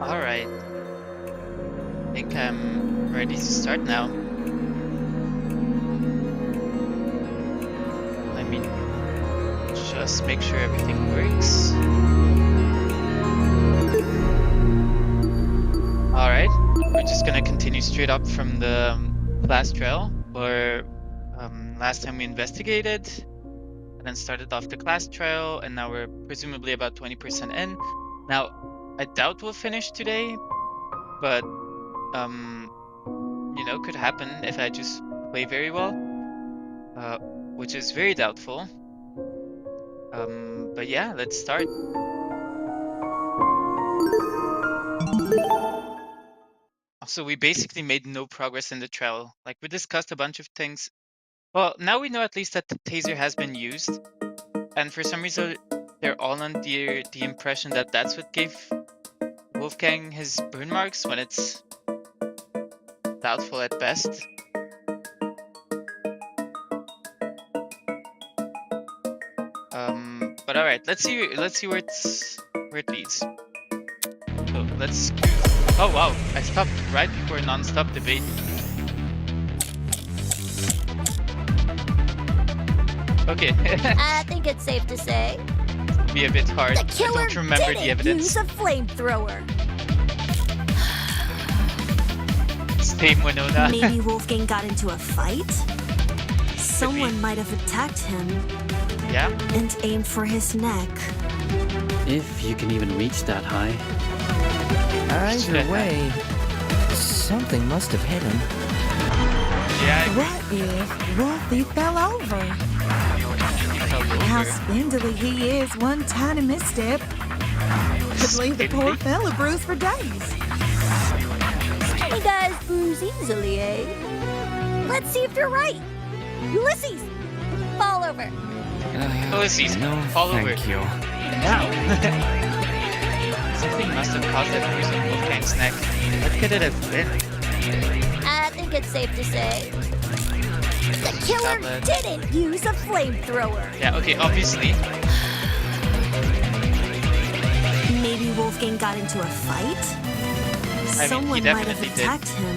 Alright. I think I'm ready to start now. Let me just make sure everything works. Alright, we're just gonna continue straight up from the class trail, where last time we investigated, and then started off the class trail, and now we're presumably about 20% in. Now, I doubt we'll finish today, but you know, could happen if I just play very well, which is very doubtful. But yeah, let's start. Also, we basically made no progress in the trail. Like, we discussed a bunch of things. Well, now we know at least that the taser has been used, and for some reason they're all under the impression that that's what gave Wolfgang his burn marks, when it's doubtful at best. But all right, let's see where it leads. So let's. Oh wow! I stopped right before a non-stop debate. Okay. I think it's safe to say be a bit hard. the killer I don't remember the evidence. Use a flamethrower. Same Winona. Maybe Wolfgang got into a fight? Someone might have attacked him. Yeah. And aimed for his neck. If you can even reach that high. Either way, something must have hit him. Yeah. What if Wolfie fell over? How spindly he is, one tiny misstep could leave the poor fella bruised for days. Skinny guys bruise easily, eh? Let's see if you're right. Ulysses, fall over. Ulysses, no, fall over. thank you. Now. Something must have caused that bruise on Wolfgang's neck. What could it have been? I think it's safe to say the killer Outlet. didn't use a flamethrower. Yeah, okay, obviously. Maybe Wolfgang got into a fight? he Someone might have definitely did. attacked him.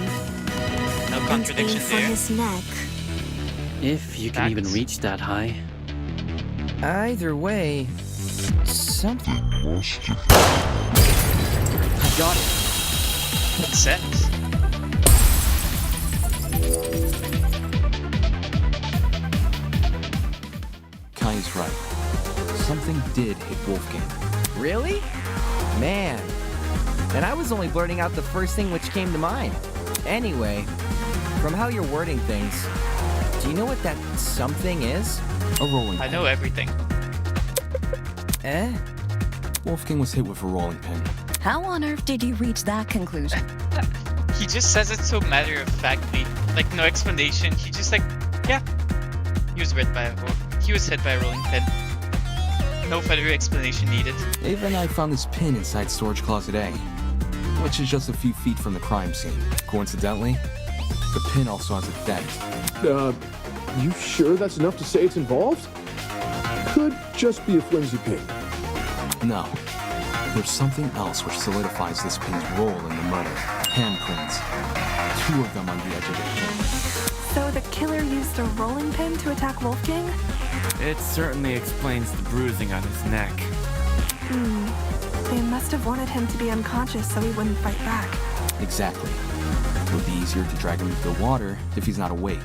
No And contradiction aimed for there. his neck. If you can even Facts. reach that high. Either way, something. I got it. Makes sense. Kai's right. Something did hit Wolfgang. Really? Man. And I was only blurting out the first thing which came to mind. Anyway, from how you're wording things, do you know what that something is? A rolling I pin. know everything. Eh? Wolfgang was hit with a rolling pin. How on earth did you reach that conclusion? He just says it so matter-of-factly. Like, no explanation. He just like, yeah. He was hit by a rolling pin. No further explanation needed. Ava and I found this pin inside storage closet A, which is just a few feet from the crime scene. Coincidentally, the pin also has a dent. You sure that's enough to say it's involved? Could just be a flimsy pin. No. There's something else which solidifies this pin's role in the murder. Handprints. 2 of them on the edge of the pin. So the killer used a rolling pin to attack Wolfgang? It certainly explains the bruising on his neck. They must have wanted him to be unconscious so he wouldn't fight back. Exactly. It would be easier to drag him into the water if he's not awake.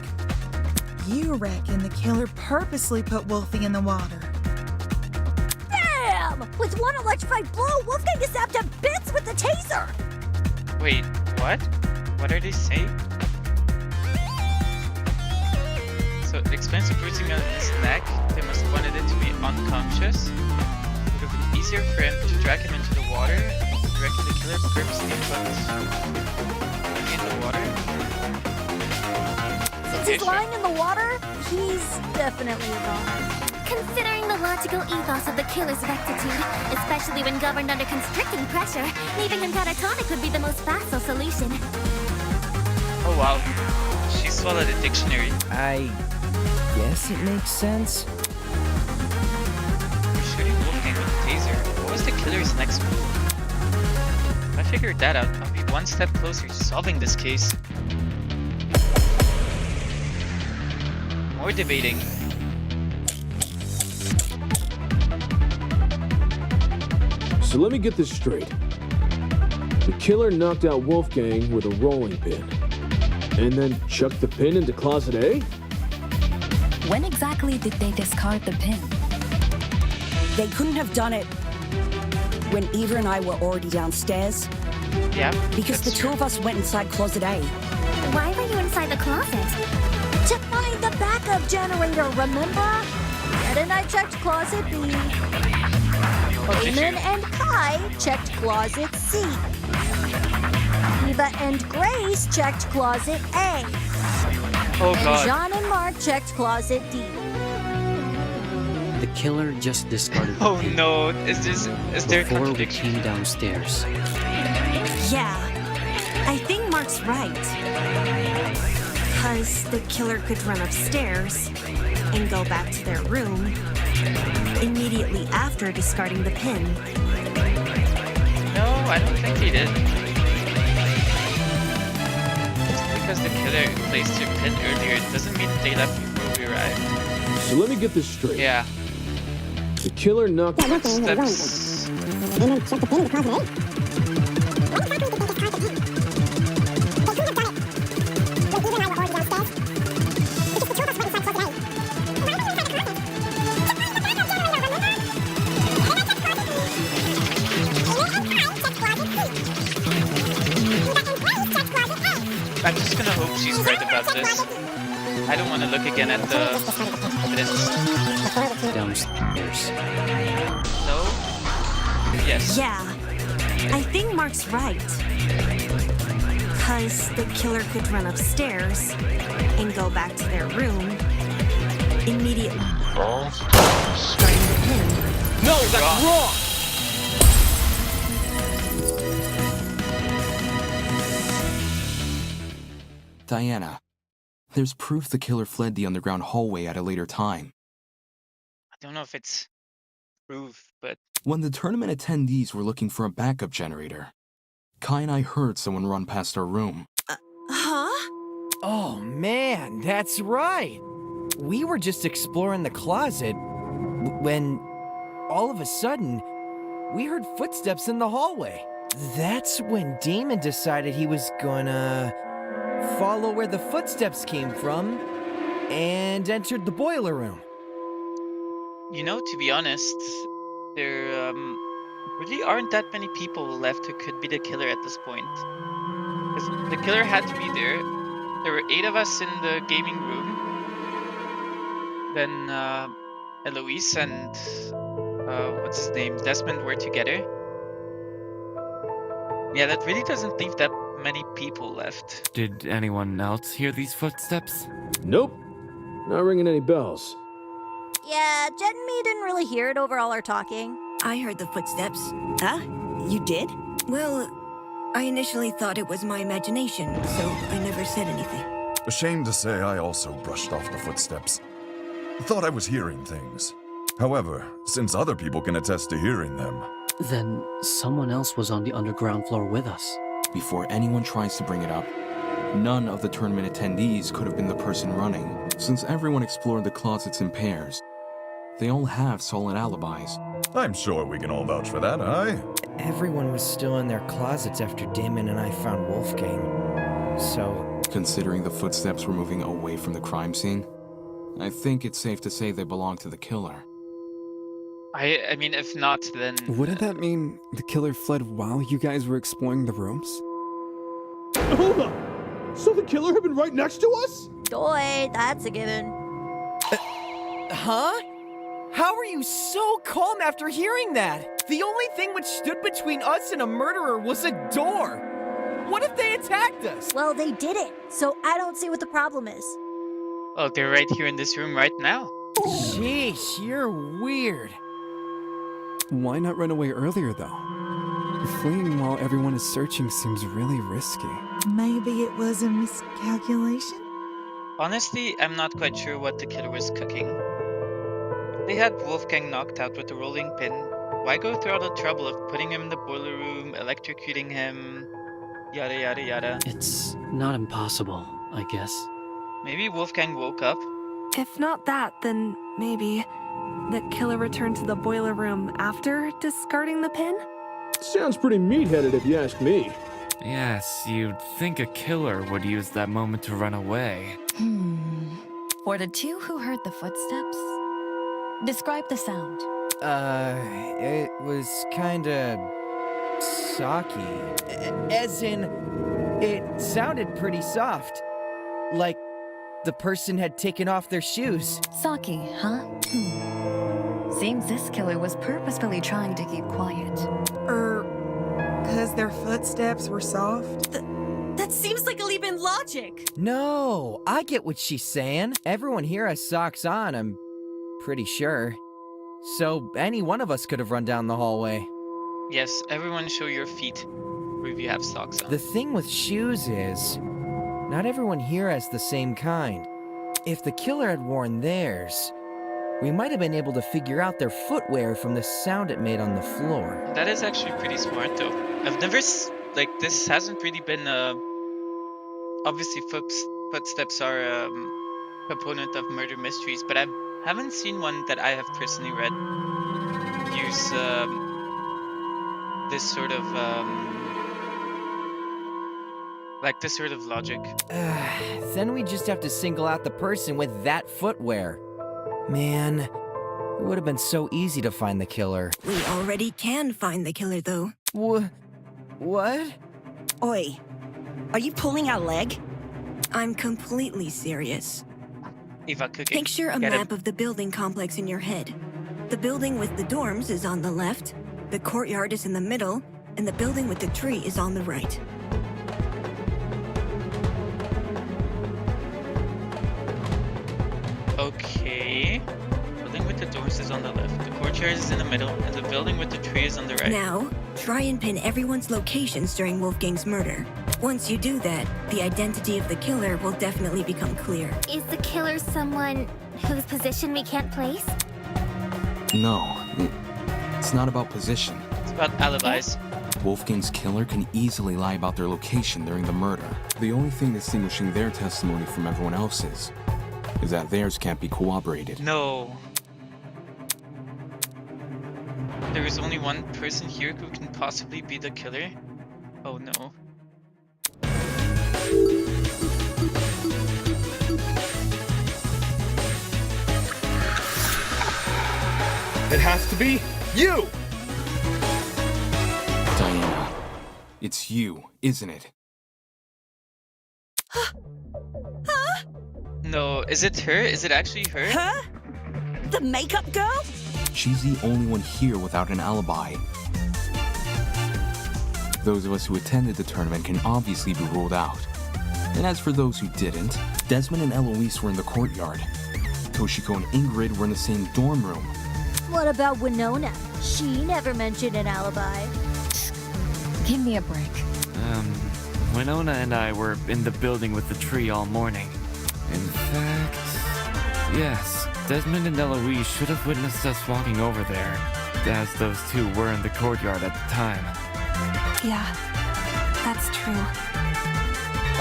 You reckon the killer purposely put Wolfie in the water? Damn! With one electrified blow, Wolfgang is zapped to bits with the taser! Wait, what? What are they saying? So it explains the bruising on his neck. They must have wanted it to be unconscious. It would have been easier for him to drag him into the water. You reckon the killer purposely put him in the water? Since he's lying in the water, he's definitely a goner. Considering the logical ethos of the killer's rectitude, especially when governed under constricting pressure, leaving him catatonic would be the most facile solution. Oh wow, she swallowed a dictionary. I guess it makes sense. We're shooting Wolfgang with a taser. What was the killer's next move? If I figured that out, I'll be one step closer to solving this case. More debating. So let me get this straight. The killer knocked out Wolfgang with a rolling pin, and then chucked the pin into closet A? When exactly did they discard the pin? They couldn't have done it when Eva and I were already downstairs. Yeah. Because the two of us went inside closet A. Why were you inside the closet? To find the backup generator, remember? Ed and I checked closet B. Eamon and Kai checked closet C. Eva and Grace checked closet A. Oh And god. John and Mark checked closet D. The killer just discarded the Oh pin no, is there a before we contradiction? came downstairs. Yeah, I think Mark's right. Because the killer could run upstairs and go back to their room immediately after discarding the pin. No, I don't think he did. Just because the killer placed her pin earlier, it doesn't mean they left before we arrived. So let me get this straight. Yeah. The killer knocked Footsteps. I'm just gonna hope she's right about this. I don't want to look again at the evidence. Downstairs. No? Yes. Yeah, I think Mark's right. Because the killer could run upstairs and go back to their room immediately starting the pin. No, that's wrong! Diana, there's proof the killer fled the underground hallway at a later time. I don't know if it's proof, but When the tournament attendees were looking for a backup generator, Kai and I heard someone run past our room. Huh? Oh man, that's right. We were just exploring the closet when all of a sudden we heard footsteps in the hallway. That's when Damon decided he was gonna follow where the footsteps came from and entered the boiler room. you know, to be honest, there really aren't that many people left who could be the killer at this point. 'Cause the killer had to be there. There were 8 of us in the gaming room. Then Eloise and what's his name, Desmond were together. Yeah, that really doesn't leave that many people left. Did anyone else hear these footsteps? Nope. Not ringing any bells. Yeah, Jen and me didn't really hear it over all our talking. I heard the footsteps. Huh? You did? Well, I initially thought it was my imagination, so I never said anything. Ashamed to say I also brushed off the footsteps. Thought I was hearing things. However, since other people can attest to hearing them... Then someone else was on the underground floor with us. Before anyone tries to bring it up, none of the tournament attendees could have been the person running, since everyone explored the closets in pairs. They all have solid alibis. I'm sure we can all vouch for that, aye? everyone was still in their closets after Damon and I found Wolfgang. So... Considering the footsteps were moving away from the crime scene, I think it's safe to say they belong to the killer. I mean, if not, then... Wouldn't that mean the killer fled while you guys were exploring the rooms? Hold on! So the killer had been right next to us? Joy, that's a given. Huh? How are you so calm after hearing that? The only thing which stood between us and a murderer was a door. What if they attacked us? Well, they did it, so I don't see what the problem is. Oh, they're right here in this room right now. Sheesh, you're weird. Why not run away earlier, though? Fleeing while everyone is searching seems really risky. Maybe it was a miscalculation? Honestly, I'm not quite sure what the killer was cooking. If they had Wolfgang knocked out with the rolling pin, why go through all the trouble of putting him in the boiler room, electrocuting him, yada yada yada? It's not impossible, I guess. Maybe Wolfgang woke up. If not that, then maybe the killer returned to the boiler room after discarding the pin? Sounds pretty meat-headed if you ask me. Yes, you'd think a killer would use that moment to run away. For the two who heard the footsteps, describe the sound. It was kinda... socky. As in, it sounded pretty soft. Like the person had taken off their shoes. Saki, huh? Seems this killer was purposefully trying to keep quiet. Because their footsteps were soft? That seems like a leap in logic. No, I get what she's saying. Everyone here has socks on, I'm pretty sure. So any one of us could have run down the hallway. Yes, everyone show your feet, or if you have socks on. The thing with shoes is, not everyone here has the same kind. If the killer had worn theirs, we might have been able to figure out their footwear from the sound it made on the floor. That is actually pretty smart, though. I've never, this hasn't really been, obviously footsteps are a component of murder mysteries, but I haven't seen one that I have personally read use, this sort of, this sort of logic. Then we just have to single out the person with that footwear. Man, it would have been so easy to find the killer. We already can find the killer, though. What? Oi, are you pulling our leg? I'm completely serious. Eva cooking. Picture a map of the building complex in your head. The building with the dorms is on the left, the courtyard is in the middle, and the building with the tree is on the right. Okay. Building with the doors is on the left, the courtyard is in the middle, and the building with the tree is on the right. Now, try and pin everyone's locations during Wolfgang's murder. Once you do that, the identity of the killer will definitely become clear. Is the killer someone whose position we can't place? No, it's not about position. It's about alibis. Wolfgang's killer can easily lie about their location during the murder. The only thing distinguishing their testimony from everyone else's is that theirs can't be corroborated. No. There is only one person here who can possibly be the killer? Oh no. It has to be you! Diana, it's you, isn't it? No, is it her? Is it actually her? Her? The makeup girl? She's the only one here without an alibi. Those of us who attended the tournament can obviously be ruled out. And as for those who didn't, Desmond and Eloise were in the courtyard. Toshiko and Ingrid were in the same dorm room. What about Winona? She never mentioned an alibi. Give me a break. Winona and I were in the building with the tree all morning. In fact, yes, Desmond and Eloise should have witnessed us walking over there, as those two were in the courtyard at the time. Yeah, that's true.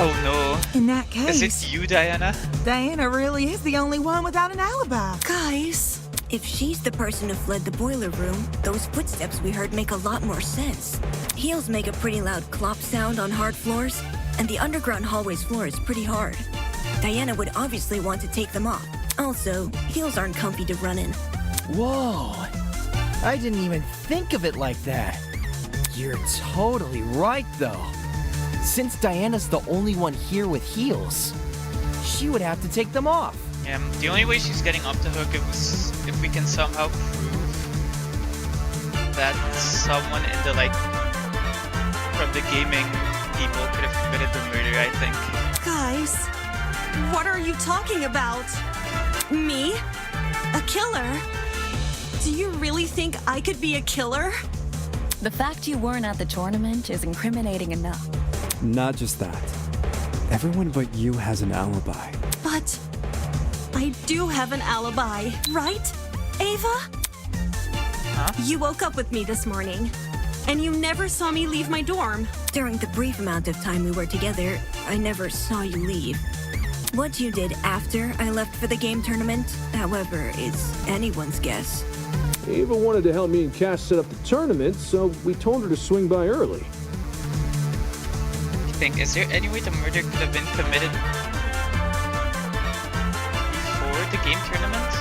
Oh no. In that case... Is it you, Diana? Diana really is the only one without an alibi. Guys, If she's the person who fled the boiler room, those footsteps we heard make a lot more sense. Heels make a pretty loud clop sound on hard floors, and the underground hallway's floor is pretty hard. Diana would obviously want to take them off. Also, heels aren't comfy to run in. Whoa! I didn't even think of it like that. You're totally right, though. Since Diana's the only one here with heels, she would have to take them off. Yeah, the only way she's getting off the hook is if we can somehow prove that someone in the, like, from the gaming people could have committed the murder, I think. Guys, what are you talking about? Me? A killer? Do you really think I could be a killer? The fact you weren't at the tournament is incriminating enough. Not just that. Everyone but you has an alibi. But I do have an alibi, right, Ava? Huh? You woke up with me this morning, and you never saw me leave my dorm. During the brief amount of time we were together, I never saw you leave. What you did after I left for the game tournament, however, is anyone's guess. Ava wanted to help me and Cash set up the tournament, so we told her to swing by early. I think, is there any way the murder could have been committed before the game tournament?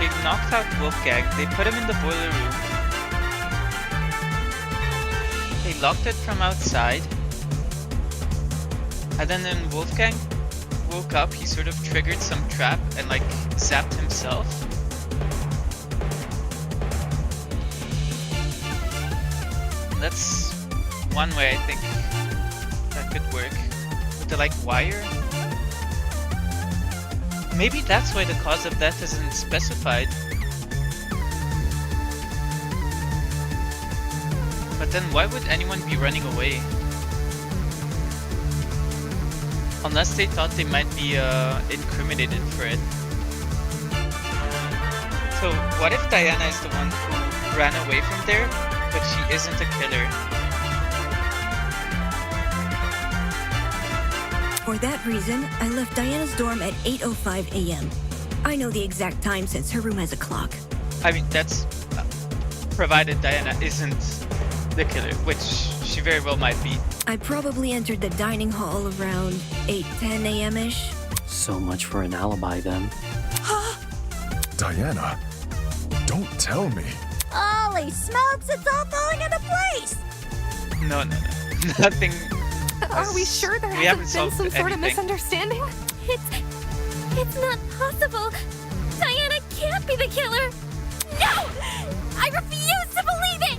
They knocked out Wolfgang, they put him in the boiler room, they locked it from outside, and then when Wolfgang woke up, he sort of triggered some trap and like zapped himself. That's one way I think that could work. With the like wire. Maybe that's why the cause of death isn't specified. But then why would anyone be running away? Unless they thought they might be incriminated for it. So what if Diana is the one who ran away from there, but she isn't a killer? For that reason, I left Diana's dorm at 8:05 a.m. I know the exact time since her room has a clock. I mean, that's provided Diana isn't the killer, which she very well might be. I probably entered the dining hall around 8:10 a.m.-ish. So much for an alibi then. Diana, don't tell me. Holy smokes, it's all falling into place! No. Nothing. Are we sure there We hasn't haven't been solved some sort of anything. misunderstanding? It's not possible. Diana can't be the killer. No! I refuse to believe it!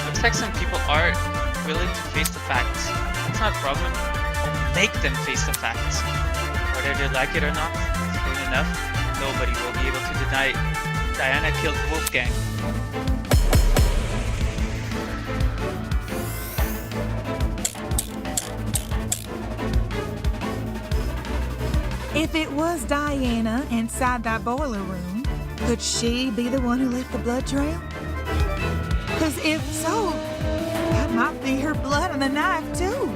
Looks like some people are willing to face the facts. That's not a problem. Make them face the facts. Whether they like it or not, soon enough, nobody will be able to deny Diana killed Wolfgang. If it was Diana inside that boiler room, could she be the one who left the blood trail? Because if so, that might be her blood on the knife, too.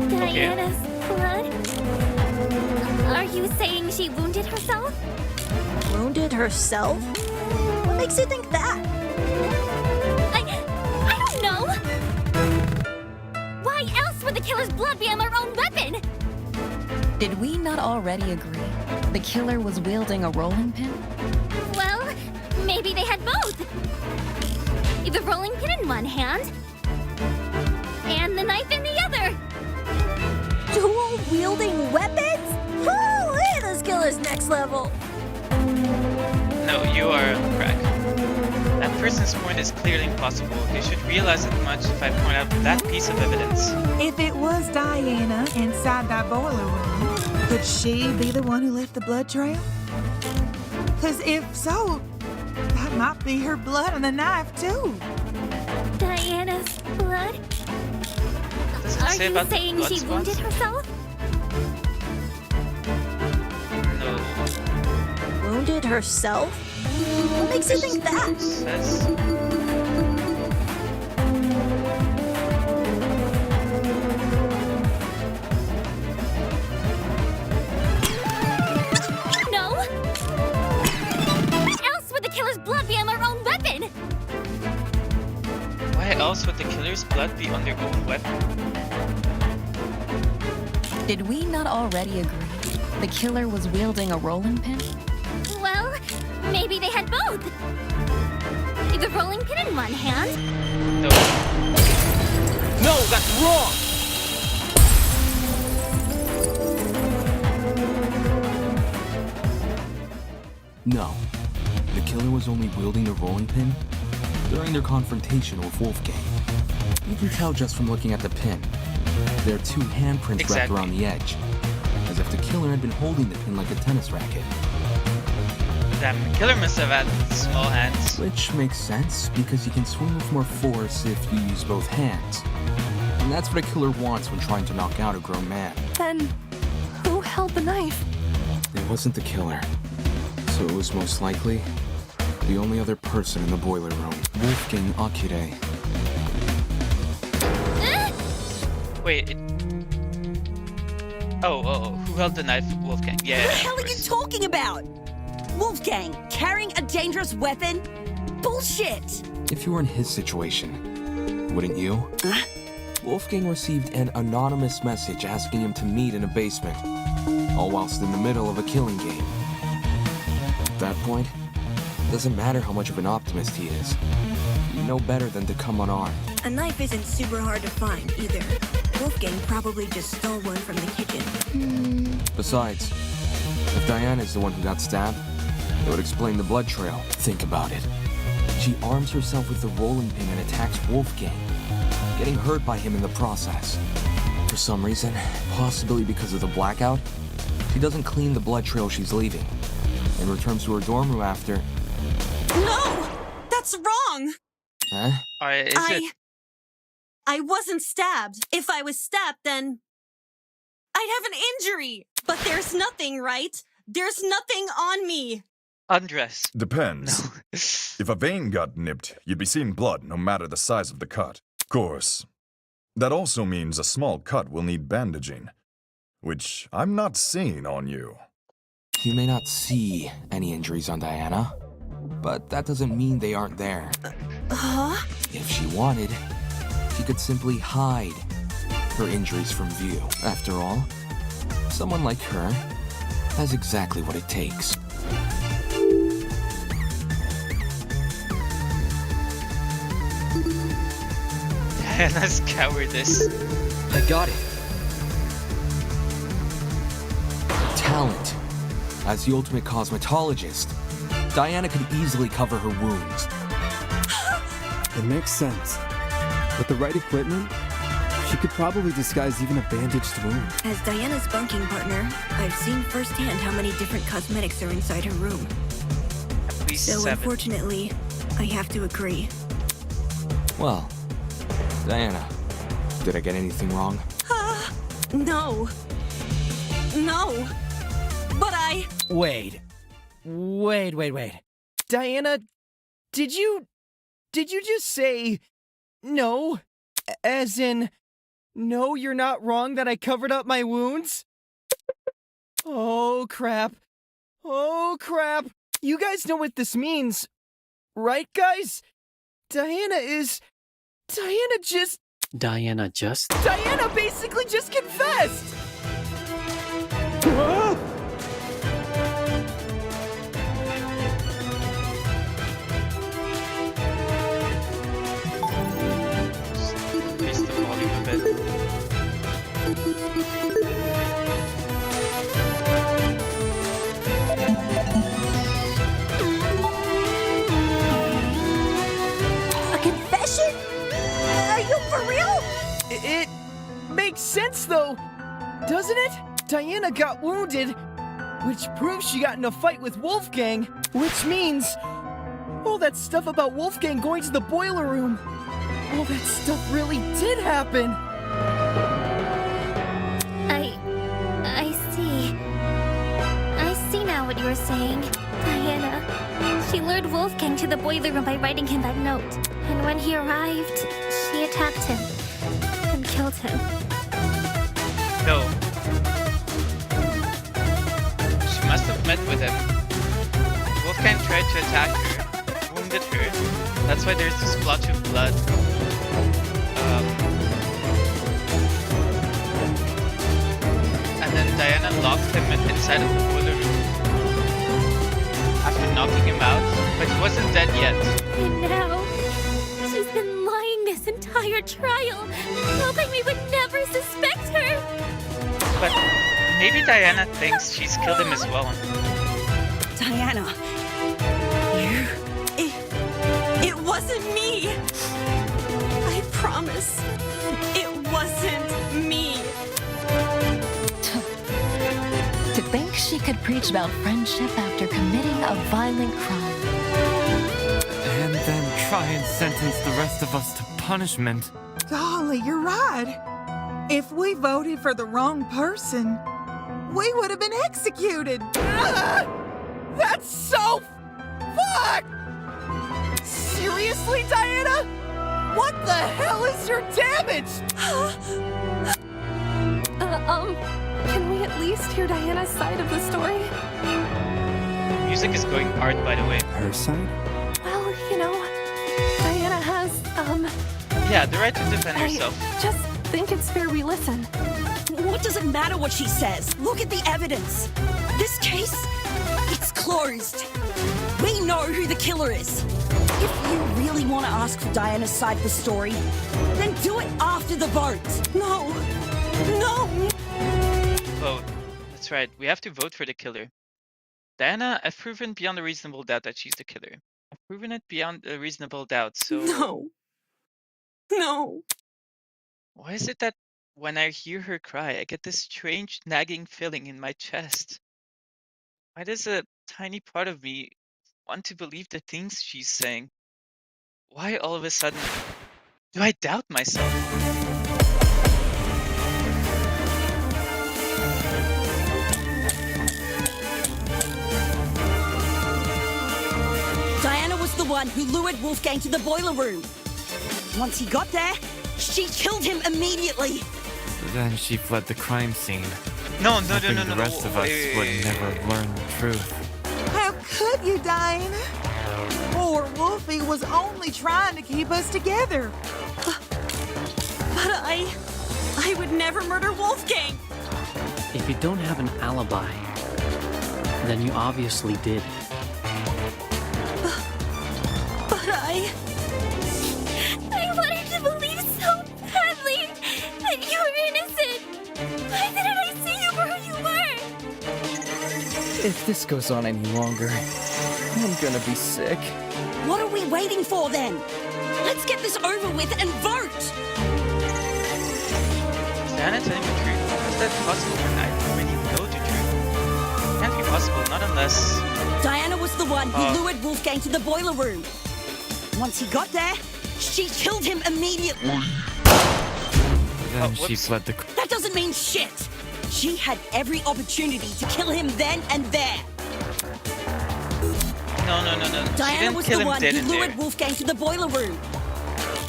Diana's blood? Are you saying she wounded herself? Wounded herself? What makes you think that? I don't know! Why else would the killer's blood be on their own weapon? Did we not already agree the killer was wielding a rolling pin? Well, maybe they had both. The rolling pin in one hand, and the knife in the other. Dual-wielding weapons? Holy, this killer's next level. No, you are on crack. That person's point is clearly impossible. You should realize it much if I point out that piece of evidence. If it was Diana inside that boiler room, could she be the one who left the blood trail? Because if so, that might be her blood on the knife, too. Diana's blood? Does it Are say you about the saying blood she spots? wounded herself? No. Wounded herself? What makes you think that? Says... else would the killer's blood be on their own weapon? Did we not already agree the killer was wielding a rolling pin? Well, maybe they had both. The rolling pin in one hand. No. No, that's wrong! No. The killer was only wielding the rolling pin during their confrontation with Wolfgang. You can tell just from looking at the pin. There are two handprints wrapped around the edge, as if the killer had been holding the pin like a tennis racket. Damn, the killer must have had small hands. Which makes sense, because you can swing with more force if you use both hands. And that's what a killer wants when trying to knock out a grown man. Then, who held the knife? It wasn't the killer, so it was most likely the only other person in the boiler room, Wolfgang Akire. Wait. Who held the knife? Wolfgang. Yeah. What the hell are you talking about? Wolfgang carrying a dangerous weapon? Bullshit! If you were in his situation, wouldn't you? Wolfgang received an anonymous message asking him to meet in a basement, all whilst in the middle of a killing game. At that point, it doesn't matter how much of an optimist he is. You know better than to come unarmed. A knife isn't super hard to find, either. Wolfgang probably just stole one from the kitchen. Besides, if Diana is the one who got stabbed, it would explain the blood trail. Think about it. She arms herself with the rolling pin and attacks Wolfgang, getting hurt by him in the process. For some reason, possibly because of the blackout, she doesn't clean the blood trail she's leaving, and returns to her dorm room after. No! That's wrong! Huh? I wasn't stabbed. If I was stabbed, then I'd have an injury. But there's nothing, right? There's nothing on me. Undress. Depends. If a vein got nipped, you'd be seeing blood no matter the size of the cut. Of course. That also means a small cut will need bandaging, which I'm not seeing on you. You may not see any injuries on Diana, but that doesn't mean they aren't there. If she wanted, she could simply hide her injuries from view. After all, someone like her has exactly what it takes. Diana's cowardice. I got it. Talent. As the ultimate cosmetologist, Diana could easily cover her wounds. It makes sense. With the right equipment, she could probably disguise even a bandaged wound. As Diana's bunking partner, I've seen firsthand how many different cosmetics are inside her room. At least So 7. unfortunately, I have to agree. Well, Diana, did I get anything wrong? No. No. But I... Wait. Diana, did you just say no? As in, no, you're not wrong that I covered up my wounds? Oh, crap. You guys know what this means, right, guys? Diana basically just confessed! Raise the volume a bit. A confession? Are you for real? It makes sense, though, doesn't it? Diana got wounded, which proves she got in a fight with Wolfgang, which means all that stuff about Wolfgang going to the boiler room, all that stuff really did happen. I see. I see now what you were saying. Diana, she lured Wolfgang to the boiler room by writing him that note. And when he arrived, she attacked him and killed him. No. She must have met with him. Wolfgang tried to attack her, wounded her. That's why there's this splotch of blood. Diana locked him inside of the boiler room after knocking him out, but he wasn't dead yet. And now, she's been lying this entire trial, hoping we would never suspect her. But maybe Diana thinks she's killed him as well. Diana, It wasn't me. I promise. It wasn't me. To think she could preach about friendship after committing a violent crime. And then try and sentence the rest of us to punishment. Golly, you're right. If we voted for the wrong person, we would have been executed. That's so fuck! Seriously, Diana? What the hell is your damage? Can we at least hear Diana's side of the story? Music is going hard, by the way. Her side? Well, you know, Diana has, Yeah, the right to defend herself. just think it's fair we listen. what does it matter what she says? Look at the evidence. This case, it's closed. We know who the killer is. If you really want to ask for Diana's side of the story, then do it after the vote. No. Vote. That's right, we have to vote for the killer. Diana, I've proven beyond a reasonable doubt that she's the killer. I've proven it beyond a reasonable doubt, so... No. Why is it that when I hear her cry, I get this strange nagging feeling in my chest? Why does a tiny part of me want to believe the things she's saying? Why all of a sudden do I doubt myself? Diana was the one who lured Wolfgang to the boiler room. Once he got there, she killed him immediately. Then she fled the crime scene. No, hoping the rest of us would never learn the truth. How could you, Diana? Poor Wolfie was only trying to keep us together. But I would never murder Wolfgang. If you don't have an alibi, then you obviously did. But I wanted to believe so badly that you were innocent. Why didn't I see you for who you were? If this goes on any longer, I'm gonna be sick. What are we waiting for then? Let's get this over with and vote! Is Diana telling the truth? Is that possible when I already know the truth? It can't be possible, not unless... Diana was the one who lured Wolfgang to the boiler room. Once he got there, she killed him immediately. Then she fled the... That doesn't mean shit! She had every opportunity to kill him then and there. No. She Diana didn't was kill the him one dead who in lured there. Wolfgang to the boiler room.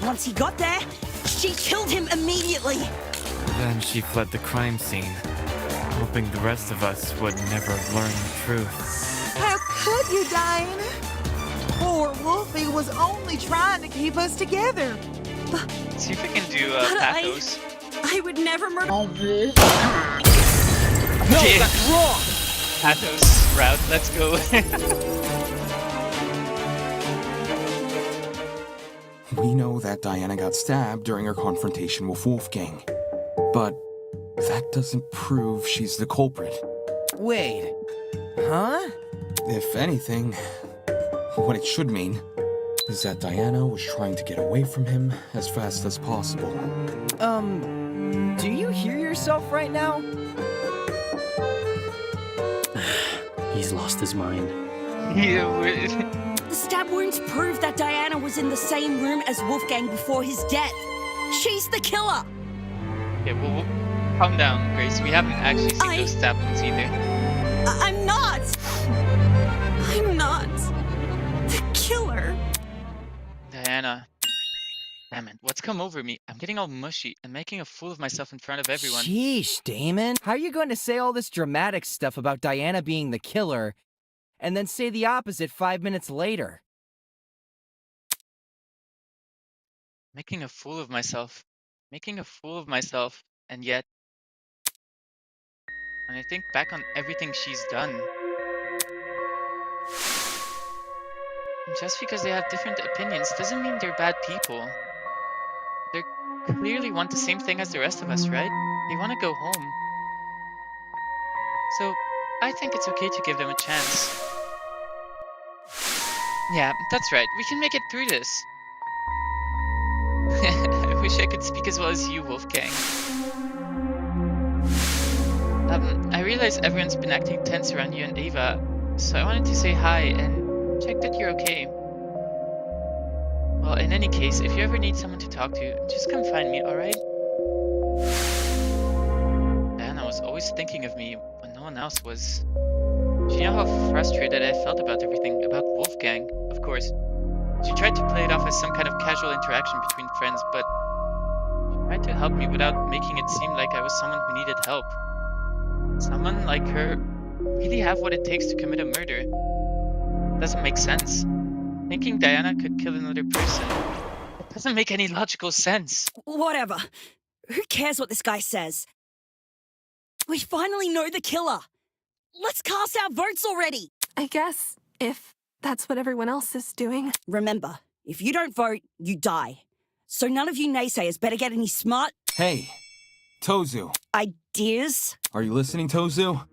Once he got there, she killed him immediately. Then she fled the crime scene, hoping the rest of us would never learn the truth. How could you, Diana? Poor Wolfie was only trying to keep us together. See if we can do But pathos. I would never murder. No, that's wrong! Pathos route, let's go. We know that Diana got stabbed during her confrontation with Wolfgang. But that doesn't prove she's the culprit. Wait. Huh? If anything, what it should mean is that Diana was trying to get away from him as fast as possible. Do you hear yourself right now? He's lost his mind. The stab wounds prove that Diana was in the same room as Wolfgang before his death. She's the killer. Okay, well, calm down, Grace. We haven't actually seen those stab wounds either. I'm not the killer. Diana. Damn it, what's come over me? I'm getting all mushy and making a fool of myself in front of everyone. Sheesh, Damon. How are you going to say all this dramatic stuff about Diana being the killer, and then say the opposite 5 minutes later? Making a fool of myself. Making a fool of myself, and yet... when I think back on everything she's done. Just because they have different opinions doesn't mean they're bad people. They clearly want the same thing as the rest of us, right? They want to go home. So, I think it's okay to give them a chance. Yeah, that's right. We can make it through this. I wish I could speak as well as you, Wolfgang. I realize everyone's been acting tense around you and Ava, so I wanted to say hi and check that you're okay. Well, in any case, if you ever need someone to talk to, just come find me, alright? Diana was always thinking of me when no one else was. She knew how frustrated I felt about everything, about Wolfgang, of course. She tried to play it off as some kind of casual interaction between friends, but she tried to help me without making it seem like I was someone who needed help. Someone like her really have what it takes to commit a murder. It doesn't make sense. Thinking Diana could kill another person, it doesn't make any logical sense. Whatever. Who cares what this guy says? We finally know the killer. Let's cast our votes already. I guess, if that's what everyone else is doing. Remember, if you don't vote, you die. So none of you naysayers better get any smart... Hey, Tozu. Ideas? Are you listening, Tozu?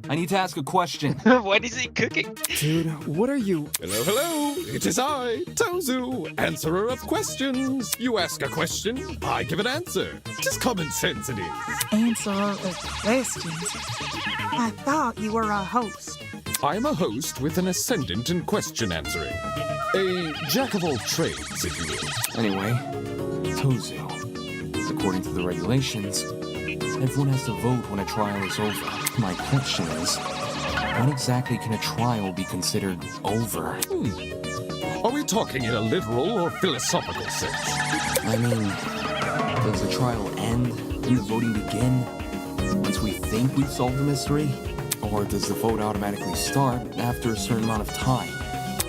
I need to ask a question. What is he cooking? Dude, what are you... Hello, hello. It is I, Tozu, answerer of questions. You ask a question, I give an answer. Just common sense it is. Answerer of questions. I thought you were a host. I'm a host with an ascendant in question answering. A jack of all trades, if you will. Anyway, Tozu. According to the regulations, everyone has to vote when a trial is over. My question is, when exactly can a trial be considered over? Are we talking in a literal or philosophical sense? I mean, does the trial end and the voting begin once we think we've solved the mystery? Or does the vote automatically start after a certain amount of time?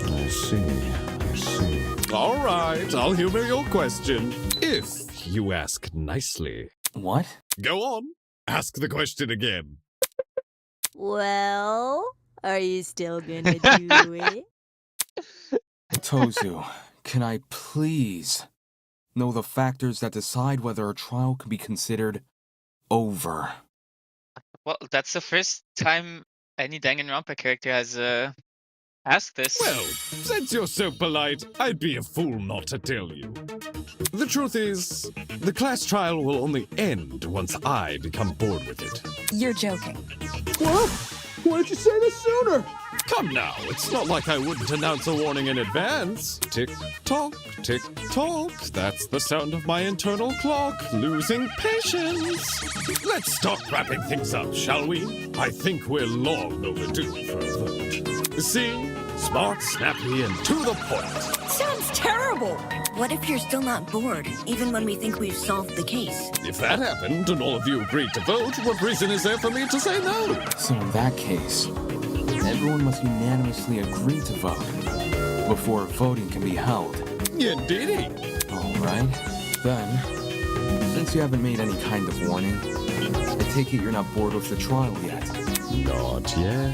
I see. All right, I'll humor your question. If you ask nicely. What? Go on. Ask the question again. Well, are you still gonna do it? Tozu, can I please know the factors that decide whether a trial can be considered over? Well, that's the first time any Danganronpa character has asked this. Well, since you're so polite, I'd be a fool not to tell you. The truth is, the class trial will only end once I become bored with it. You're joking. What? Why didn't you say this sooner? Come now, it's not like I wouldn't announce a warning in advance. Tick-tock, tick-tock. That's the sound of my internal clock losing patience. Let's start wrapping things up, shall we? I think we're long overdue for a vote. See? Smart, snappy, and to the point. Sounds terrible. What if you're still not bored, even when we think we've solved the case? If that happened and all of you agreed to vote, what reason is there for me to say no? So in that case, everyone must unanimously agree to vote before voting can be held. Indeedy. Alright. Then, since you haven't made any kind of warning, I take it you're not bored with the trial yet. Not yet.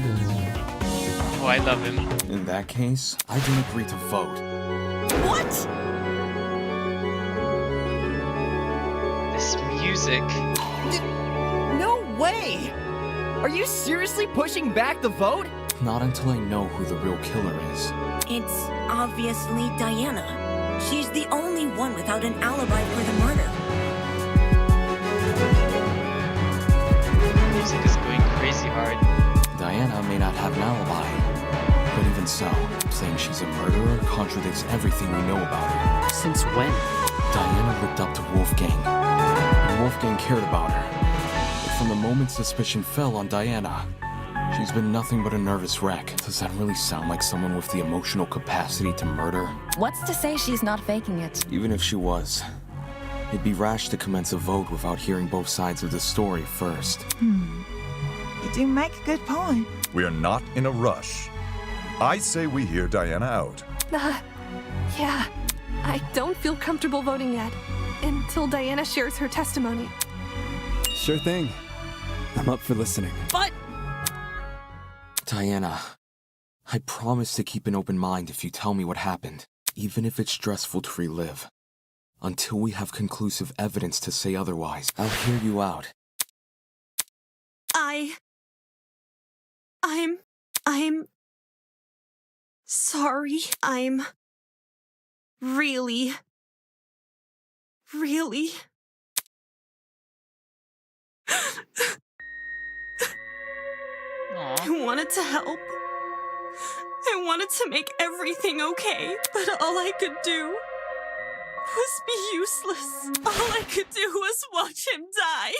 Oh, I love him. In that case, I don't agree to vote. What? This music. No way! Are you seriously pushing back the vote? Not until I know who the real killer is. It's obviously Diana. She's the only one without an alibi for the murder. The music is going crazy hard. Diana may not have an alibi, but even so, saying she's a murderer contradicts everything we know about her. Since when? Diana looked up to Wolfgang, and Wolfgang cared about her. But from the moment suspicion fell on Diana, she's been nothing but a nervous wreck. Does that really sound like someone with the emotional capacity to murder? What's to say she's not faking it? Even if she was, it'd be rash to commence a vote without hearing both sides of the story first. You do make a good point. We are not in a rush. I say we hear Diana out. Yeah. I don't feel comfortable voting yet. Until Diana shares her testimony. Sure thing. I'm up for listening. But Diana, I promise to keep an open mind if you tell me what happened, even if it's stressful to relive. Until we have conclusive evidence to say otherwise, I'll hear you out. I'm sorry. I'm really I wanted to help. I wanted to make everything okay, but all I could do was be useless. All I could do was watch him die.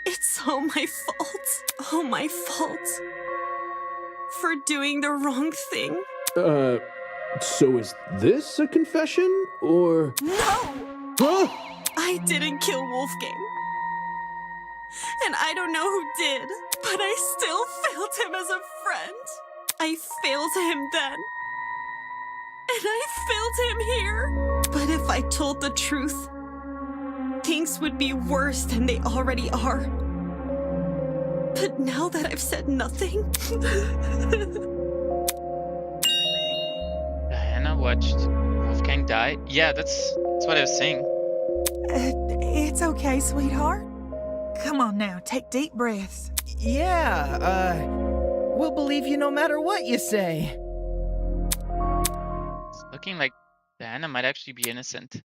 It's all my fault. All my fault. For doing the wrong thing. So is this a confession, or... No! Huh? I didn't kill Wolfgang. And I don't know who did, but I still failed him as a friend. I failed him then. And I failed him here. But if I told the truth, things would be worse than they already are. But now that I've said nothing... Diana watched Wolfgang die? Yeah, that's what I was saying. It's okay, sweetheart. Come on now, take deep breaths. Yeah, we'll believe you no matter what you say. It's looking like Diana might actually be innocent.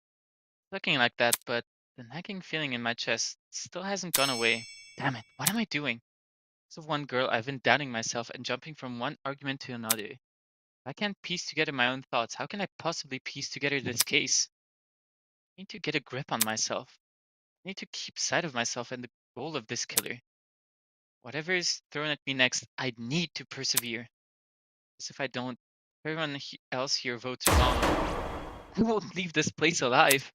Looking like that, but the nagging feeling in my chest still hasn't gone away. Damn it, what am I doing? As of one girl, I've been doubting myself and jumping from one argument to another. If I can't piece together my own thoughts, how can I possibly piece together this case? I need to get a grip on myself. I need to keep sight of myself and the goal of this killer. Whatever is thrown at me next, I need to persevere. Because if I don't, everyone else here votes wrong, I won't leave this place alive.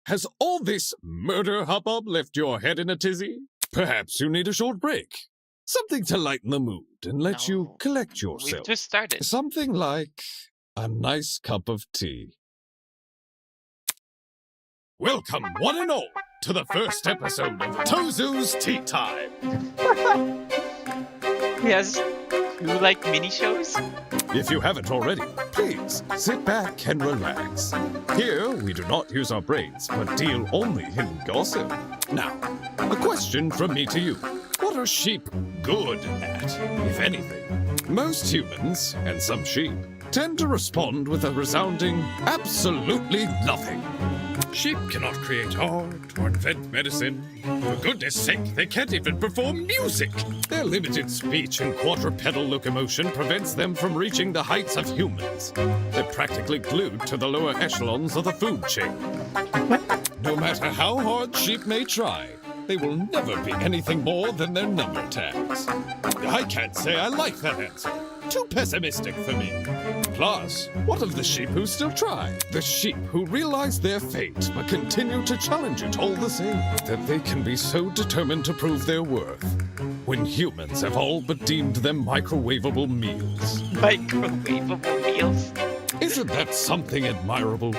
Has all this murder hubbub left your head in a tizzy? Perhaps you need a short break. Something to lighten the mood and let you collect yourself. We've just started. Something like a nice cup of tea. Welcome, one and all, to the first episode of Tozu's Tea Time. Yes, you like mini shows? If you haven't already, please sit back and relax. Here, we do not use our brains, but deal only in gossip. Now, a question from me to you. What are sheep good at, if anything? Most humans, and some sheep, tend to respond with a resounding, absolutely nothing. Sheep cannot create art or invent medicine. For goodness sake, they can't even perform music. Their limited speech and quadrupedal locomotion prevents them from reaching the heights of humans. They're practically glued to the lower echelons of the food chain. No matter how hard sheep may try, they will never be anything more than their number tags. I can't say I like that answer. Too pessimistic for me. Plus, what of the sheep who still try? The sheep who realize their fate but continue to challenge it all the same. That they can be so determined to prove their worth when humans have all but deemed them microwavable meals. Microwavable meals? Isn't that something admirable?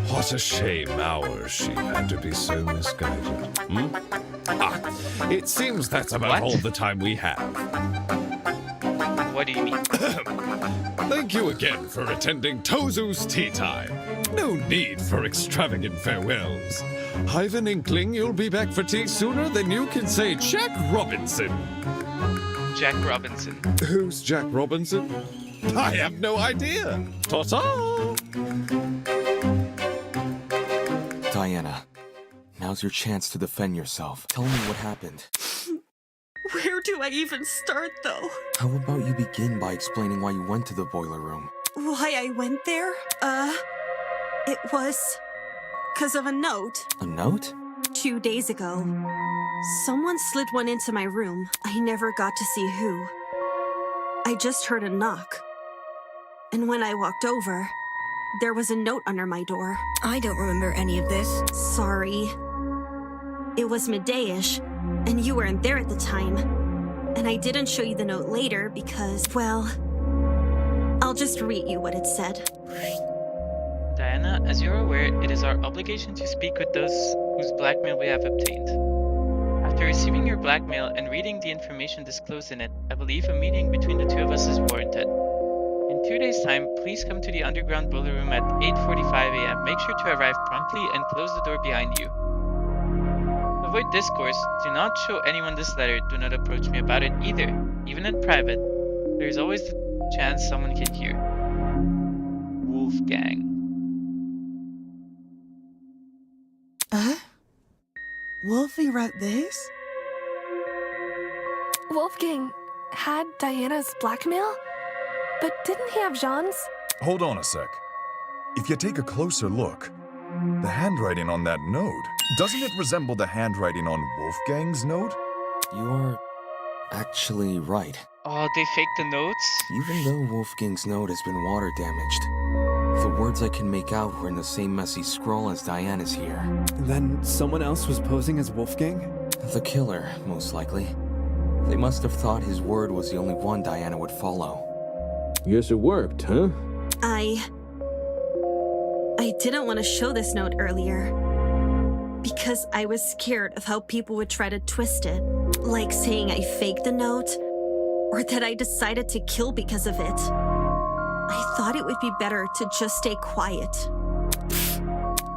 What a shame our sheep had to be so misguided. It seems that's about all the time we have. What do you mean? Thank you again for attending Tozu's Tea Time. No need for extravagant farewells. I've an inkling you'll be back for tea sooner than you can say Jack Robinson. Jack Robinson. Who's Jack Robinson? I have no idea. Ta-ta! Diana, now's your chance to defend yourself. Tell me what happened. Where do I even start, though? How about you begin by explaining why you went to the boiler room? Why I went there? It was... 'cause of a note. A note? 2 days ago. Someone slid one into my room. I never got to see who. I just heard a knock. And when I walked over, there was a note under my door. I don't remember any of this. Sorry. It was midday-ish, and you weren't there at the time. And I didn't show you the note later because, well, I'll just read you what it said. Diana, as you're aware, it is our obligation to speak with those whose blackmail we have obtained. After receiving your blackmail and reading the information disclosed in it, I believe a meeting between the two of us is warranted. In 2 days' time, please come to the underground boiler room at 8:45 a.m. Make sure to arrive promptly and close the door behind you. To avoid discourse, do not show anyone this letter. Do not approach me about it either. Even in private, there is always the chance someone can hear. Wolfgang. Wolfie wrote this? Wolfgang had Diana's blackmail? But didn't he have Jean's? Hold on a sec. If you take a closer look, the handwriting on that note, doesn't it resemble the handwriting on Wolfgang's note? You're actually right. Oh, they faked the notes? Even though Wolfgang's note has been water damaged, the words I can make out were in the same messy scroll as Diana's here. Then someone else was posing as Wolfgang? The killer, most likely. They must have thought his word was the only one Diana would follow. Guess it worked, huh? I didn't want to show this note earlier because I was scared of how people would try to twist it, like saying I faked the note or that I decided to kill because of it. I thought it would be better to just stay quiet.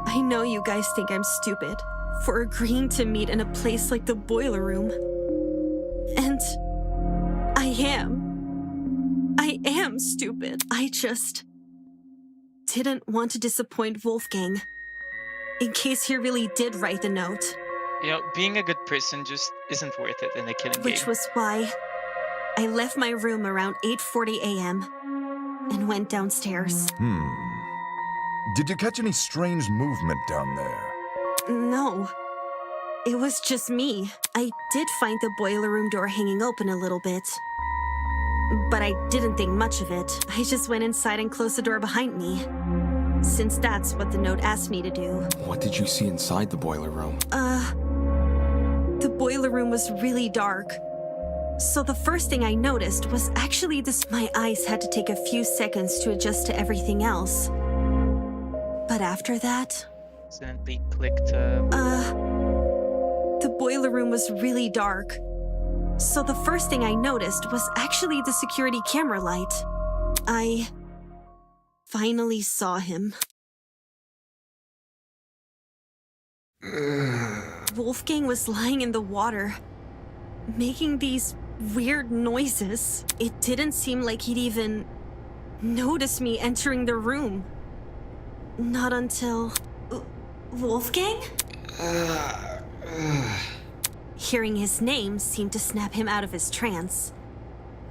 I know you guys think I'm stupid for agreeing to meet in a place like the boiler room. And I am stupid. I just didn't want to disappoint Wolfgang in case he really did write the note. You know, being a good person just isn't worth it in a killing game. Which was why I left my room around 8:40 a.m. and went downstairs. Did you catch any strange movement down there? No. It was just me. I did find the boiler room door hanging open a little bit. But I didn't think much of it. I just went inside and closed the door behind me. Since that's what the note asked me to do. What did you see inside the boiler room? The boiler room was really dark. So the first thing I noticed was actually this. My eyes had to take a few seconds to adjust to everything else. But after that... Accidentally clicked, The boiler room was really dark. So the first thing I noticed was actually the security camera light. I finally saw him. Wolfgang was lying in the water, making these weird noises. It didn't seem like he'd even noticed me entering the room. Not until... Wolfgang? Hearing his name seemed to snap him out of his trance,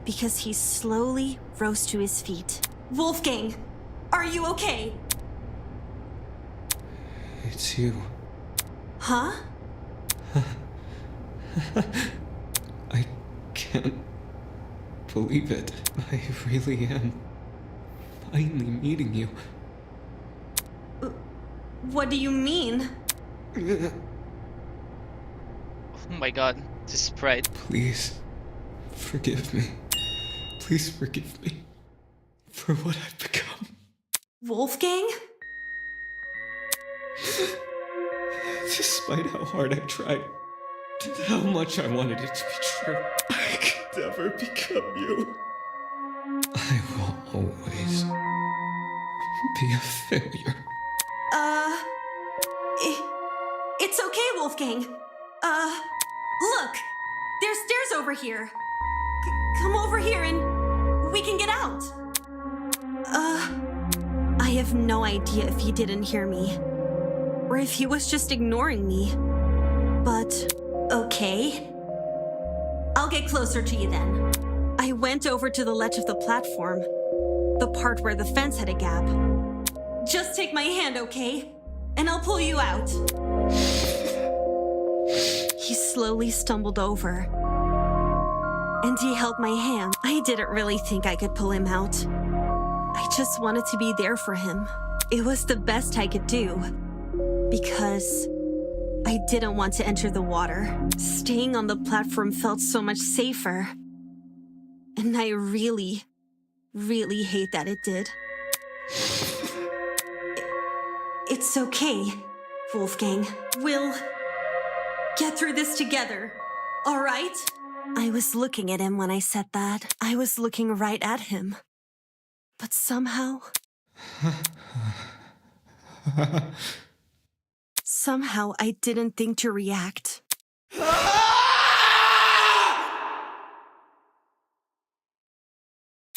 because he slowly rose to his feet. Wolfgang, are you okay? It's you. Huh? I can't believe it. I really am finally meeting you. What do you mean? Oh my god, this sprite. Please, forgive me. Please forgive me for what I've become. Wolfgang? Despite how hard I tried, and how much I wanted it to be true, I could never become you. I will always be a failure. It's okay, Wolfgang. Look, there's stairs over here. Come over here and we can get out. I have no idea if he didn't hear me, or if he was just ignoring me. But, okay. I'll get closer to you then. I went over to the ledge of the platform, the part where the fence had a gap. Just take my hand, okay? And I'll pull you out. He slowly stumbled over, and he held my hand. I didn't really think I could pull him out. I just wanted to be there for him. It was the best I could do, because I didn't want to enter the water. Staying on the platform felt so much safer. And I really, really hate that it did. It's okay, Wolfgang. We'll get through this together, all right? I was looking at him when I said that. I was looking right at him. But somehow... somehow I didn't think to react.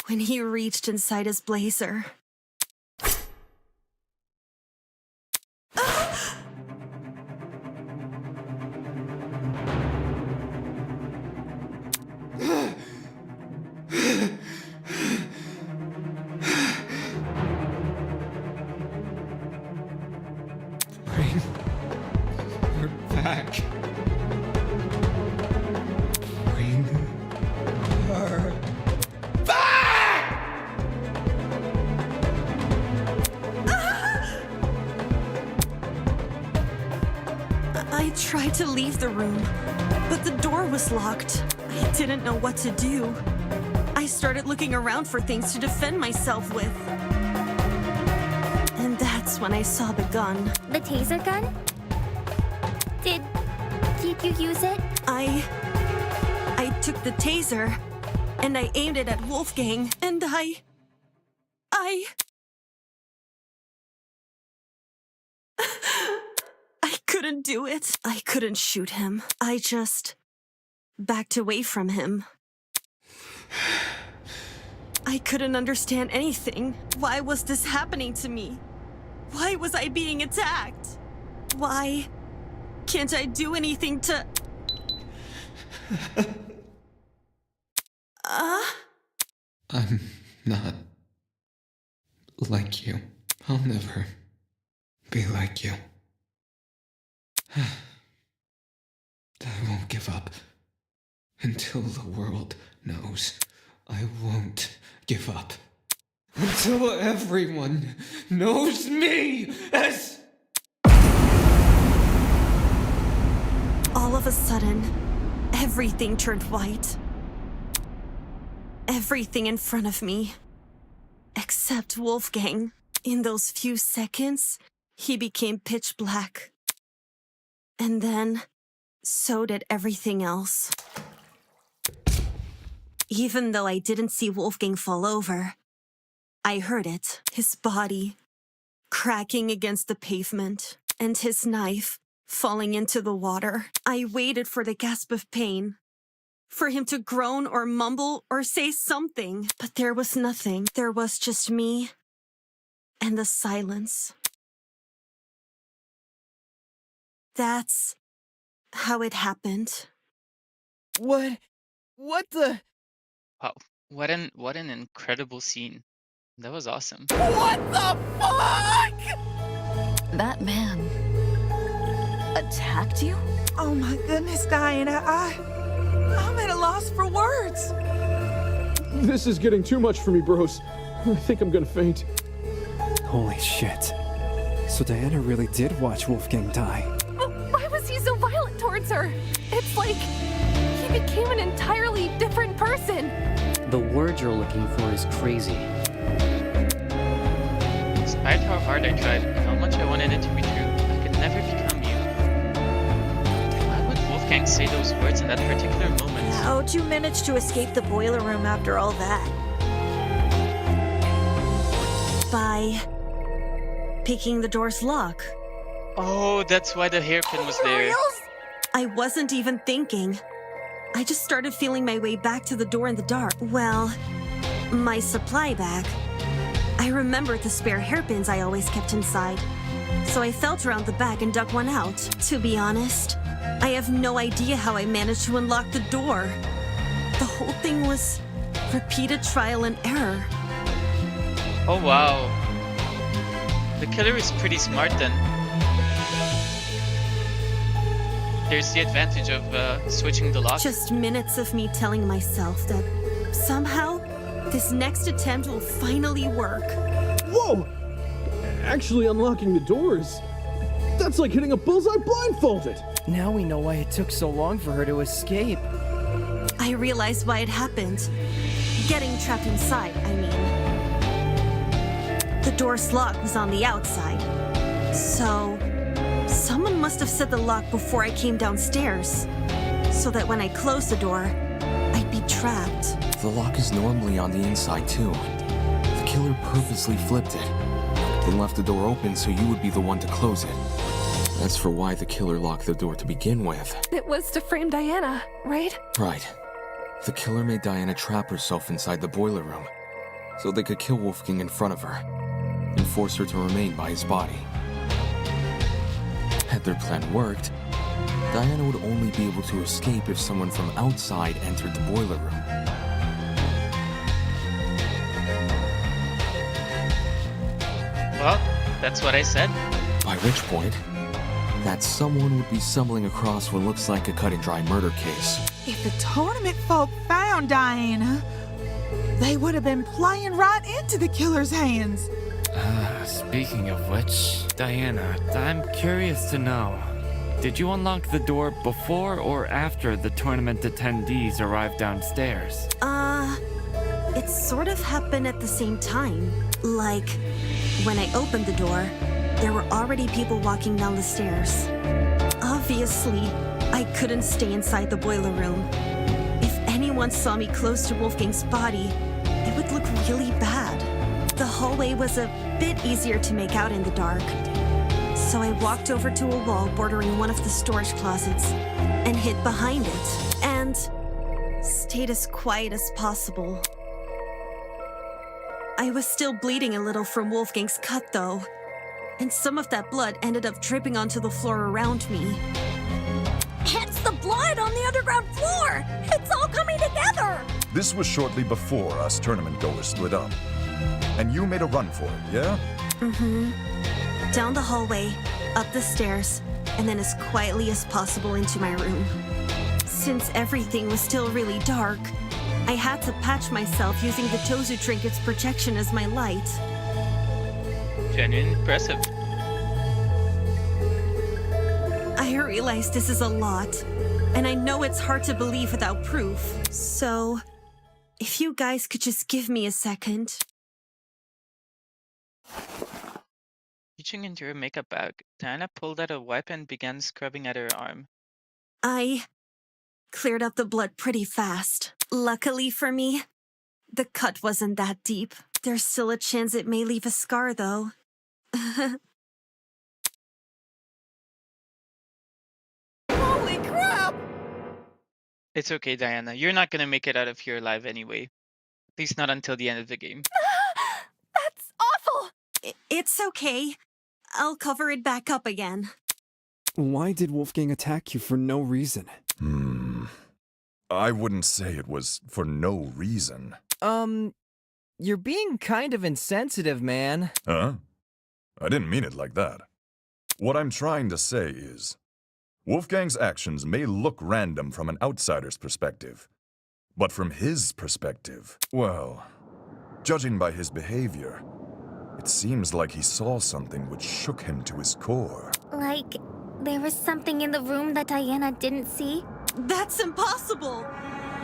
When he reached inside his blazer. Bring her back. Bring her I tried to leave the room, but the door was locked. I didn't know what to do. I started looking around for things to defend myself with. And that's when I saw the gun. The taser gun? Did you use it? I took the taser, and I aimed it at Wolfgang, and I couldn't do it. I couldn't shoot him. I just backed away from him. I couldn't understand anything. Why was this happening to me? Why was I being attacked? Why can't I do anything to... I'm not like you. I'll never be like you. I won't give up until the world knows. I won't give up until everyone knows me as... All of a sudden, everything turned white. Everything in front of me. Except Wolfgang. In those few seconds, he became pitch black. And then, so did everything else. Even though I didn't see Wolfgang fall over, I heard it. His body cracking against the pavement, and his knife falling into the water. I waited for the gasp of pain, for him to groan or mumble or say something. But there was nothing. There was just me and the silence. That's how it happened. What the? Wow, what an incredible scene. That was awesome. What the fuck? That man attacked you? Oh my goodness, Diana, I'm at a loss for words. This is getting too much for me, bros. I think I'm gonna faint. Holy shit. So Diana really did watch Wolfgang die. Why was he so violent towards her? It's like he became an entirely different person. The word you're looking for is crazy. Despite how hard I tried and how much I wanted it to be true, I could never become you. Why would Wolfgang say those words in that particular moment? How'd you manage to escape the boiler room after all that? By picking the door's lock. Oh, that's why the hairpin was there. I wasn't even thinking. I just started feeling my way back to the door in the dark. Well, my supply bag. I remembered the spare hairpins I always kept inside. So I felt around the back and dug one out. To be honest, I have no idea how I managed to unlock the door. The whole thing was repeated trial and error. Oh wow. The killer is pretty smart then. There's the advantage of switching the lock. Just minutes of me telling myself that somehow this next attempt will finally work. Whoa! Actually unlocking the doors. That's like hitting a bullseye blindfolded! Now we know why it took so long for her to escape. I realized why it happened. Getting trapped inside, I mean. The door's lock was on the outside. So, someone must have set the lock before I came downstairs. So that when I closed the door, I'd be trapped. The lock is normally on the inside, too. The killer purposely flipped it, then left the door open so you would be the one to close it. That's for why the killer locked the door to begin with. It was to frame Diana, right? Right. The killer made Diana trap herself inside the boiler room, so they could kill Wolfgang in front of her, and force her to remain by his body. Had their plan worked, Diana would only be able to escape if someone from outside entered the boiler room. Well, that's what I said. By which point, that someone would be stumbling across what looks like a cut-and-dry murder case. If the tournament folk found Diana, they would have been playing right into the killer's hands. Speaking of which, Diana, I'm curious to know. Did you unlock the door before or after the tournament attendees arrived downstairs? It sort of happened at the same time. Like, when I opened the door, there were already people walking down the stairs. Obviously, I couldn't stay inside the boiler room. If anyone saw me close to Wolfgang's body, it would look really bad. The hallway was a bit easier to make out in the dark. So I walked over to a wall bordering one of the storage closets and hid behind it, and stayed as quiet as possible. I was still bleeding a little from Wolfgang's cut, though, and some of that blood ended up dripping onto the floor around me. It's the blood on the underground floor! It's all coming together! This was shortly before us tournament goers split up. And you made a run for it, yeah? Mm-hmm. Down the hallway, up the stairs, and then as quietly as possible into my room. Since everything was still really dark, I had to patch myself using the Tozu Trinket's projection as my light. Genuine impressive. I realize this is a lot, and I know it's hard to believe without proof. So, if you guys could just give me a second. Reaching into her makeup bag, Diana pulled out a wipe and began scrubbing at her arm. I cleared up the blood pretty fast. Luckily for me, the cut wasn't that deep. There's still a chance it may leave a scar, though. Holy crap! It's okay, Diana. You're not gonna make it out of here alive anyway. At least not until the end of the game. That's awful! It's okay. I'll cover it back up again. Why did Wolfgang attack you for no reason? I wouldn't say it was for no reason. You're being kind of insensitive, man. Huh? I didn't mean it like that. What I'm trying to say is, Wolfgang's actions may look random from an outsider's perspective, but from his perspective, well, judging by his behavior, it seems like he saw something which shook him to his core. Like, there was something in the room that Diana didn't see? That's impossible!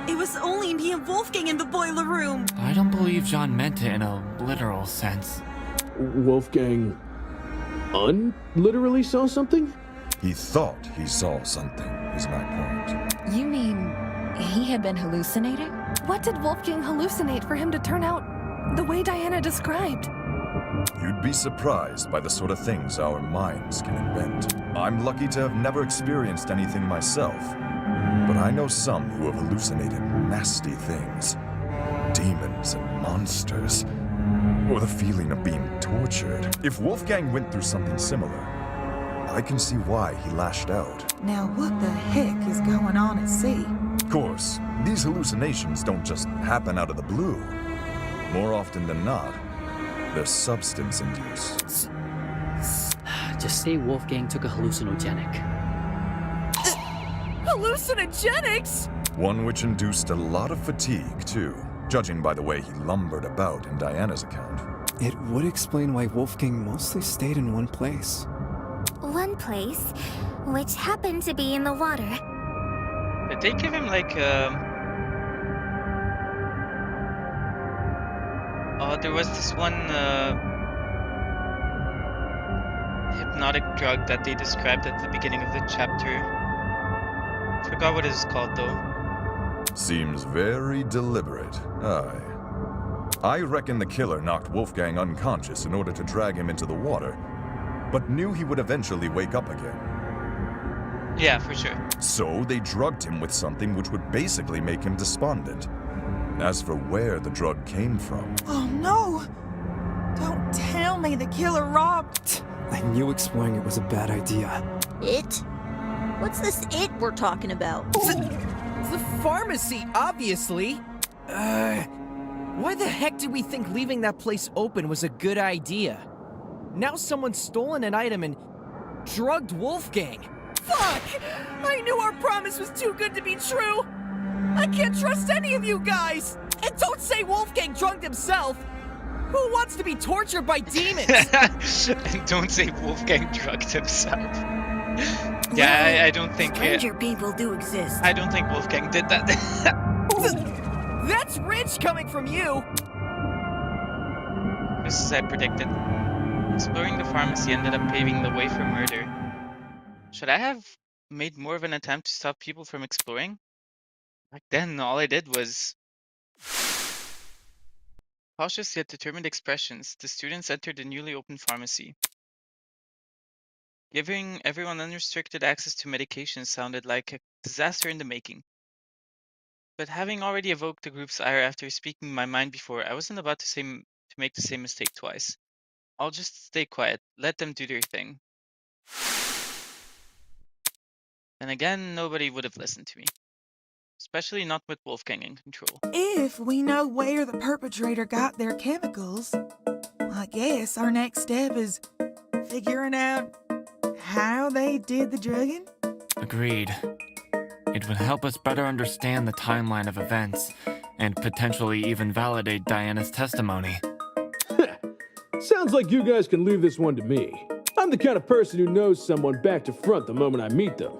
It was only me and Wolfgang in the boiler room! I don't believe John meant it in a literal sense. Wolfgang literally saw something? He thought he saw something, is my point. You mean he had been hallucinating? What did Wolfgang hallucinate for him to turn out the way Diana described? You'd be surprised by the sort of things our minds can invent. I'm lucky to have never experienced anything myself, but I know some who have hallucinated nasty things. Demons and monsters, or the feeling of being tortured. If Wolfgang went through something similar, I can see why he lashed out. Now what the heck is going on at sea? Of course, these hallucinations don't just happen out of the blue. More often than not, they're substance-induced. Just say Wolfgang took a hallucinogenic. Hallucinogenics? One which induced a lot of fatigue, too, judging by the way he lumbered about in Diana's account. It would explain why Wolfgang mostly stayed in one place. One one place, which happened to be in the water. Did they give him like oh, there was this one hypnotic drug that they described at the beginning of the chapter. Forgot what it was called though. Seems very deliberate. Aye. I reckon the killer knocked Wolfgang unconscious in order to drag him into the water, but knew he would eventually wake up again. Yeah, for sure. So they drugged him with something which would basically make him despondent. As for where the drug came from... Oh no! Don't tell me the killer robbed... I knew exploring it was a bad idea. It? What's this it we're talking about? The pharmacy, obviously. Why the heck did we think leaving that place open was a good idea? Now someone's stolen an item and drugged Wolfgang. Fuck! I knew our promise was too good to be true! I can't trust any of you guys! And don't say Wolfgang drugged himself! Who wants to be tortured by demons? And don't say Wolfgang drugged himself. Yeah, I don't think... Stranger people do exist. I don't think Wolfgang did that. That's rich coming from you! Just as I predicted. Exploring the pharmacy ended up paving the way for murder. Should I have made more of an attempt to stop people from exploring? Back then, all I did was... Cautious yet determined expressions, the students entered the newly opened pharmacy. Giving everyone unrestricted access to medication sounded like a disaster in the making. But having already evoked the group's ire after speaking my mind before, I wasn't about to make the same mistake twice. I'll just stay quiet, let them do their thing. And again, nobody would have listened to me. Especially not with Wolfgang in control. If we know where the perpetrator got their chemicals, I guess our next step is figuring out how they did the drugging. Agreed. It would help us better understand the timeline of events, and potentially even validate Diana's testimony. Sounds like you guys can leave this one to me. I'm the kind of person who knows someone back to front the moment I meet them.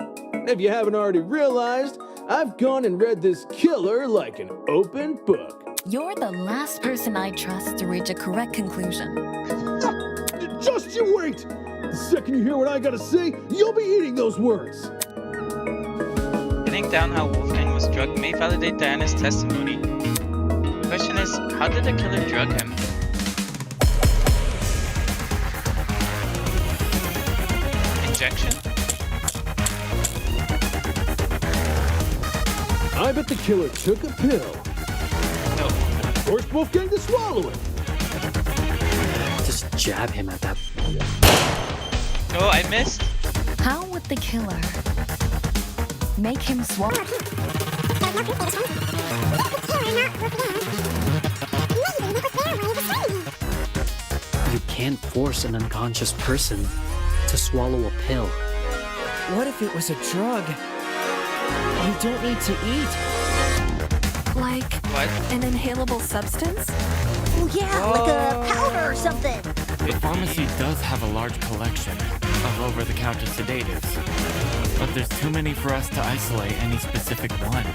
If you haven't already realized, I've gone and read this killer like an open book. You're the last person I trust to reach a correct conclusion. Just you wait! The second you hear what I gotta say, you'll be eating those words. Pinning down how Wolfgang was drugged may validate Diana's testimony. The question is, how did the killer drug him? Injection? I bet the killer took a pill. No. Forced Wolfgang to swallow it. Just jab him at that. Oh, I missed. How would the killer make him swallow? You can't force an unconscious person to swallow a pill. What if it was a drug? You don't need to eat. Like What? an inhalable substance? Oh yeah, like a powder or something. The pharmacy does have a large collection of over-the-counter sedatives, but there's too many for us to isolate any specific one.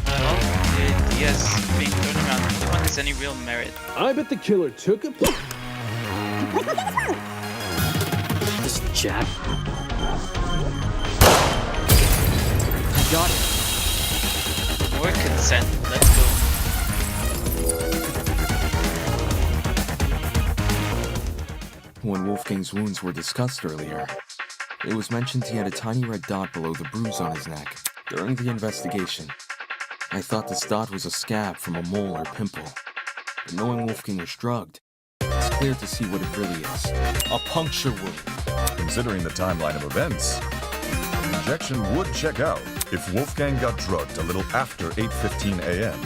Well, the ideas being thrown around, neither one has any real merit. I bet the killer took a pill. Just jab. I got it. More consent, let's go. When Wolfgang's wounds were discussed earlier, it was mentioned he had a tiny red dot below the bruise on his neck. During the investigation, I thought this dot was a scab from a mole or pimple. But knowing Wolfgang was drugged, it's clear to see what it really is. A puncture wound. Considering the timeline of events, the injection would check out if Wolfgang got drugged a little after 8:15 a.m.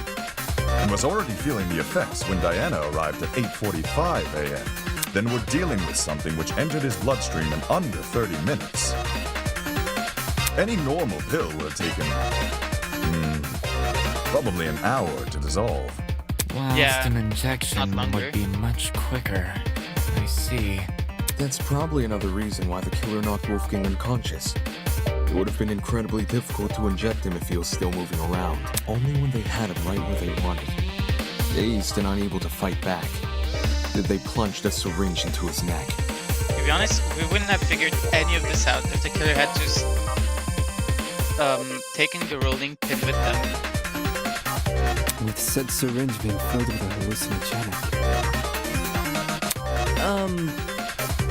and was already feeling the effects when Diana arrived at 8:45 a.m. Then we're dealing with something which entered his bloodstream in under 30 minutes. Any normal pill would have taken, probably an hour to dissolve. Whilst Yeah, an injection not longer. would be much quicker. I see. That's probably another reason why the killer knocked Wolfgang unconscious. It would have been incredibly difficult to inject him if he was still moving around, only when they had him right where they wanted. Dazed and unable to fight back, did they plunge the syringe into his neck. To be honest, we wouldn't have figured any of this out if the killer had just taken the rolling pin with them. With said syringe being filled with a hallucinogenic.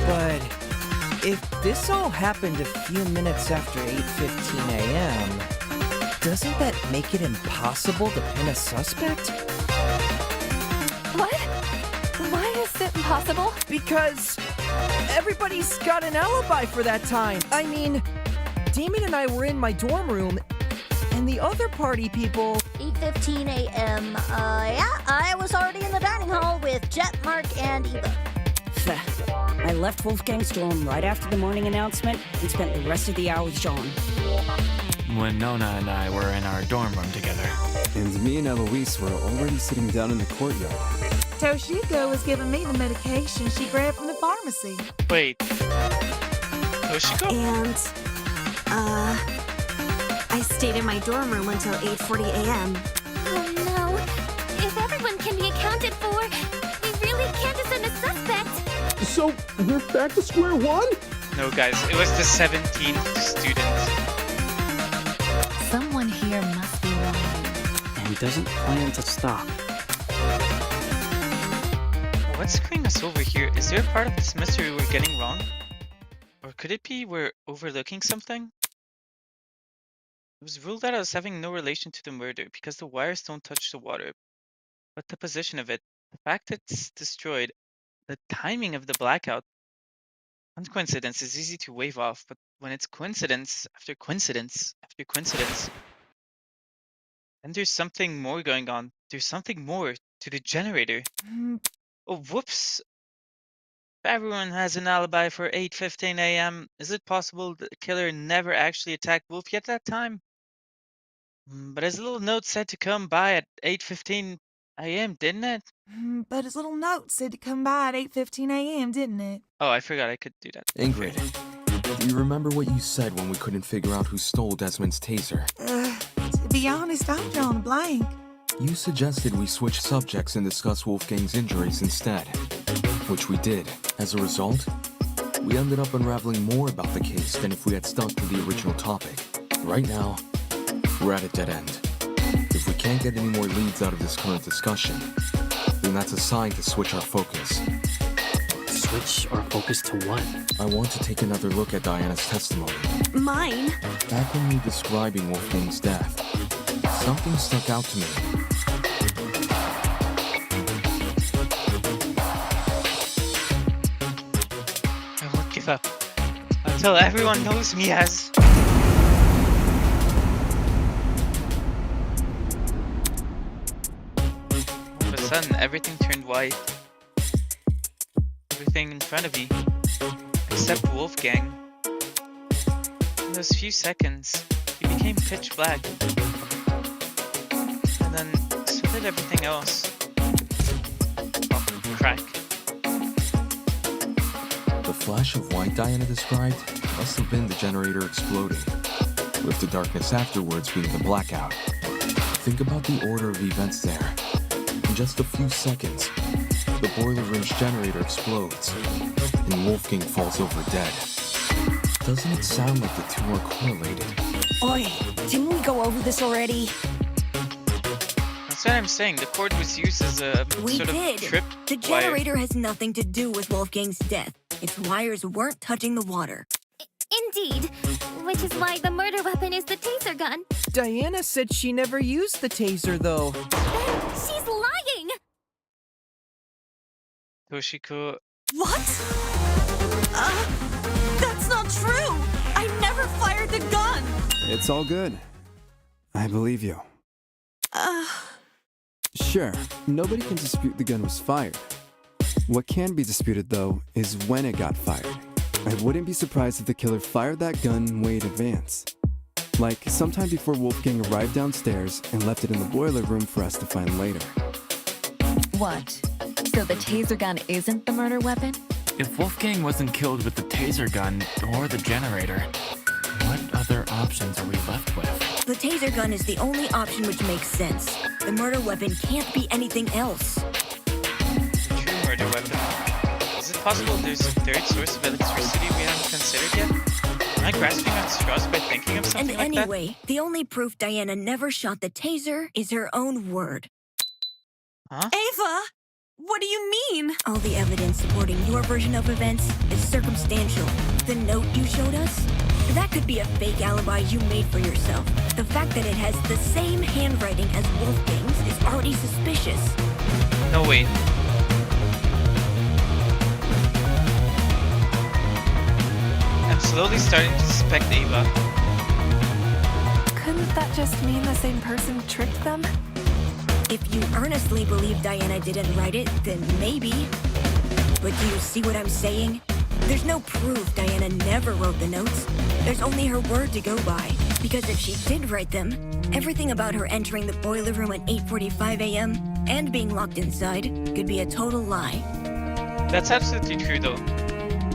But if this all happened a few minutes after 8:15 a.m., doesn't that make it impossible to pin a suspect? What? Why is it impossible? Because everybody's got an alibi for that time. I mean, Damon and I were in my dorm room, and the other party people... 8:15 a.m. Yeah, I was already in the dining hall with Jet, Mark, and Eva. I left Wolfgang's dorm right after the morning announcement and spent the rest of the hour with John. Winona and I were in our dorm room together. And me and Eloise were already sitting down in the courtyard. Toshiko was giving me the medication she grabbed from the pharmacy. Wait. Toshiko? And, I stayed in my dorm room until 8:40 a.m. Oh no. If everyone can be accounted for, we really can't assume a suspect. So, we're back to square one? No, guys, it was the 17th student. Someone here must be lying. And doesn't plan to stop. What's screwing us over here? Is there a part of this mystery we're getting wrong? Or could it be we're overlooking something? It was ruled out as having no relation to the murder because the wires don't touch the water. But the position of it, the fact it's destroyed, the timing of the blackout. One coincidence is easy to wave off, but when it's coincidence after coincidence after coincidence, then there's something more going on. There's something more to the generator. Oh, whoops. If everyone has an alibi for 8:15 a.m., is it possible the killer never actually attacked Wolfie at that time? But his little note said to come by at 8:15 a.m., didn't it? But his little note said to come by at 8:15 a.m., didn't it? Oh, I forgot I could do that. Ingrid, do you remember what you said when we couldn't figure out who stole Desmond's taser? To be honest, I'm drawing a blank. You suggested we switch subjects and discuss Wolfgang's injuries instead, which we did. As a result, we ended up unraveling more about the case than if we had stuck to the original topic. Right now, we're at a dead end. If we can't get any more leads out of this current discussion, then that's a sign to switch our focus. Switch our focus to what? I want to take another look at Diana's testimony. Mine? Back when you were describing Wolfgang's death, something stuck out to me. I won't give up until everyone knows me as... All of a sudden, everything turned white. Everything in front of me, except Wolfgang. In those few seconds, he became pitch black. And then, so did everything else. Oh, crack. The flash of white Diana described must have been the generator exploding, with the darkness afterwards being the blackout. Think about the order of events there. In just a few seconds, the boiler room's generator explodes, and Wolfgang falls over dead. Doesn't it sound like the two are correlated? Oi, didn't we go over this already? That's what I'm saying. The cord was used as a We sort did. of trip The wire. generator has nothing to do with Wolfgang's death. Its wires weren't touching the water. Indeed. Which is why the murder weapon is the taser gun. Diana said she never used the taser, though. Then she's lying! Toshiko... What? That's not true! I never fired the gun! It's all good. I believe you. Sure, nobody can dispute the gun was fired. What can be disputed, though, is when it got fired. I wouldn't be surprised if the killer fired that gun way in advance. Like, sometime before Wolfgang arrived downstairs and left it in the boiler room for us to find later. What? So the taser gun isn't the murder weapon? If Wolfgang wasn't killed with the taser gun or the generator, what other options are we left with? The taser gun is the only option which makes sense. The murder weapon can't be anything else. True murder weapon. Is it possible there's a third source of electricity we haven't considered yet? Am I grasping at straws by thinking of something And like anyway, the only proof Diana never shot the taser is her own word. Huh? Ava, what do you mean? All the evidence supporting your version of events is circumstantial. The note you showed us? That could be a fake alibi you made for yourself. The fact that it has the same handwriting as Wolfgang's is already suspicious. that? No, wait. I'm slowly starting to suspect Ava. Couldn't that just mean the same person tricked them? If you earnestly believe Diana didn't write it, then maybe. But do you see what I'm saying? There's no proof Diana never wrote the notes. There's only her word to go by. Because if she did write them, everything about her entering the boiler room at 8:45 a.m. and being locked inside could be a total lie. That's absolutely true, though.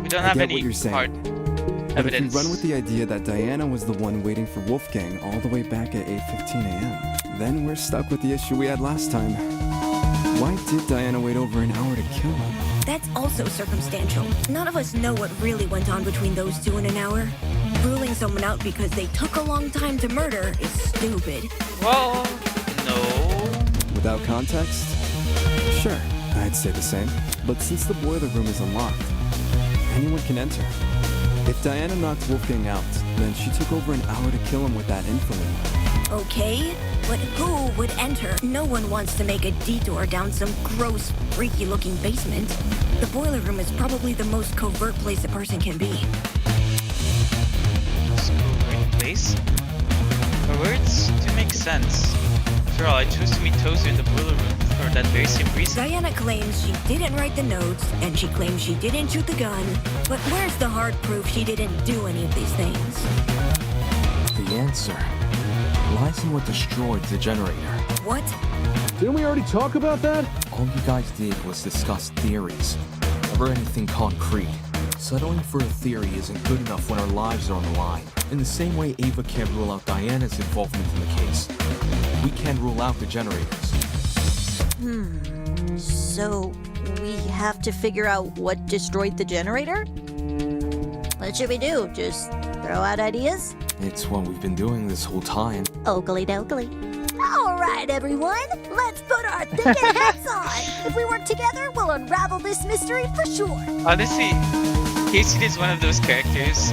We don't I have get any what you're saying. hard But if evidence. you run with the idea that Diana was the one waiting for Wolfgang all the way back at 8:15 a.m., then we're stuck with the issue we had last time. Why did Diana wait over an hour to kill him? That's also circumstantial. None of us know what really went on between those two in an hour. Ruling someone out because they took a long time to murder is stupid. Well, no. Without context? Sure, I'd say the same. But since the boiler room is unlocked, anyone can enter. If Diana knocked Wolfgang out, then she took over an hour to kill him with that infamy. Okay, but who would enter? No one wants to make a detour down some gross, freaky-looking basement. The boiler room is probably the most covert place a person can be. Covert place? Her words do make sense. After all, I chose to meet Tozer in the boiler room for that very same reason. Diana claims she didn't write the notes, and she claims she didn't shoot the gun. But where's the hard proof she didn't do any of these things? The answer lies in what destroyed the generator. What? Didn't we already talk about that? All you guys did was discuss theories, never anything concrete. Settling for a theory isn't good enough when our lives are on the line. In the same way Ava can't rule out Diana's involvement in the case, we can't rule out the generators. So we have to figure out what destroyed the generator? What should we do? Just throw out ideas? It's what we've been doing this whole time. Oakley dokley. All right, everyone, let's put our thinking hats on. If we work together, we'll unravel this mystery for sure. Honestly, Casey is one of those characters.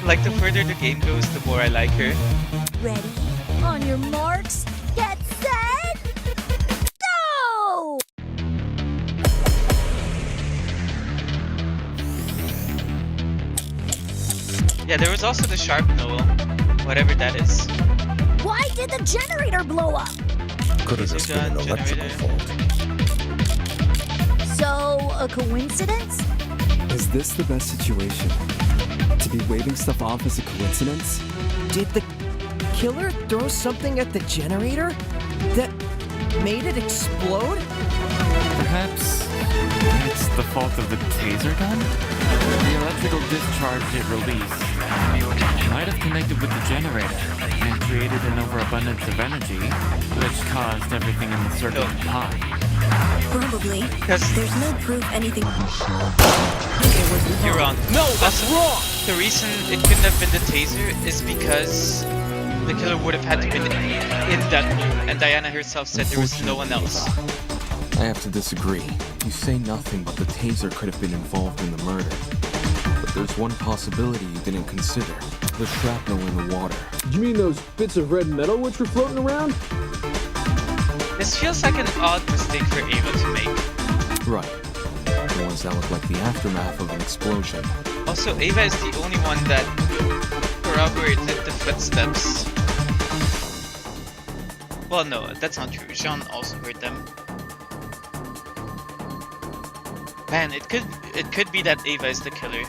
Like, the further the game goes, the more I like her. Ready? On your marks, get set, go! Yeah, there was also the Sharpnel, whatever that is. Why did the generator blow up? Could have just been an electrical fault. So, a coincidence? Is this the best situation? To be waving stuff off as a coincidence? Did the killer throw something at the generator that made it explode? Perhaps it's the fault of the taser gun? The electrical discharge it released might have connected with the generator and created an overabundance of energy, which caused everything in the circuit to pop. Probably. Yes. There's no proof anything. You're wrong. No, that's wrong! The reason it couldn't have been the taser is because the killer would have had to be in that room, and Diana herself said there was no one else. I have to disagree. You say nothing but the taser could have been involved in the murder. But there's one possibility you didn't consider. The shrapnel in the water. You mean those bits of red metal which were floating around? This feels like an odd mistake for Ava to make. Right. The ones that look like the aftermath of an explosion. Also, Ava is the only one that corroborated the footsteps. Well, no, that's not true. Jean also heard them. Man, it could be that Ava is the killer.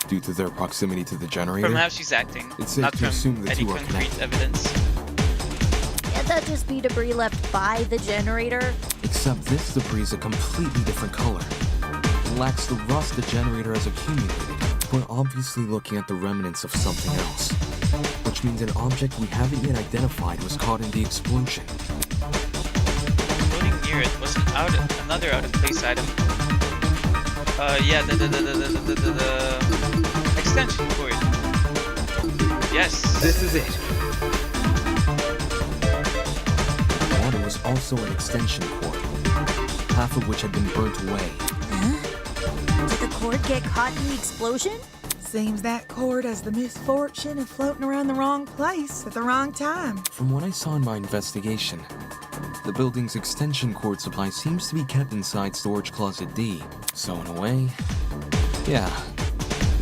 Due to their proximity to the generator? From how she's acting, It's safe not to from assume the any two are concrete connected. evidence. Can't that just be debris left by the generator? Except this debris is a completely different color. lacks the rust the generator has accumulated. We're obviously looking at the remnants of something else, which means an object we haven't yet identified was caught in the explosion. Floating near it was another out-of-place item. Yeah, the extension cord. Yes. This is it. Water was also an extension cord, half of which had been burnt away. Did the cord get caught in the explosion? Seems that cord has the misfortune of floating around the wrong place at the wrong time. From what I saw in my investigation, the building's extension cord supply seems to be kept inside Storage Closet D. So in a way, yeah,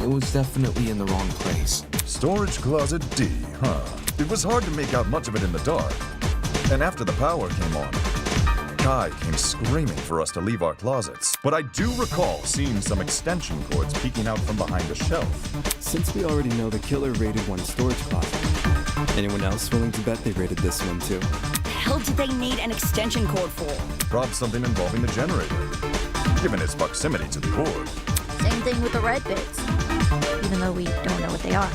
it was definitely in the wrong place. Storage Closet D, huh? It was hard to make out much of it in the dark. And after the power came on, Kai came screaming for us to leave our closets. But I do recall seeing some extension cords peeking out from behind a shelf. Since we already know the killer raided one storage closet, anyone else willing to bet they raided this one too? The hell did they need an extension cord for? Probably something involving the generator, given its proximity to the cord. Same thing with the red bits, even though we don't know what they are.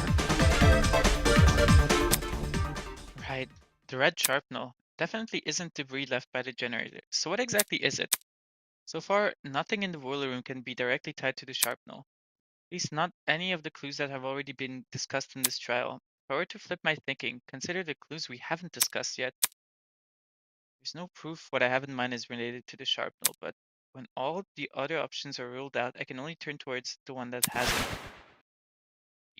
Right. The red sharpnel definitely isn't debris left by the generator. So what exactly is it? So far, nothing in the boiler room can be directly tied to the sharpnel. At least not any of the clues that have already been discussed in this trial. If I were to flip my thinking, consider the clues we haven't discussed yet. There's no proof what I have in mind is related to the sharpnel, but when all the other options are ruled out, I can only turn towards the one that hasn't.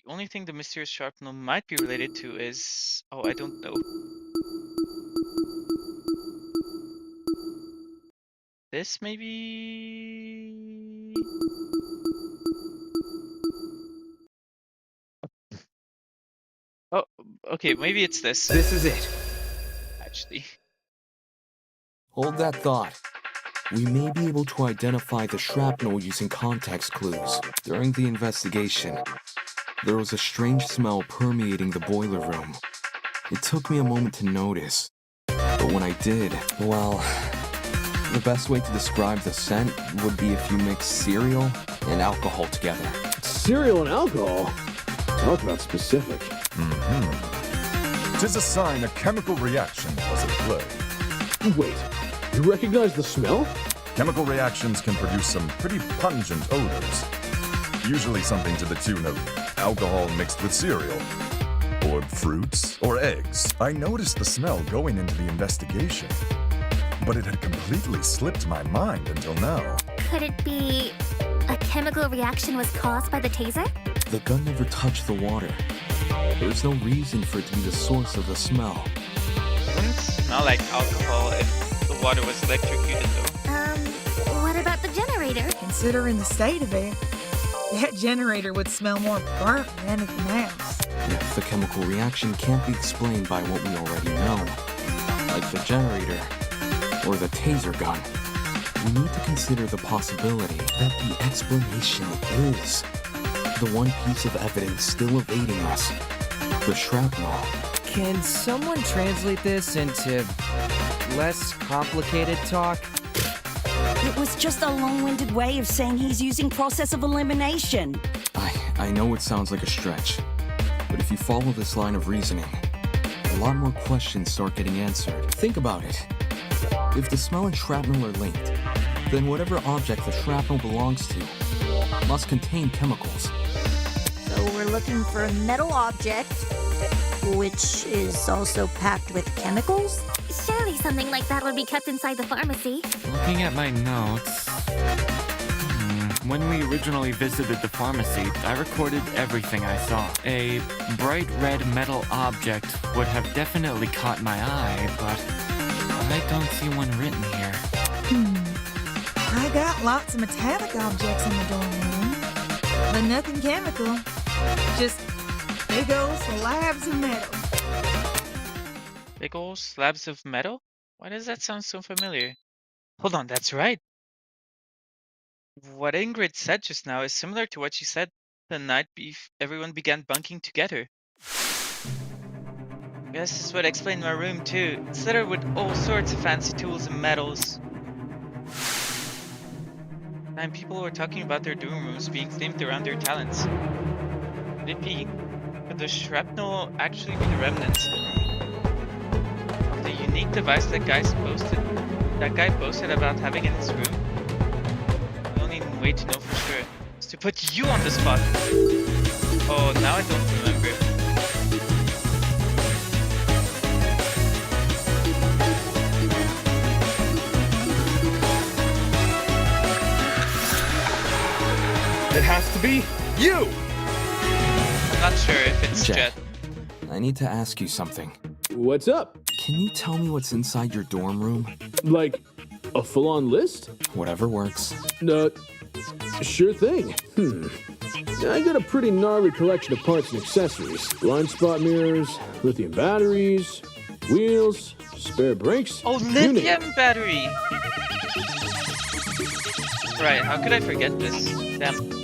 The only thing the mysterious sharpnel might be related to is... oh, I don't know. This maybe... oh, okay, maybe it's this. This is it. Actually. Hold that thought. We may be able to identify the shrapnel using context clues. During the investigation, there was a strange smell permeating the boiler room. It took me a moment to notice, but when I did, well, the best way to describe the scent would be if you mix cereal and alcohol together. Cereal and alcohol? Talk about specific. Mm-hmm. 'Tis a sign a chemical reaction was at play. Wait, you recognize the smell? Chemical reactions can produce some pretty pungent odors. Usually something to the tune of alcohol mixed with cereal. Or fruits, or eggs. I noticed the smell going into the investigation, but it had completely slipped my mind until now. Could it be a chemical reaction was caused by the taser? The gun never touched the water. There's no reason for it to be the source of the smell. It wouldn't smell like alcohol if the water was electrocuted, though. What about the generator? Considering the state of it, that generator would smell more burnt than anything else. If the chemical reaction can't be explained by what we already know, like the generator or the taser gun, we need to consider the possibility that the explanation is the one piece of evidence still evading us, the shrapnel. Can someone translate this into less complicated talk? It was just a long-winded way of saying he's using process of elimination. I know it sounds like a stretch, but if you follow this line of reasoning, a lot more questions start getting answered. Think about it. If the smell and shrapnel are linked, then whatever object the shrapnel belongs to must contain chemicals. So we're looking for a metal object, which is also packed with chemicals? Surely something like that would be kept inside the pharmacy. Looking at my notes... when we originally visited the pharmacy, I recorded everything I saw. A bright red metal object would have definitely caught my eye, but I don't see one written here. I got lots of metallic objects in the dorm room, but nothing chemical. Just big old slabs of metal. Big old slabs of metal? Why does that sound so familiar? Hold on, that's right. What Ingrid said just now is similar to what she said the night everyone began bunking together. Yes, this is what explained my room too. It's littered with all sorts of fancy tools and metals. And people were talking about their dorm rooms being themed around their talents. Could it be? Could the shrapnel actually be the remnants of the unique device that guy boasted about having in his room? The only way to know for sure is to put you on the spot. Oh, now I don't remember. It has to be you! I'm not sure if it's Jet. I need to ask you something. What's up? Can you tell me what's inside your dorm room? Like, a full-on list? Whatever works. Sure thing. I got a pretty gnarly collection of parts and accessories. Blind spot mirrors, lithium batteries, wheels, spare brakes. Oh, lithium battery! Right, how could I forget this? Damn.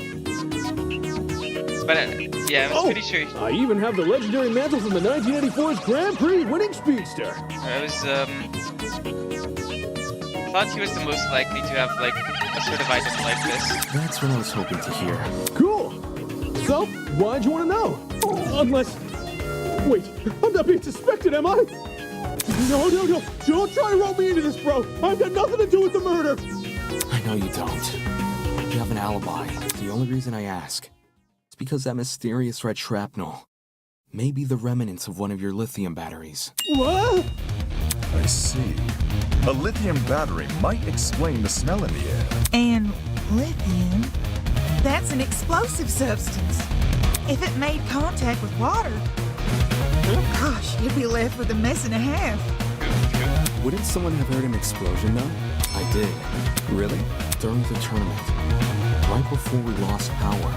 But yeah, I was pretty sure. I even have the legendary mantle from the 1984's Grand Prix winning speedster. I was thought he was the most likely to have like a sort of item like this. That's what I was hoping to hear. Cool. So, why'd you want to know? Unless, wait, I'm not being suspected, am I? No, don't try to roll me into this, bro. I've got nothing to do with the murder. I know you don't. You have an alibi. The only reason I ask is because that mysterious red shrapnel may be the remnants of one of your lithium batteries. What? I see. A lithium battery might explain the smell in the air. And lithium, that's an explosive substance. If it made contact with water, gosh, you'd be left with a mess and a half. Wouldn't someone have heard an explosion though? I did. Really? During the tournament. Right before we lost power.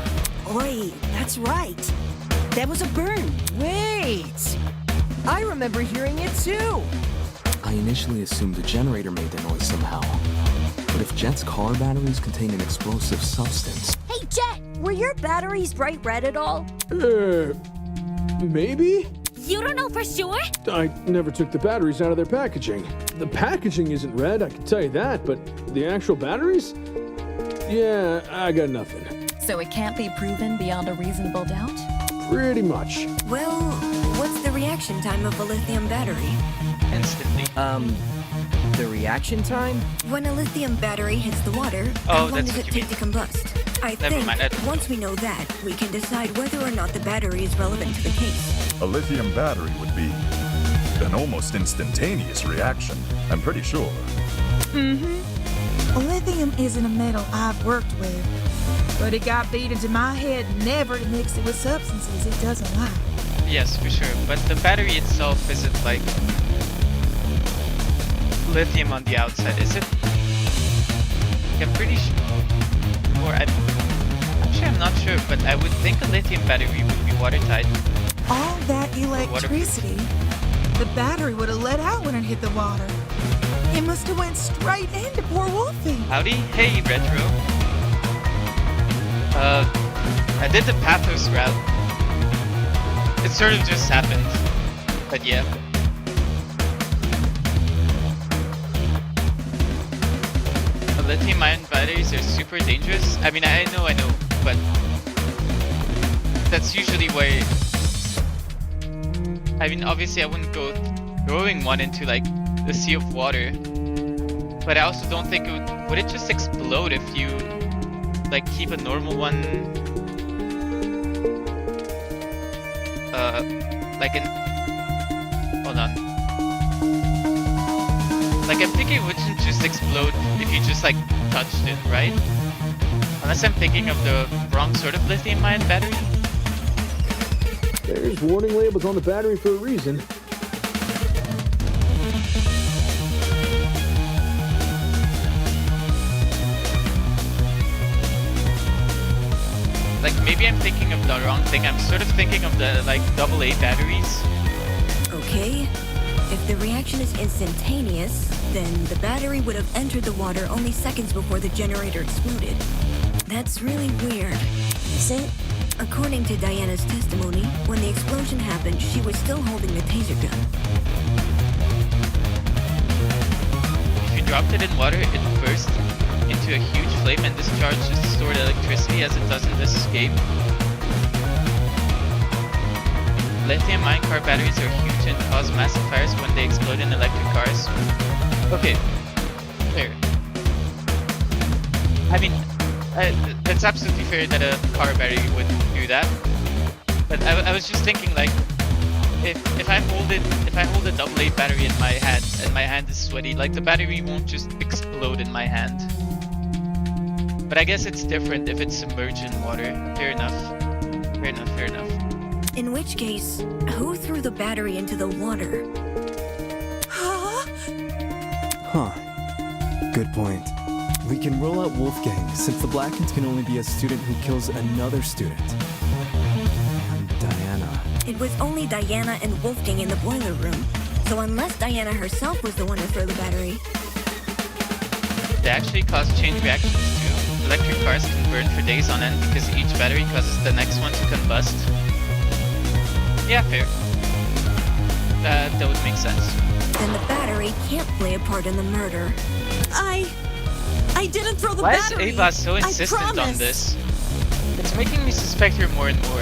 Oi, that's right. There was a burn. Wait! I remember hearing it too! I initially assumed the generator made the noise somehow. But if Jet's car batteries contain an explosive substance... Hey, Jet! Were your batteries bright red at all? Maybe? You don't know for sure? I never took the batteries out of their packaging. The packaging isn't red, I can tell you that, but the actual batteries? Yeah, I got nothing. So it can't be proven beyond a reasonable doubt? Pretty much. Well, what's the reaction time of a lithium battery? Instantly. The reaction time? When a lithium battery hits the water, how long does it take to combust? I think once we know that, we can decide whether or not the battery is relevant to the case. A lithium battery would be an almost instantaneous reaction, I'm pretty sure. Lithium isn't a metal I've worked with, but it got beat into my head never to mix it with substances it doesn't like. Yes, for sure. But the battery itself isn't like lithium on the outside, is it? I'm pretty sure. Or actually, I'm not sure, but I would think a lithium battery would be watertight. All that electricity, the battery would have let out when it hit the water. It must have went straight into poor Wolfie. Howdy, hey Retro. I did the Pathos route. It sort of just happened, but yeah. Lithium-ion batteries are super dangerous. I mean, I know, but that's usually where. I mean, obviously, I wouldn't go throwing one into like the sea of water, but I also don't think it would it just explode if you like keep a normal one, like an. Hold on. Like, I'm thinking it wouldn't just explode if you just, like, touched it, right? Unless I'm thinking of the wrong sort of lithium-ion battery. There's warning labels on the battery for a reason. Like, maybe I'm thinking of the wrong thing. I'm sort of thinking of the, like, AA batteries. Okay. If the reaction is instantaneous, then the battery would have entered the water only seconds before the generator exploded. That's really weird. Isn't? According to Diana's testimony, when the explosion happened, she was still holding the taser gun. If you dropped it in water, it burst into into a huge flame and discharges stored electricity as it doesn't escape. Lithium-ion car batteries are huge and cause massive fires when they explode in electric cars. Okay, fair. I mean, that's absolutely fair that a car battery would do that. But I was just thinking, like, if I hold a AA battery in my hand and my hand is sweaty, like the battery won't just explode in my hand. But I guess it's different if it's submerged in water. Fair enough. Fair enough. Fair enough. In which case, who threw the battery into the water? Huh. Good point. We can rule out Wolfgang, since the Blackens can only be a student who kills another student. And Diana. It was only Diana and Wolfgang in the boiler room. So unless Diana herself was the one to throw the battery... They actually cause chain reactions too. Electric cars can burn for days on end because each battery causes the next one to combust. Yeah, fair. That would make sense. Then the battery can't play a part in the murder. I didn't throw the Why battery. is Ava so insistent on this? It's making me suspect her more and more.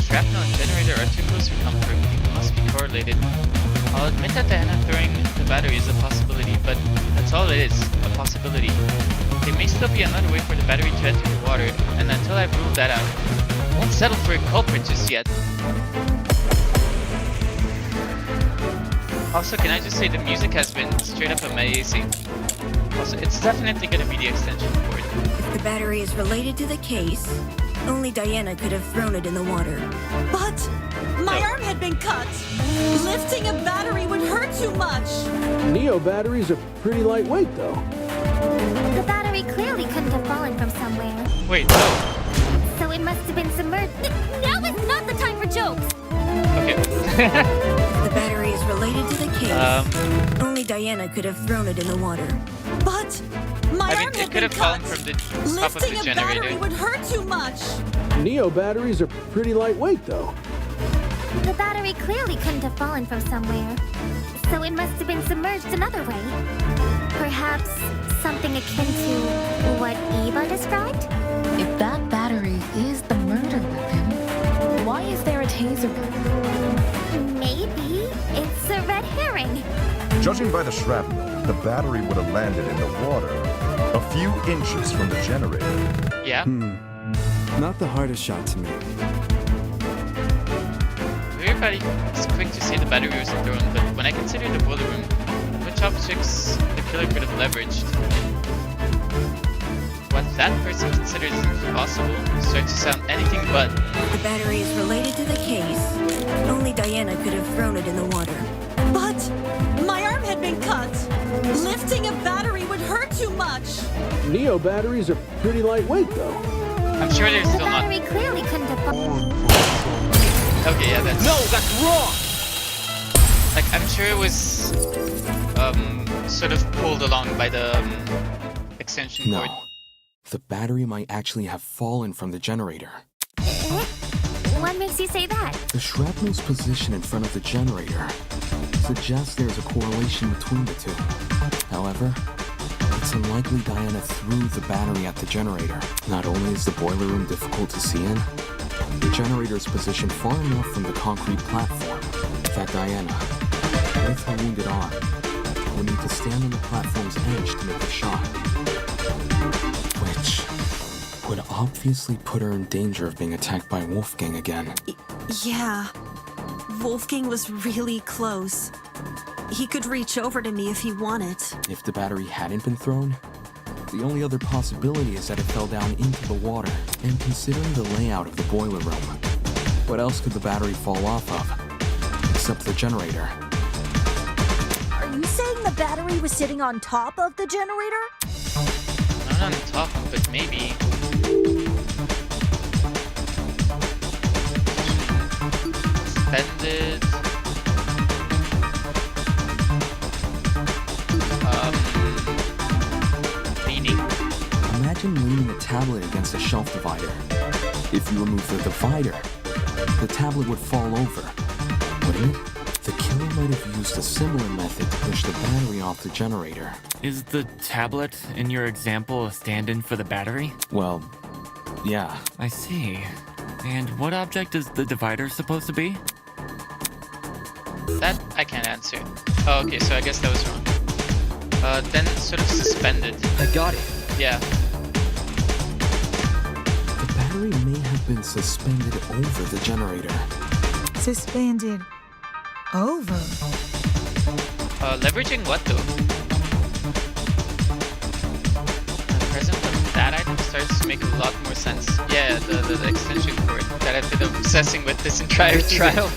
Shrapnel and generator are too close for comfort. They must be correlated. I'll admit that Diana throwing the battery is a possibility, but that's all it is, a possibility. There may still be another way for the battery to enter the water, and until I've ruled that out, I won't settle for a culprit just yet. Also, can I just say the music has been straight up amazing. Also, it's definitely gonna be the extension cord. If the battery is related to the case, only Diana could have thrown it in the water. But my arm had been cut. Lifting a battery would hurt too much. Neo batteries are pretty lightweight, though. The battery clearly couldn't have fallen from somewhere. Wait, no. So it must have been submerged. Now is not the time for jokes. Okay. The battery is related to the case. Only Diana could have thrown it in the water. But my arm it could have fallen from the top of Lifting the a battery generator. would hurt too much. Neo batteries are pretty lightweight, though. The battery clearly couldn't have fallen from somewhere. So it must have been submerged another way. Perhaps something akin to what Eva described? If that battery is the murder weapon, why is there a taser gun? Maybe it's a red herring. Judging by the shrapnel, the battery would have landed in the water a few inches from the generator. Yeah? Not the hardest shot to make. Everybody is quick to say the battery was thrown, but when I consider the boiler room, which objects the killer could have leveraged? What that person considers impossible starts to sound anything but. The battery is related to the case. Only Diana could have thrown it in the water. But my arm had been cut. Lifting a battery would hurt too much. Neo batteries are pretty lightweight, though. I'm sure they're The still not. battery clearly couldn't have fallen. Okay, yeah, that's. No, that's wrong! Like, I'm sure it was sort of pulled along by the extension cord. No. The battery might actually have fallen from the generator. What makes you say that? The shrapnel's position in front of the generator suggests there's a correlation between the two. However, it's unlikely Diana threw the battery at the generator. Not only is the boiler room difficult to see in, the generator is positioned far enough from the concrete platform that Diana, with her wounded arm, would need to stand on the platform's edge to make the shot. Which would obviously put her in danger of being attacked by Wolfgang again. Yeah. Wolfgang was really close. He could reach over to me if he wanted. If the battery hadn't been thrown, the only other possibility is that it fell down into the water. And considering the layout of the boiler room, what else could the battery fall off of? Except the generator. Are you saying the battery was sitting on top of the generator? Not on top, but maybe. Suspended. Leaning. Imagine leaning a tablet against a shelf divider. If you remove the divider, the tablet would fall over, wouldn't it? The killer might have used a similar method to push the battery off the generator. Is the tablet in your example a stand-in for the battery? Well, yeah. I see. And what object is the divider supposed to be? That I can't answer. Oh, okay, so I guess that was wrong. Then it's sort of suspended. I got it. Yeah. The battery may have been suspended over the generator. Suspended over. Leveraging what though? The present of that item starts to make a lot more sense. Yeah, the extension cord that I've been obsessing with this entire trial.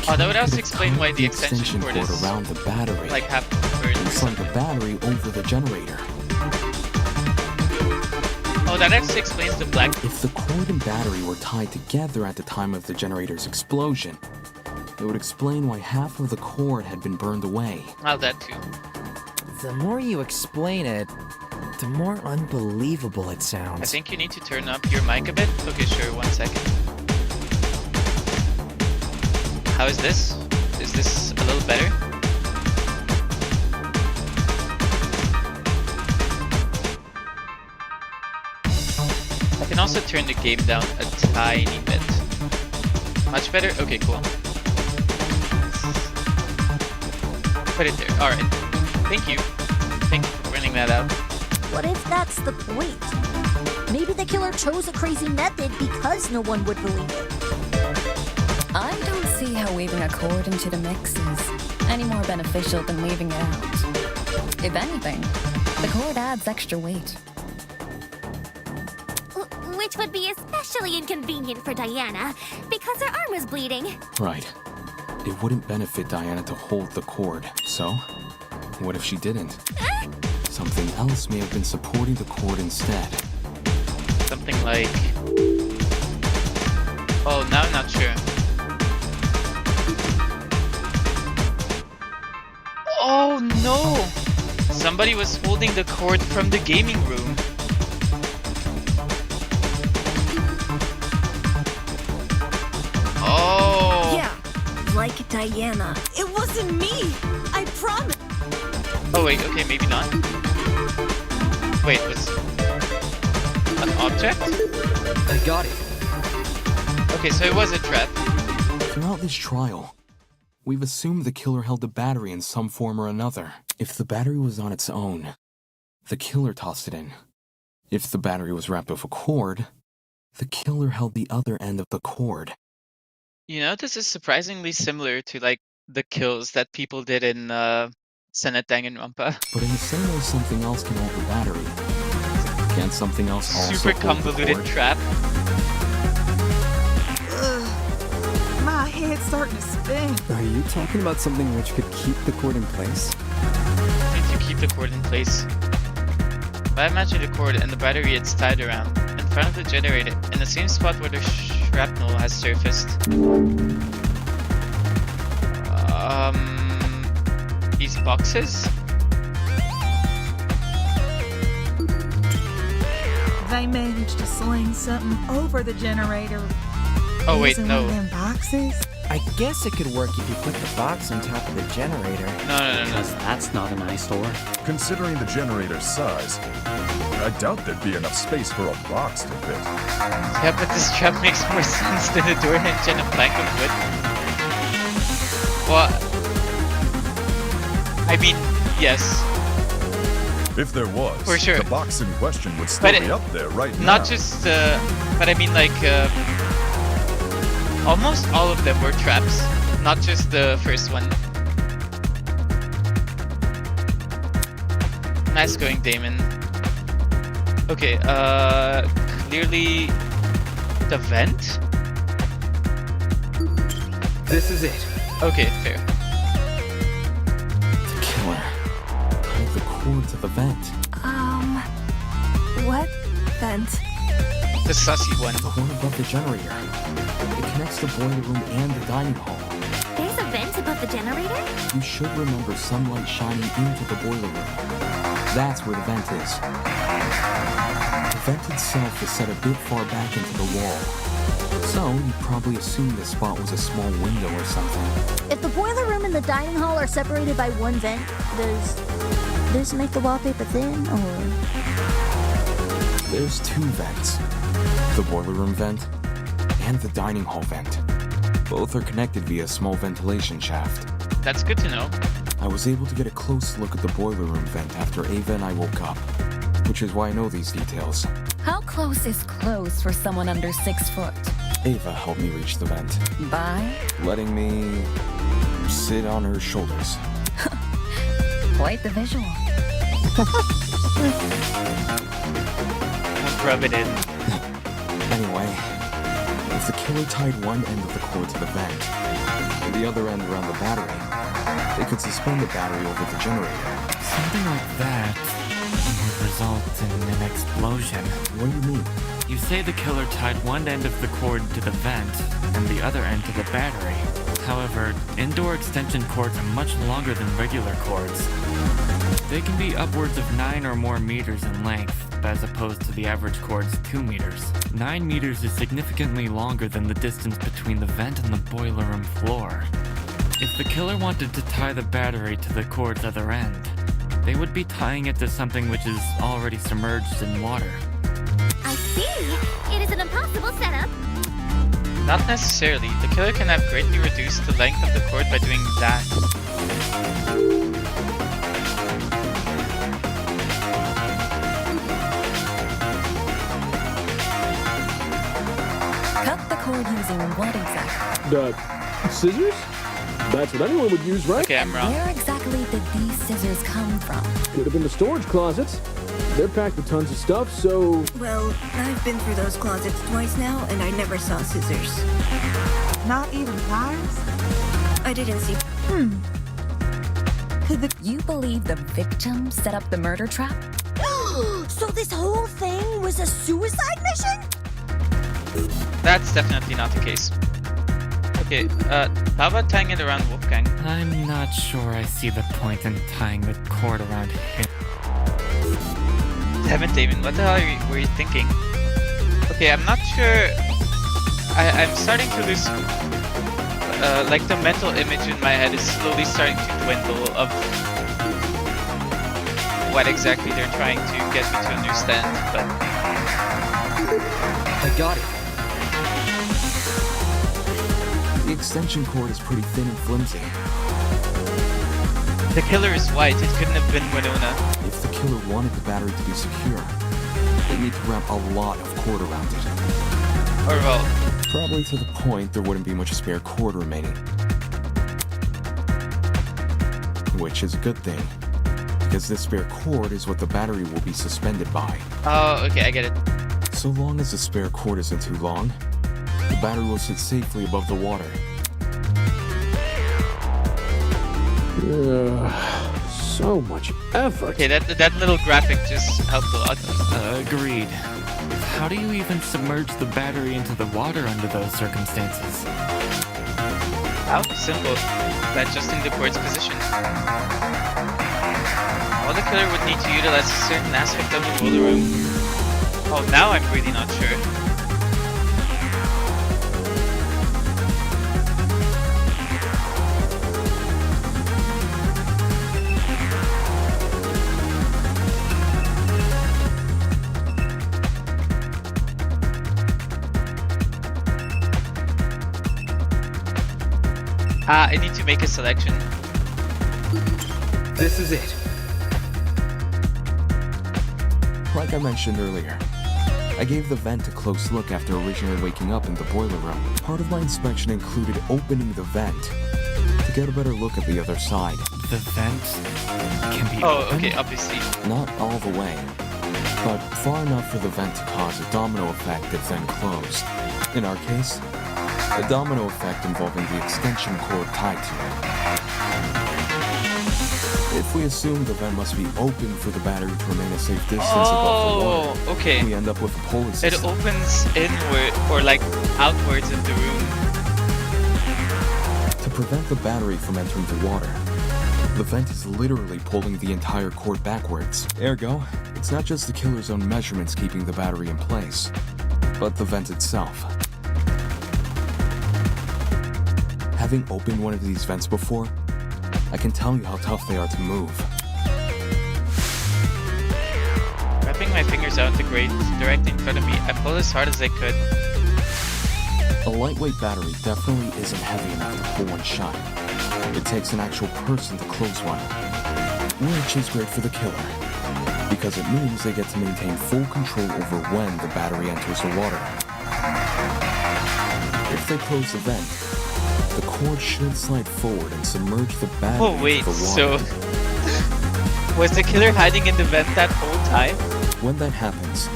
Oh, that would also explain why the extension cord is around the battery. Like half burned. In front of the battery over the generator. Oh, that actually explains the black. If the cord and battery were tied together at the time of the generator's explosion, it would explain why half of the cord had been burned away. Oh, that too. The more you explain it, the more unbelievable it I sounds. think you need to turn up your mic a bit. Okay, sure, 1 second. How is this? Is this a little better? I can also turn the game down a tiny bit. Much better? Okay, cool. Put it there. Alright. Thank you. Thank you for pointing that out. What if that's the point? Maybe the killer chose a crazy method because no one would believe it. I don't see how weaving a cord into the mix is any more beneficial than leaving it out. If anything, the cord adds extra weight. Which would be especially inconvenient for Diana, because her arm was bleeding. Right. It wouldn't benefit Diana to hold the cord, so what if she didn't? Something else may have been supporting the cord instead. Something like... Oh, now I'm not sure. Oh no! Somebody was holding the cord from the gaming room. Oh! Yeah, like Diana. It wasn't me! I promise! Oh wait, okay, maybe not. Wait, was... an object? I got it. Okay, so it was a trap. Throughout this trial, we've assumed the killer held the battery in some form or another. If the battery was on its own, the killer tossed it in. If the battery was wrapped with a cord, the killer held the other end of the cord. You know, this is surprisingly similar to, like, the kills that people did in, Senate Danganronpa. But in the same way something else can hold the battery, can't something else also Super hold the convoluted cord? trap. My head's starting to spin. Are you talking about something which could keep the cord in place? Need to keep the cord in place. If I imagine the cord and the battery it's tied around in front of the generator in the same spot where the shrapnel has surfaced. These boxes? They managed to sling something over the generator. Oh wait, using no. one of them boxes? I guess it could work if you put the box on top of the generator. No. Because that's not an eyesore. Considering the generator's size, I doubt there'd be enough space for a box to fit. Yeah, but this trap makes more sense than a door hinge and a plank of wood. Well, I mean, yes. If there was, For sure. the box in question would still But be up there right now. Not just, but I mean, like, almost all of them were traps, not just the first one. Nice going, Damon. Okay, clearly the vent? This is it. Okay, fair. The killer held the cord to the vent. What vent? The sussy one. The one above the generator. It connects the boiler room and the dining hall. There's a vent above the generator? You should remember sunlight shining into the boiler room. That's where the vent is. The vent itself is set a bit far back into the wall. So, you probably assumed the spot was a small window or something. If the boiler room and the dining hall are separated by one vent, does this make the wallpaper thin, or...? There's two vents. The boiler room vent and the dining hall vent. Both are connected via a small ventilation shaft. That's good to know. I was able to get a close look at the boiler room vent after Ava and I woke up, which is why I know these details. How close is close for someone under 6 foot? Ava helped me reach the vent, By? letting me sit on her shoulders. Quite the visual. Rub it in. Anyway, if the killer tied one end of the cord to the vent and the other end around the battery, they could suspend the battery over the generator. Something like that would result in an explosion. What do you mean? You say the killer tied one end of the cord to the vent and the other end to the battery. However, indoor extension cords are much longer than regular cords. They can be upwards of 9 or more meters in length, as opposed to the average cord's 2 meters. 9 meters is significantly longer than the distance between the vent and the boiler room floor. If the killer wanted to tie the battery to the cord's other end, they would be tying it to something which is already submerged in water. I see. It is an impossible setup. Not necessarily. The killer can have greatly reduced the length of the cord by doing that. Cut the cord using what exactly? Scissors? That's what anyone would use, right? Okay, I'm wrong. Where exactly did these scissors come from? Could have been the storage closets. They're packed with tons of stuff, so... Well, I've been through those closets twice now, and I never saw scissors. Not even pliers? I didn't see... You believe the victim set up the murder trap? So this whole thing was a suicide mission? That's definitely not the case. Okay, how about tying it around Wolfgang? I'm not sure I see the point in tying the cord around him. Damn it, Damon, what the hell were you thinking? Okay, I'm not sure... I'm starting to lose... like, the mental image in my head is slowly starting to dwindle of what exactly they're trying to get me to understand, but... I got it. The extension cord is pretty thin and flimsy. The killer is white, it couldn't have been Winona. If the killer wanted the battery to be secure, they need to wrap a lot of cord around it. Or well... Probably to the point there wouldn't be much spare cord remaining. Which is a good thing, because this spare cord is what the battery will be suspended by. Oh, okay, I get it. So long as the spare cord isn't too long, the battery will sit safely above the water. So much effort. Okay, that little graphic just helped a lot. Agreed. How do you even submerge the battery into the water under those circumstances? How? Simple. By adjusting the cord's position. All the killer would need to utilize a certain aspect of the boiler room. Oh, now I'm really not sure. I need to make a selection. This is it. Like I mentioned earlier, I gave the vent a close look after originally waking up in the boiler room. Part of my inspection included opening the vent to get a better look at the other side. The vent can be opened? Okay, obviously. Not all the way, but far enough for the vent to cause a domino effect if then closed. In our case, a domino effect involving the extension cord tied to it. If we assume the vent must be open for the battery to remain a safe distance above the water, okay. we end up with a pulley system. It opens inward, or like outwards of the room. To prevent the battery from entering the water, the vent is literally pulling the entire cord backwards. Ergo, it's not just the killer's own measurements keeping the battery in place, but the vent itself. Having opened one of these vents before, I can tell you how tough they are to move. Wrapping my fingers out the grate directly in front of me, I pulled as hard as I could. A lightweight battery definitely isn't heavy enough to pull one shut. It takes an actual person to close one, which is great for the killer, because it means they get to maintain full control over when the battery enters the water. If they close the vent, the cord should slide forward and submerge the battery Oh wait, into the water. so was the killer hiding in the vent that whole time? When that happens,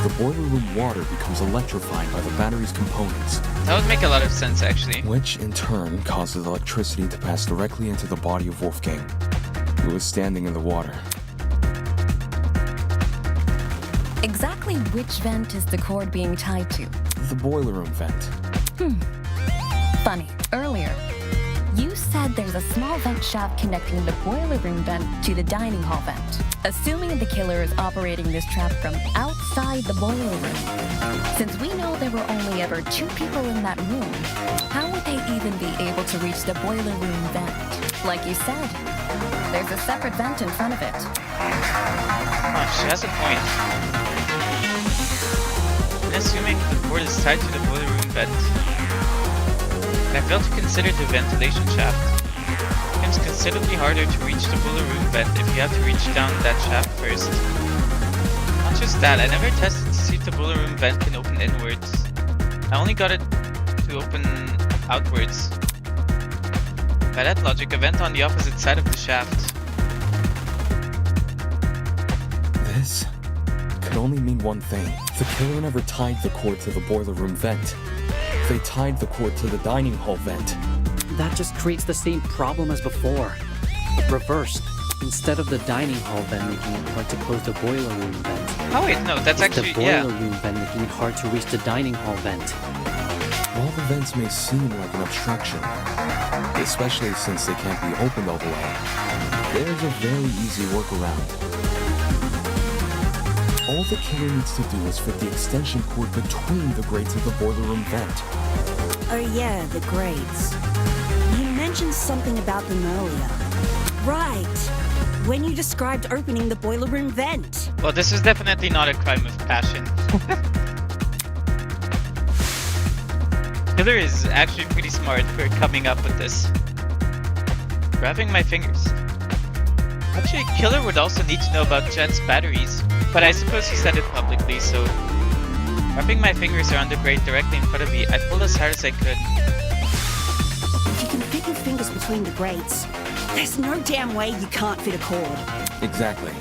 the boiler room water becomes electrified by the battery's components. That would make a lot of sense, actually. Which, in turn, causes electricity to pass directly into the body of Wolfgang, who is standing in the water. Exactly which vent is the cord being tied to? The boiler room vent. Funny. Earlier, you said there's a small vent shaft connecting the boiler room vent to the dining hall vent. Assuming the killer is operating this trap from outside the boiler room. Since we know there were only ever 2 people in that room, how would they even be able to reach the boiler room vent? Like you said, there's a separate vent in front of it. Oh, she has a point. And assuming the cord is tied to the boiler room vent, I failed to consider the ventilation shaft. It becomes considerably harder to reach the boiler room vent if you have to reach down that shaft first. Not just that, I never tested to see if the boiler room vent can open inwards. I only got it to open outwards. By that logic, a vent on the opposite side of the shaft. This could only mean one thing. The killer never tied the cord to the boiler room vent. They tied the cord to the dining hall vent. That just creates the same problem as before, but reversed. Instead of the dining hall vent making it hard to close the boiler room vent. Oh wait, no, that's it's actually, the boiler room vent making it hard to reach the dining hall vent. While the vents may seem like an obstruction, especially since they can't be opened all the way, there's a very easy workaround. All the killer needs to do is fit the extension cord between the grates of the boiler room vent. Oh yeah, the grates. You mentioned something about them earlier. Right. When you described opening the boiler room vent. Well, this is definitely not a crime of passion. Killer is actually pretty smart for coming up with this. Grabbing my fingers. Actually, Killer would also need to know about Jet's batteries, but I suppose he said it publicly, so... Wrapping my fingers around the grate directly in front of me, I pulled as hard as I could. If you can fit your fingers between the grates, there's no damn way you can't fit a cord. Exactly.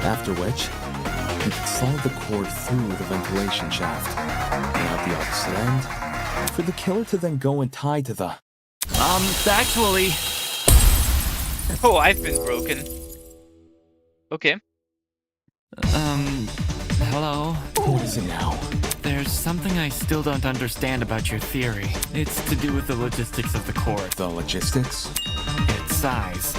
After which, you can slide the cord through the ventilation shaft, and out the opposite end, for the killer to then go and tie to the... Actually... Oh, I've been broken. Okay. Hello? What is it now? There's something I still don't understand about your theory. It's to do with the logistics of the cord. The logistics? Its size.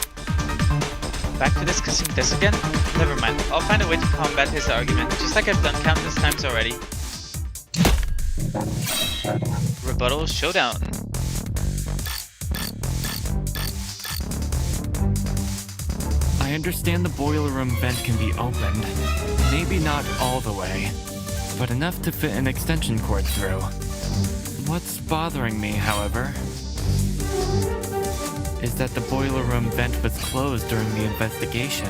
Back to discussing this again? Never mind, I'll find a way to combat his argument, just like I've done countless times already. Rebuttal showdown. I understand the boiler room vent can be opened. Maybe not all the way, but enough to fit an extension cord through. What's bothering me, however, is that the boiler room vent was closed during the investigation,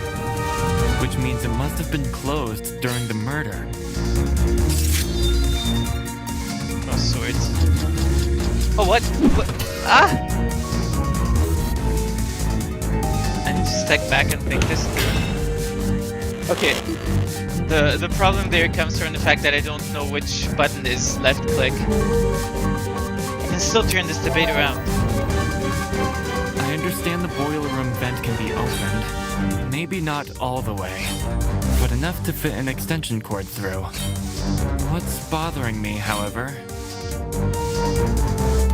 which means it must have been closed during the murder. Oh, swords. Oh, what? What? Ah! I need to step back and think this through. Okay. The problem there comes from the fact that I don't know which button is left click. I can still turn this debate around. I understand the boiler room vent can be opened. Maybe not all the way, but enough to fit an extension cord through. What's bothering me, however,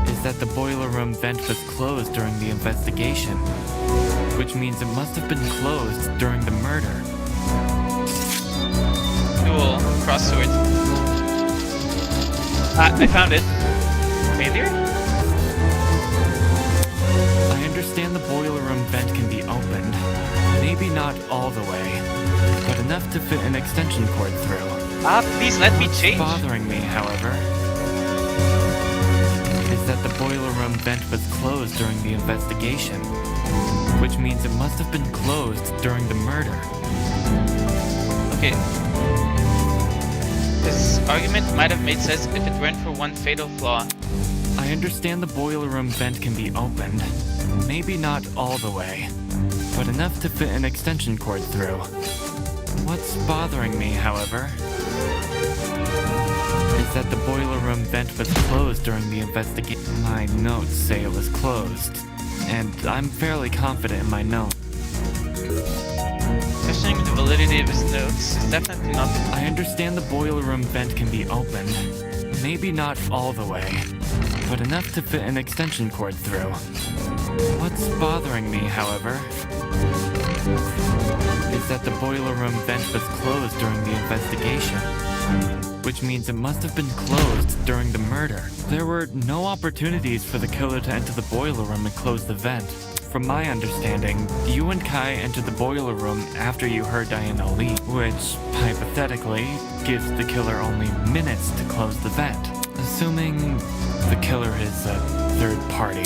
is that the boiler room vent was closed during the investigation, which means it must have been closed during the murder. Duel, crossword. Ah, I found it. Failure? understand the boiler room vent can be opened. Maybe not all the way, but enough to fit an extension cord through. Please let me change. What's bothering me, however, is that the boiler room vent was closed during the investigation, which means it must have been closed during the murder. Okay. This argument might have made sense if it weren't for one fatal flaw. I understand the boiler room vent can be opened. Maybe not all the way, but enough to fit an extension cord through. What's bothering me, however, is that the boiler room vent was closed during the investigation. My notes say it was closed, and I'm fairly confident in my note. Questioning the validity of his notes is definitely not the... I understand the boiler room vent can be opened. Maybe not all the way, but enough to fit an extension cord through. What's bothering me, however, is that the boiler room vent was closed during the investigation, which means it must have been closed during the murder. There were no opportunities for the killer to enter the boiler room and close the vent. From my understanding, you and Kai entered the boiler room after you heard Diana leave, which, hypothetically, gives the killer only minutes to close the vent. Assuming the killer is a third party.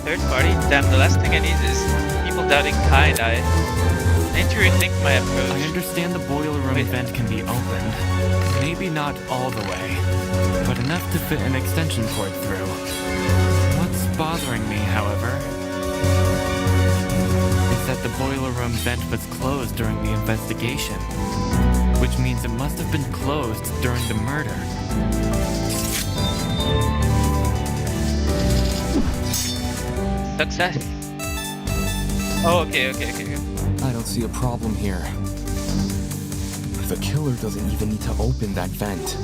Third party? Damn, the last thing I need is people doubting Kai and I. I need to rethink my approach. I understand the boiler room vent can be opened. Maybe not all the way, but enough to fit an extension cord through. What's bothering me, however, is that the boiler room vent was closed during the investigation, which means it must have been closed during the murder. Success. Oh, okay. I don't see a problem here. The killer doesn't even need to open that vent,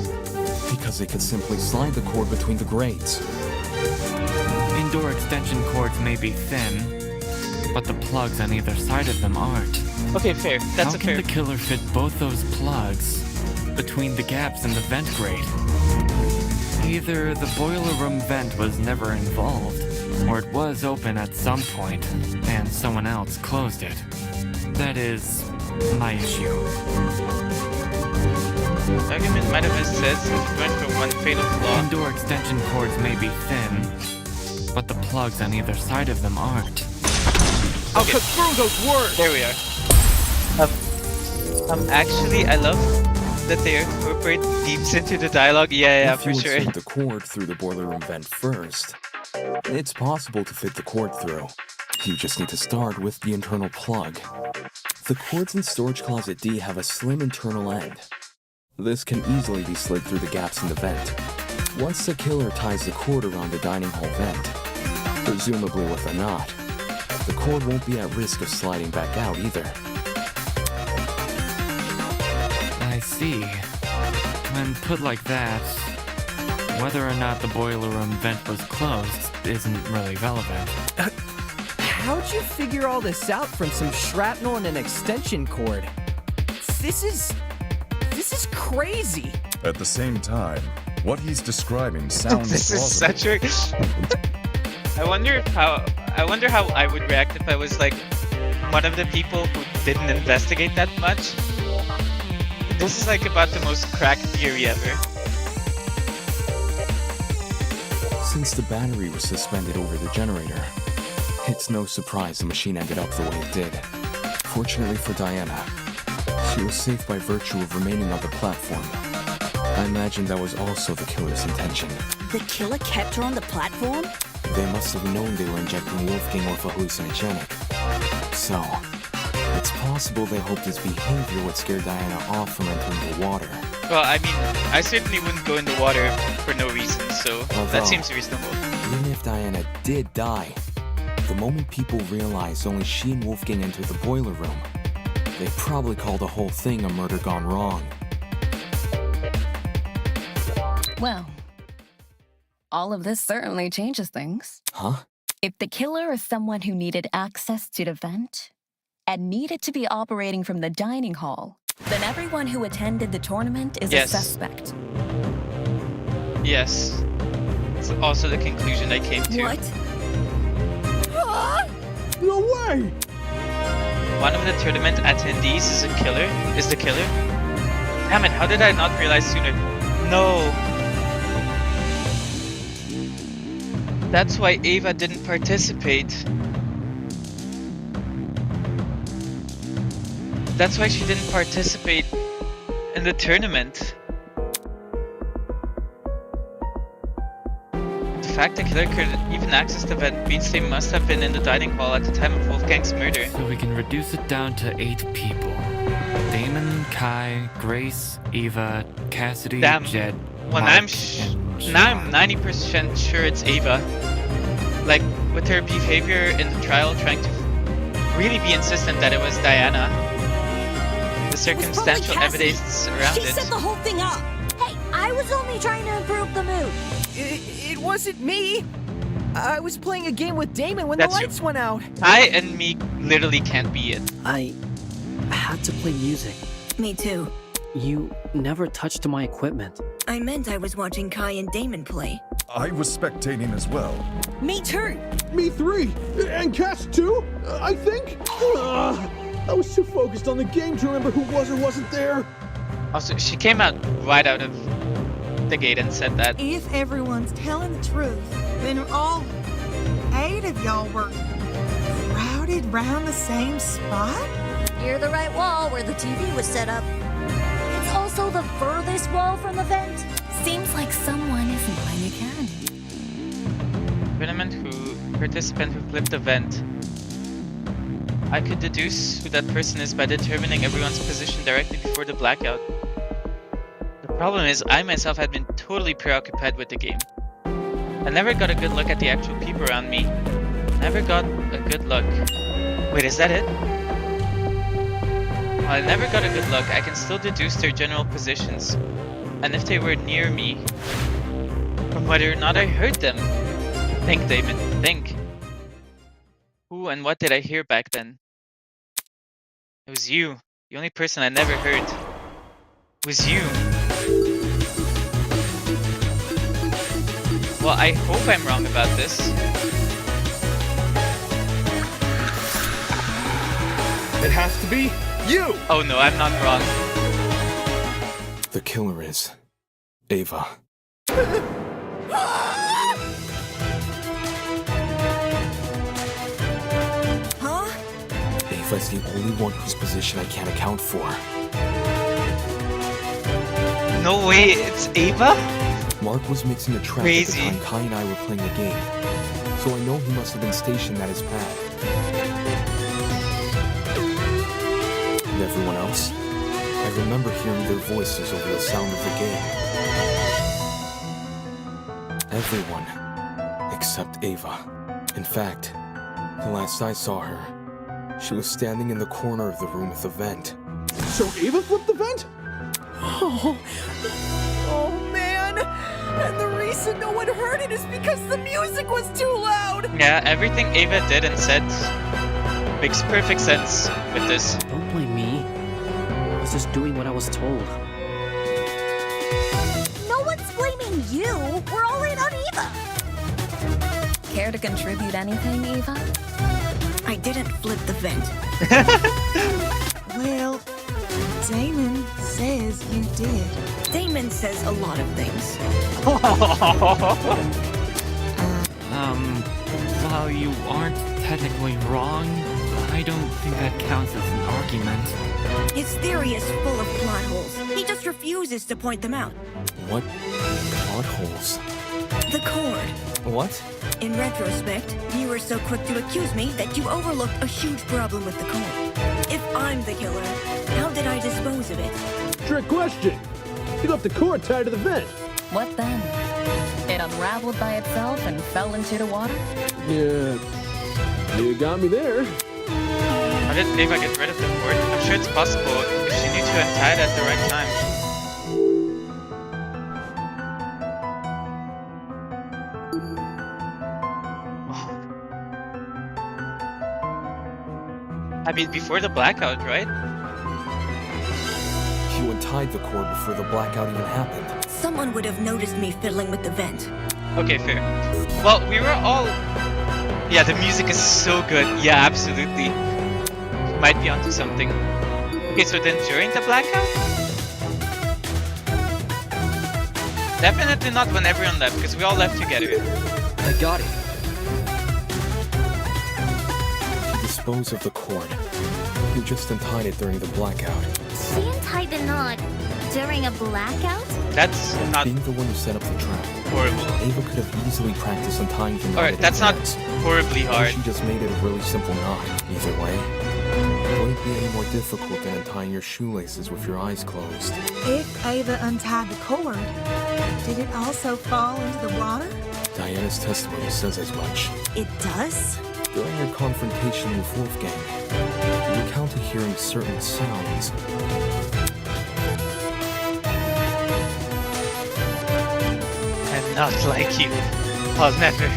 because they could simply slide the cord between the grates. Indoor extension cords may be thin, but the plugs on either side of them aren't. Okay, fair. That's How a fair... can the killer fit both those plugs between the gaps in the vent grate? Either the boiler room vent was never involved, or it was open at some point, and someone else closed it. That is my issue. The argument might have been said if it went for one fatal flaw. Indoor extension cords may be thin, but the plugs on either side of them aren't. I'll cut through those words! There we are. Actually, I love that they incorporate themes into the dialogue. Yeah, if for you sure. insert the cord through the boiler room vent first, it's possible to fit the cord through. You just need to start with the internal plug. The cords in Storage Closet D have a slim internal end. This can easily be slid through the gaps in the vent. Once the killer ties the cord around the dining hall vent, presumably with a knot, the cord won't be at risk of sliding back out either. I see. When put like that, whether or not the boiler room vent was closed isn't really relevant. How'd you figure all this out from some shrapnel and an extension cord? This is crazy. At the same time, what he's describing sounds This is plausible. such a... I wonder how I would react if I was like one of the people who didn't investigate that much. This is like about the most cracked theory ever. Since the battery was suspended over the generator, it's no surprise the machine ended up the way it did. Fortunately for Diana, she was safe by virtue of remaining on the platform. I imagine that was also the killer's intention. The killer kept her on the platform? They must have known they were injecting Wolfgang with a hallucinogenic. So, it's possible they hoped his behavior would scare Diana off from entering the water. Well, I mean, I certainly wouldn't go in the water for no reason, so that seems reasonable. Even if Diana did die, the moment people realized only she and Wolfgang entered the boiler room, they probably call the whole thing a murder gone wrong. Well, all of this certainly changes things. Huh? If the killer is someone who needed access to the vent and needed to be operating from the dining hall, then everyone who attended the tournament is a suspect. Yes. It's also the conclusion I came to. What? No way! One of the tournament attendees is the killer? Damn it, how did I not realize sooner? No! That's why Ava didn't participate. That's why she didn't participate in the tournament. The fact the killer could even access the vent means they must have been in the dining hall at the time of Wolfgang's murder. So we can reduce it down to 8 people. Damon, Kai, Grace, Eva, Cassidy, Damn. Jed, Well, Mark, now I'm 90% sure it's Ava. Like, with her behavior in the trial, trying to really be insistent that it was Diana. The circumstantial evidence around She it. set the whole thing up. Hey, I was only trying to improve the mood. It wasn't me. I was playing a game with Damon when That's the lights went out. I and me literally can't be it. I had to play music. Me too. You never touched my equipment. I meant I was watching Kai and Damon play. I was spectating as well. Me too. Me 3! And Cass 2, I think? I was too focused on the game to remember who was or wasn't there. Also, she came out right out of the gate and said that. If everyone's telling the truth, then all 8 of y'all were crowded round the same spot? Near the right wall where the TV was set up. It's also the furthest wall from the vent. Seems like someone is lying again. Participant who flipped the vent. I could deduce who that person is by determining everyone's position directly before the blackout. The problem is, I myself had been totally preoccupied with the game. I never got a good look at the actual people around me. Never got a good look. Wait, is that it? While I never got a good look, I can still deduce their general positions. And if they were near me, from whether or not I heard them. Think, Damon, think. Who and what did I hear back then? It was you. The only person I never heard was you. Well, I hope I'm wrong about this. It has to be you! Oh no, I'm not wrong. The killer is Ava. Huh? Ava's the only one whose position I can't account for. No way, it's Ava? Mark was mixing a trap Crazy. at the time Kai and I were playing the game, so I know he must have been stationed at his pad. And everyone else? I remember hearing their voices over the sound of the game. Everyone except Ava. In fact, the last I saw her, she was standing in the corner of the room with the vent. So Ava flipped the vent? Oh man! And the reason no one heard it is because the music was too loud! Yeah, everything Ava did and said makes perfect sense with this. Don't blame me. I was just doing what I was told. No one's blaming you. We're all in on Eva. Care to contribute anything, Eva? I didn't flip the vent. Well, Damon says you did. Damon says a lot of things. While you aren't technically wrong, I don't think that counts as an argument. His theory is full of plot holes. He just refuses to point them out. What plot holes? The cord. What? In retrospect, you were so quick to accuse me that you overlooked a huge problem with the cord. If I'm the killer, how did I dispose of it? Trick question. You left the cord tied to the vent. What then? It unraveled by itself and fell into the water? Yeah, you got me there. How did Ava get rid of the cord? I'm sure it's possible if she knew to untie it at the right time. I mean, before the blackout, right? You untied the cord before the blackout even happened. Someone would have noticed me fiddling with the vent. Okay, fair. Well, we were all Yeah, the music is so good. Yeah, absolutely. Might be onto something. Okay, so then during the blackout? Definitely not when everyone left, because we all left together. I got it. To dispose of the cord, you just untied it during the blackout. She untied the knot during a blackout? That's not Being the one who set up the trap, horrible. Ava could have easily practiced untying the knot. Alright, in that's not advance. horribly Or hard. she just made it a really simple knot. Either way, it wouldn't be any more difficult than untying your shoelaces with your eyes closed. If Ava untied the cord, did it also fall into the water? Diana's testimony says as much. It does? During her confrontation with Wolfgang, you recounted hearing certain sounds. I'm not like you. I'll never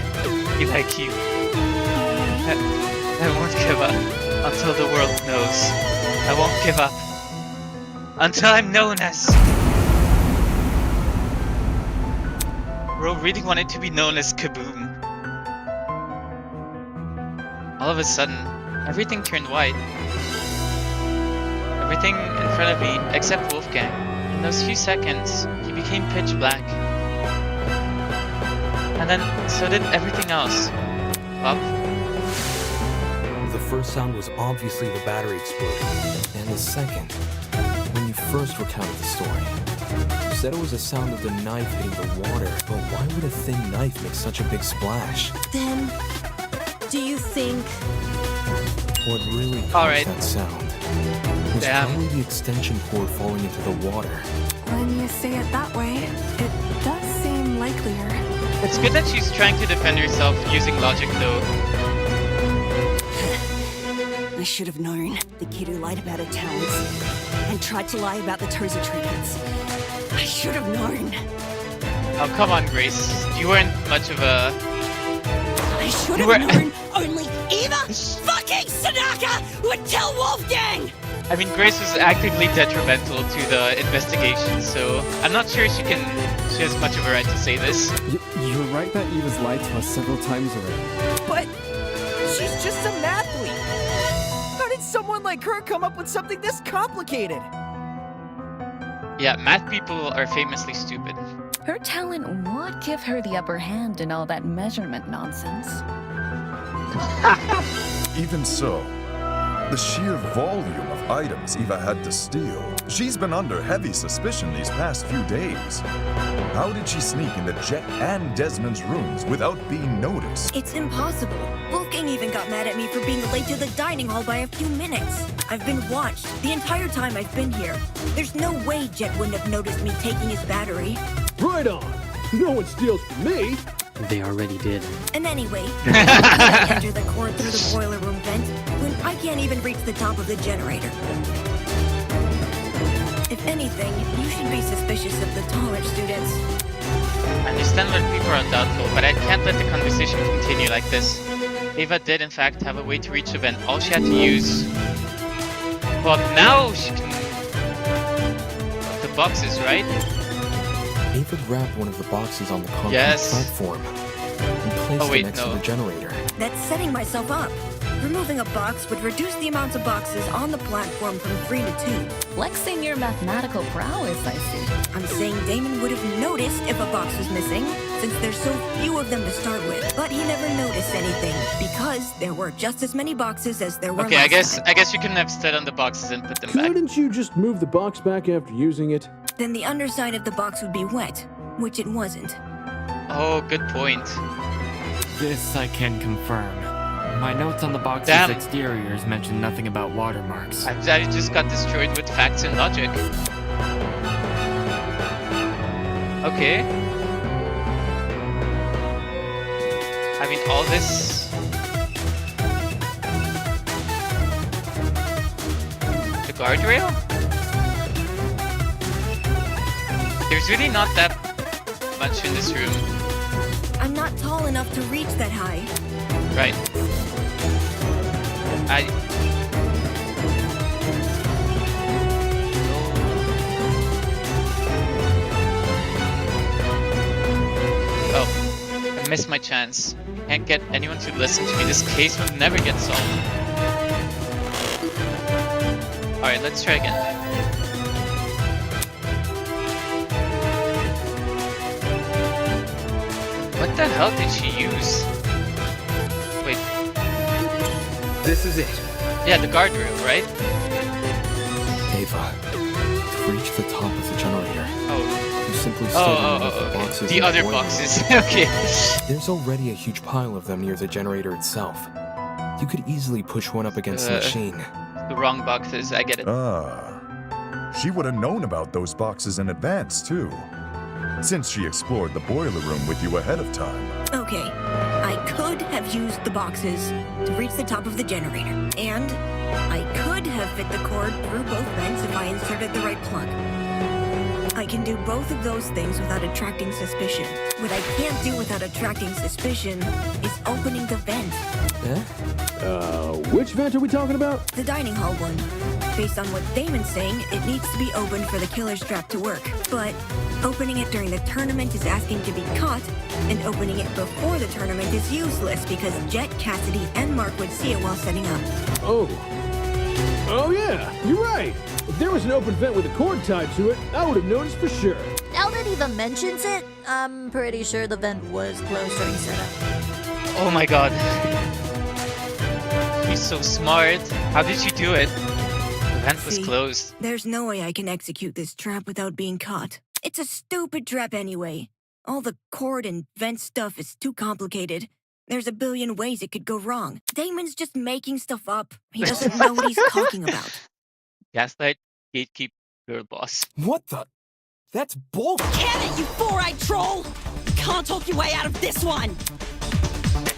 be like you. I won't give up until the world knows. I won't give up until I'm known as... Bro really wanted to be known as Kaboom. All of a sudden, everything turned white. Everything in front of me, except Wolfgang. In those few seconds, he became pitch black. And then, so did everything else. Up. The first sound was obviously the battery exploding. And the second, when you first recounted the story, you said it was the sound of the knife hitting the water. But why would a thin knife make such a big splash? Then, do you think... What really caused that sound was Damn. probably the extension cord falling into the water. When you say it that way, it does seem likelier. It's good that she's trying to defend herself using logic though. I should have known. The kid who lied about her talents and tried to lie about the Tozy treatments. I should have known. Oh, come on, Grace. You weren't much of a... I should You have were- known only Eva fucking Tanaka would tell Wolfgang! I mean, Grace was actively detrimental to the investigation, so I'm not sure she has much of a right to say this. You're right that Eva's lied to us several times already. But she's just a mathlete. How did someone like her come up with something this complicated? Yeah, math people are famously stupid. Her talent would give her the upper hand in all that measurement nonsense. Even so, the sheer volume of items Eva had to steal, she's been under heavy suspicion these past few days. How did she sneak into Jet and Desmond's rooms without being noticed? It's impossible. Wolfgang even got mad at me for being late to the dining hall by a few minutes. I've been watched the entire time I've been here. There's no way Jet wouldn't have noticed me taking his battery. Right on. No one steals from me. They already did. And anyway, I enter the cord through the boiler room vent when I can't even reach the top of the generator. If anything, you should be suspicious of the taller students. I understand when people are undoubtful, but I can't let the conversation continue like this. Ava did in fact have a way to reach the vent. All she had to use... Well, now she can... The boxes, right? Ava grabbed one of the boxes on the concrete Yes. platform and placed wait, it next no. to the generator. That's setting myself up. Removing a box would reduce the amount of boxes on the platform from 3 to 2. Flexing your mathematical prowess, I see. I'm saying Damon would have noticed if a box was missing, since there's so few of them to start with. But he never noticed anything, because there were just as many boxes as there were Okay, last I guess you couldn't have stood on the boxes and put them back. Couldn't you just move the box back after using it? Then the underside of the box would be wet, which it wasn't. Oh, good point. This I can confirm. My notes on the box's Damn. exteriors mention nothing about watermarks. I just got destroyed with facts and logic. Okay. I mean, all this... The guardrail? There's really not that much in this room, I'm not tall enough to reach that high. right? missed my chance. Can't get anyone to listen to me. This case will never get solved. Alright, let's try again. What the hell did she use? Wait. This is it. Yeah, the guard room, right? Ava, to reach the top of the generator, you simply step on one of the boxes. The in other boiler room. boxes. Okay. There's already a huge pile of them near the generator itself. You could easily push one up against the machine. The wrong boxes, I get it. She would have known about those boxes in advance, too. Since she explored the boiler room with you ahead of time. Okay, I could have used the boxes to reach the top of the generator, and I could have fit the cord through both vents if I inserted the right plug. I can do both of those things without attracting suspicion. What I can't do without attracting suspicion is opening the vent. Which vent are we talking about? The dining hall one. Based on what Damon's saying, it needs to be opened for the killer's trap to work. But opening it during the tournament is asking to be caught, and opening it before the tournament is useless because Jet, Cassidy, and Mark would see it while setting up. Oh yeah, you're right. If there was an open vent with a cord tied to it, I would have noticed for sure. Now that Eva mentions it, I'm pretty sure the vent was closed during setup. Oh my god. She's so smart. How did she do it? The vent was closed. There's no way I can execute this trap without being caught. It's a stupid trap anyway. All the cord and vent stuff is too complicated. There's a billion ways it could go wrong. Damon's just making stuff up. He doesn't know what he's talking about. Gaslight, gatekeep, girl boss. What the? That's bull. Can it, you four-eyed troll! You can't talk your way out of this one!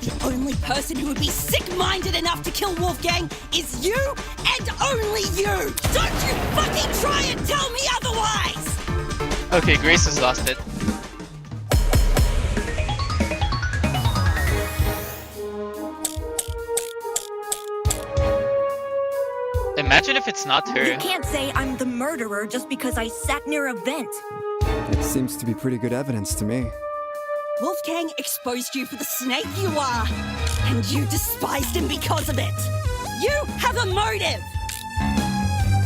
The only person who would be sick-minded enough to kill Wolfgang is you and only you! Don't you fucking try and tell me otherwise! Okay, Grace has lost it. Imagine if it's not her. You can't say I'm the murderer just because I sat near a vent. It seems to be pretty good evidence to me. Wolfgang exposed you for the snake you are, and you despised him because of it. You have a motive!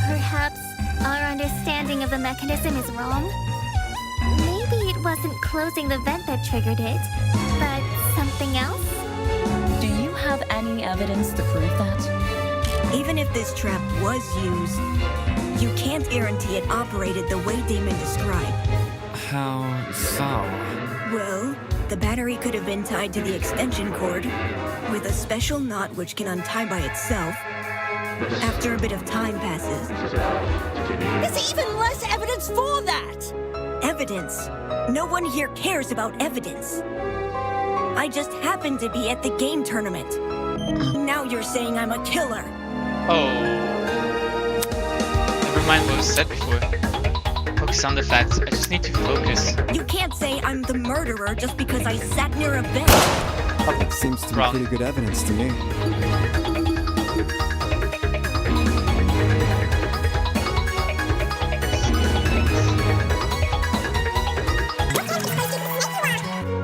Perhaps our understanding of the mechanism is wrong? Maybe it wasn't closing the vent that triggered it, but something else? Do you have any evidence to prove that? Even if this trap was used, you can't guarantee it operated the way Damon described. How so? Well, the battery could have been tied to the extension cord with a special knot which can untie by itself after a bit of time passes. There's even less evidence for that! Evidence? No one here cares about evidence. I just happened to be at the game tournament. Now you're saying I'm a killer. Oh. Never mind what was said before. Focus on the facts. I just need to focus. You can't say I'm the murderer just because I sat near a vent. It seems to be pretty good evidence to me.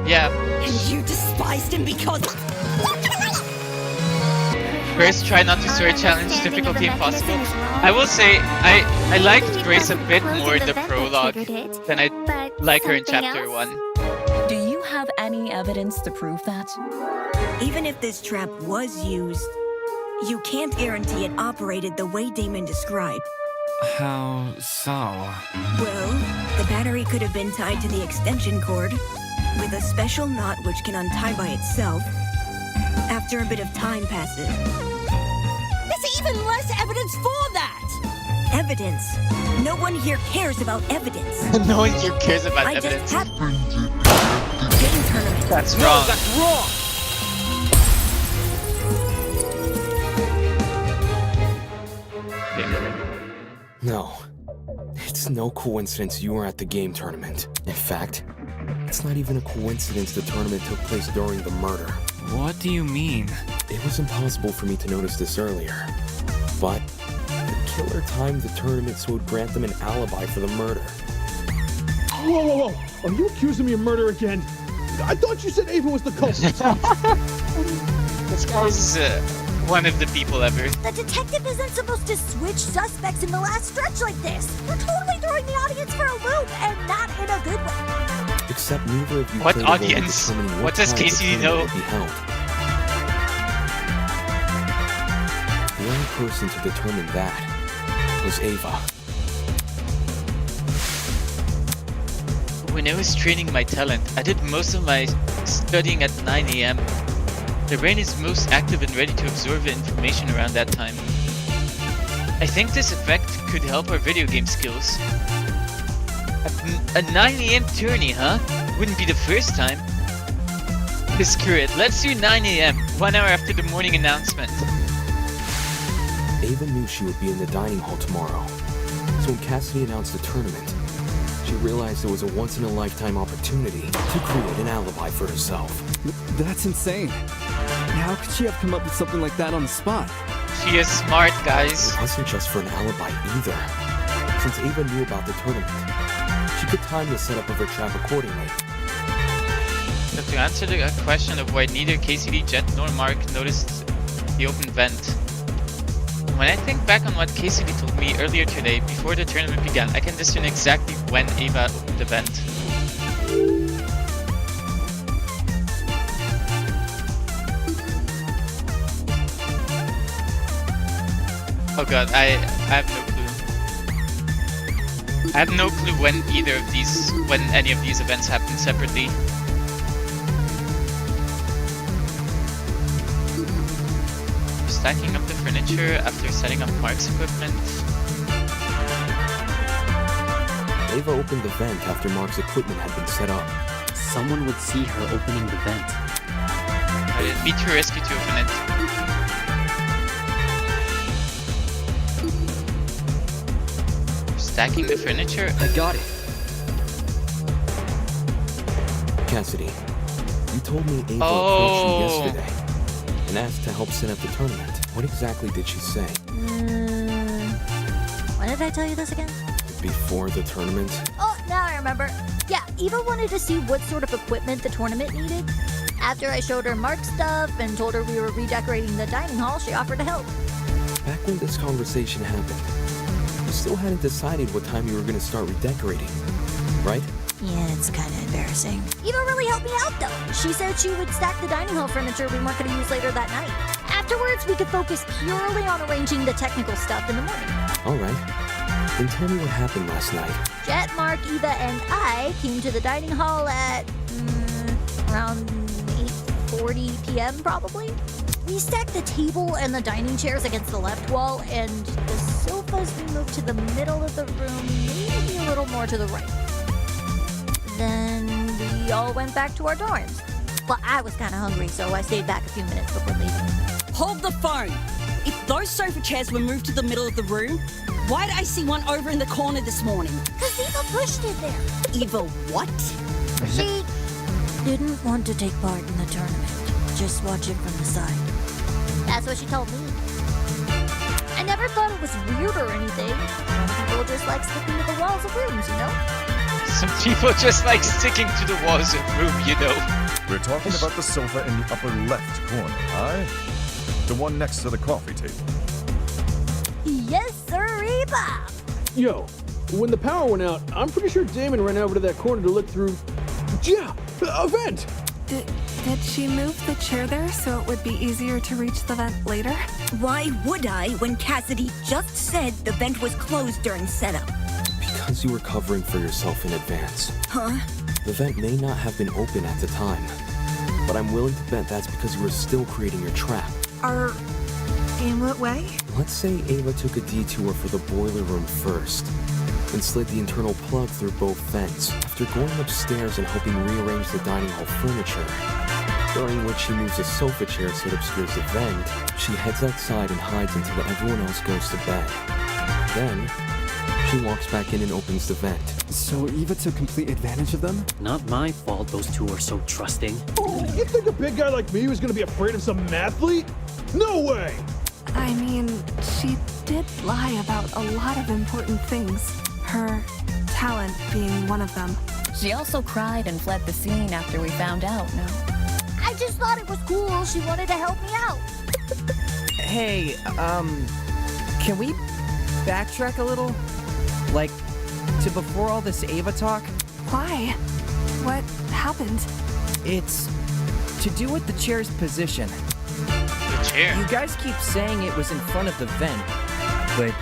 Yeah. And you despised him because... Grace, try not to story challenge, difficulty impossible. I will say, I liked Grace a bit more in the prologue than I like her in chapter 1. Do you have any evidence to prove that? Even if this trap was used, you can't guarantee it operated the way Damon described. How so? Well, the battery could have been tied to the extension cord with a special knot which can untie by itself after a bit of time passes. There's even less evidence for that! Evidence? No one here cares about evidence. No one here cares about I evidence. just game tournament. That's wrong. That's wrong! No. It's no coincidence you were at the game tournament. In fact, it's not even a coincidence the tournament took place during the murder. What do you mean? It was impossible for me to notice this earlier. But the killer timed the tournament so it would grant them an alibi for the murder. Whoa! Are you accusing me of murder again? I thought you said Ava was the culprit. This guy's one of the people ever. The detective isn't supposed to switch suspects in the last stretch like this. You're totally throwing the audience for a loop, and not in a good way. Except neither of you What played a role in audience? determining What does time the Casey tournament know? would be held. The only person to determine that was Ava. When I was training my talent, I did most of my studying at 9 AM. The brain is most active and ready to absorb the information around that time. I think this effect could help our video game skills. A 9 AM tourney, huh? Wouldn't be the first time. Screw it, let's do 9 AM, 1 hour after the morning announcement. Ava knew she would be in the dining hall tomorrow. So when Cassidy announced the tournament, she realized it was a once-in-a-lifetime opportunity to create an alibi for herself. That's insane. How could she have come up with something like that on the spot? She is smart, guys. It wasn't just for an alibi either. Since Ava knew about the tournament, she could time the setup of her trap accordingly. So to answer the question of why neither KCD, Jet, nor Mark noticed the open vent, when I think back on what KCD told me earlier today, before the tournament began, I can discern exactly when Ava opened the vent. Oh god, I have no clue. I have no clue when any of these events happen separately. Stacking up the furniture after setting up Mark's equipment. Ava opened the vent after Mark's equipment had been set up. Someone would see her opening the vent. It'd be too risky to open it. Stacking the furniture? I got it. Cassidy, you told me Ava approached you yesterday and asked to help set up the tournament. What exactly did she say? When did I tell you this again? Before the tournament? Oh, now I remember. Yeah, Eva wanted to see what sort of equipment the tournament needed. After I showed her Mark's stuff and told her we were redecorating the dining hall, she offered to help. Back when this conversation happened, you still hadn't decided what time you were going to start redecorating, right? Yeah, it's kind of embarrassing. Eva really helped me out, though. She said she would stack the dining hall furniture we weren't going to use later that night. Afterwards, we could focus purely on arranging the technical stuff in the morning. All right. Then tell me what happened last night. Jet, Mark, Eva, and I came to the dining hall at around 8:40 p.m. probably. We stacked the table and the dining chairs against the left wall, and the sofas we moved to the middle of the room, maybe a little more to the right. Then we all went back to our dorms. Well, I was kind of hungry, so I stayed back a few minutes before leaving. Hold the phone. If those sofa chairs were moved to the middle of the room, why did I see one over in the corner this morning? Because Eva pushed it there. Eva what? She didn't want to take part in the tournament. Just watch it from the side. That's what she told me. I never thought it was weird or anything. Some people just like sticking to the walls of rooms, you know? Some people just like sticking to the walls of room, you know. We're talking about the sofa in the upper left corner, aye? The one next to the coffee table. Yes, sir, Eva. Yo, when the power went out, I'm pretty sure Damon ran over to that corner to look through. Yeah, a vent! Did she move the chair there so it would be easier to reach the vent later? Why would I when Cassidy just said the vent was closed during setup? Because you were covering for yourself in advance. Huh? The vent may not have been open at the time, but I'm willing to bet that's because you were still creating your trap. In what way? Let's say Ava took a detour for the boiler room first, and slid the internal plug through both vents. After going upstairs and helping rearrange the dining hall furniture, during which she moves a sofa chair so it obscures the vent, she heads outside and hides until everyone else goes to bed. Then, she walks back in and opens the vent. So Eva took complete advantage of them? Not my fault those two are so trusting. You think a big guy like me was gonna be afraid of some mathlete? No way! I mean, she did lie about a lot of important things. Her talent being one of them. She also cried and fled the scene after we found out, no? I just thought it was cool. She wanted to help me out. Hey, can we backtrack a little? Like, to before all this Ava talk? Why? What happened? It's to do with the chair's position. The chair? You guys keep saying it was in front of the vent, but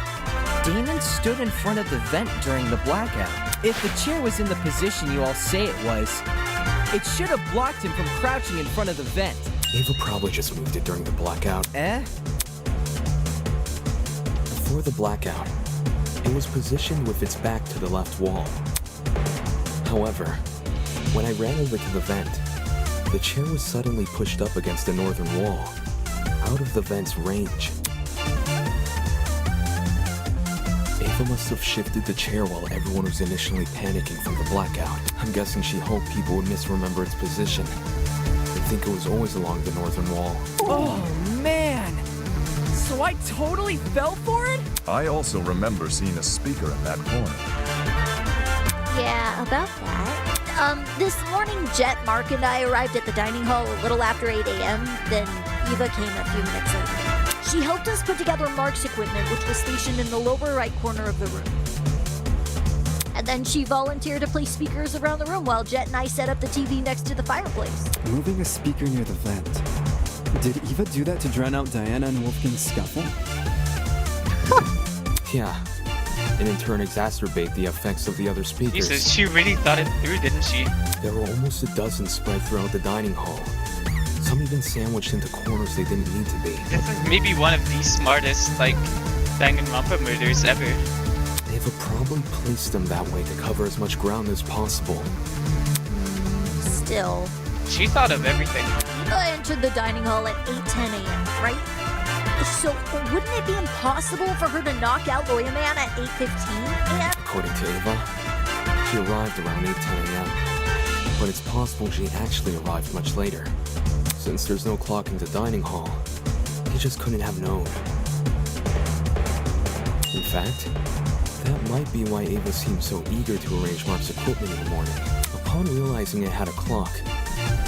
Damon stood in front of the vent during the blackout. If the chair was in the position you all say it was, it should have blocked him from crouching in front of the vent. Ava probably just moved it during the blackout. Before the blackout, it was positioned with its back to the left wall. However, when I ran over to the vent, the chair was suddenly pushed up against the northern wall, out of the vent's range. Ava must have shifted the chair while everyone was initially panicking from the blackout. I'm guessing she hoped people would misremember its position and think it was always along the northern wall. Oh, man! So I totally fell for it? I also remember seeing a speaker in that corner. Yeah, about that. This morning, Jet, Mark, and I arrived at the dining hall a little after 8 a.m. Then Eva came a few minutes later. She helped us put together Mark's equipment, which was stationed in the lower right corner of the room. And then she volunteered to place speakers around the room while Jet and I set up the TV next to the fireplace. Moving a speaker near the vent. Did Eva do that to drown out Diana and Wolfgang's scuffle? Yeah, and in turn exacerbate the effects of the other speakers. Jesus, she really thought it through, didn't she? There were almost a dozen spread throughout the dining hall. Some even sandwiched into corners they didn't need to be. This is maybe one of the smartest, like, Danganronpa murders ever. Ava probably placed them that way to cover as much ground as possible. Still. She thought of everything. Eva entered the dining hall at 8:10 a.m., right? So, wouldn't it be impossible for her to knock out Lawyer Man at 8:15 a.m.? According to Ava, she arrived around 8:10 a.m. But it's possible she actually arrived much later. Since there's no clock in the dining hall, he just couldn't have known. In fact, that might be why Ava seemed so eager to arrange Mark's equipment in the morning. Upon realizing it had a clock,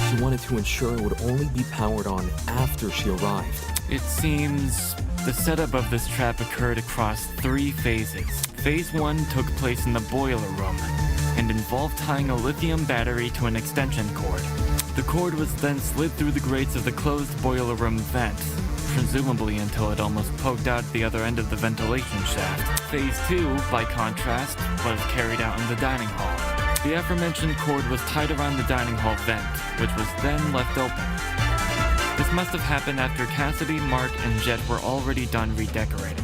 she wanted to ensure it would only be powered on after she arrived. It seems the setup of this trap occurred across 3 phases. Phase 1 took place in the boiler room and involved tying a lithium battery to an extension cord. The cord was then slid through the grates of the closed boiler room vent, presumably until it almost poked out the other end of the ventilation shaft. Phase 2, by contrast, was carried out in the dining hall. The aforementioned cord was tied around the dining hall vent, which was then left open. This must have happened after Cassidy, Mark, and Jet were already done redecorating.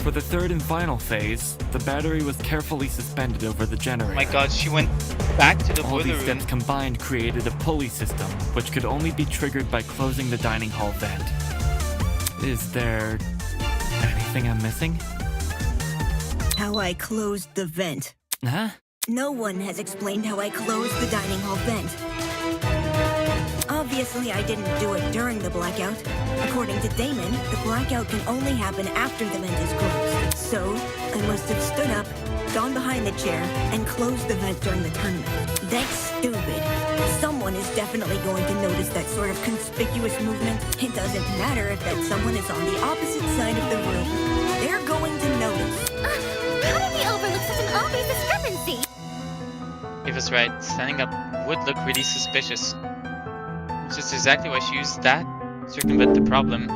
For the third and final phase, the battery was carefully suspended over the generator. Oh my god, she went back to the All boiler these room. steps combined created a pulley system, which could only be triggered by closing the dining hall vent. Is there anything I'm missing? How I closed the vent. Huh? No one has explained how I closed the dining hall vent. Obviously, I didn't do it during the blackout. According to Damon, the blackout can only happen after the vent is closed. So, I must have stood up, gone behind the chair, and closed the vent during the tournament. That's stupid. Someone is definitely going to notice that sort of conspicuous movement. It doesn't matter if that someone is on the opposite side of the room. They're going to notice. How did we overlook such an obvious discrepancy? He was right. Standing up would look really suspicious. Which is exactly why she used that to circumvent the problem.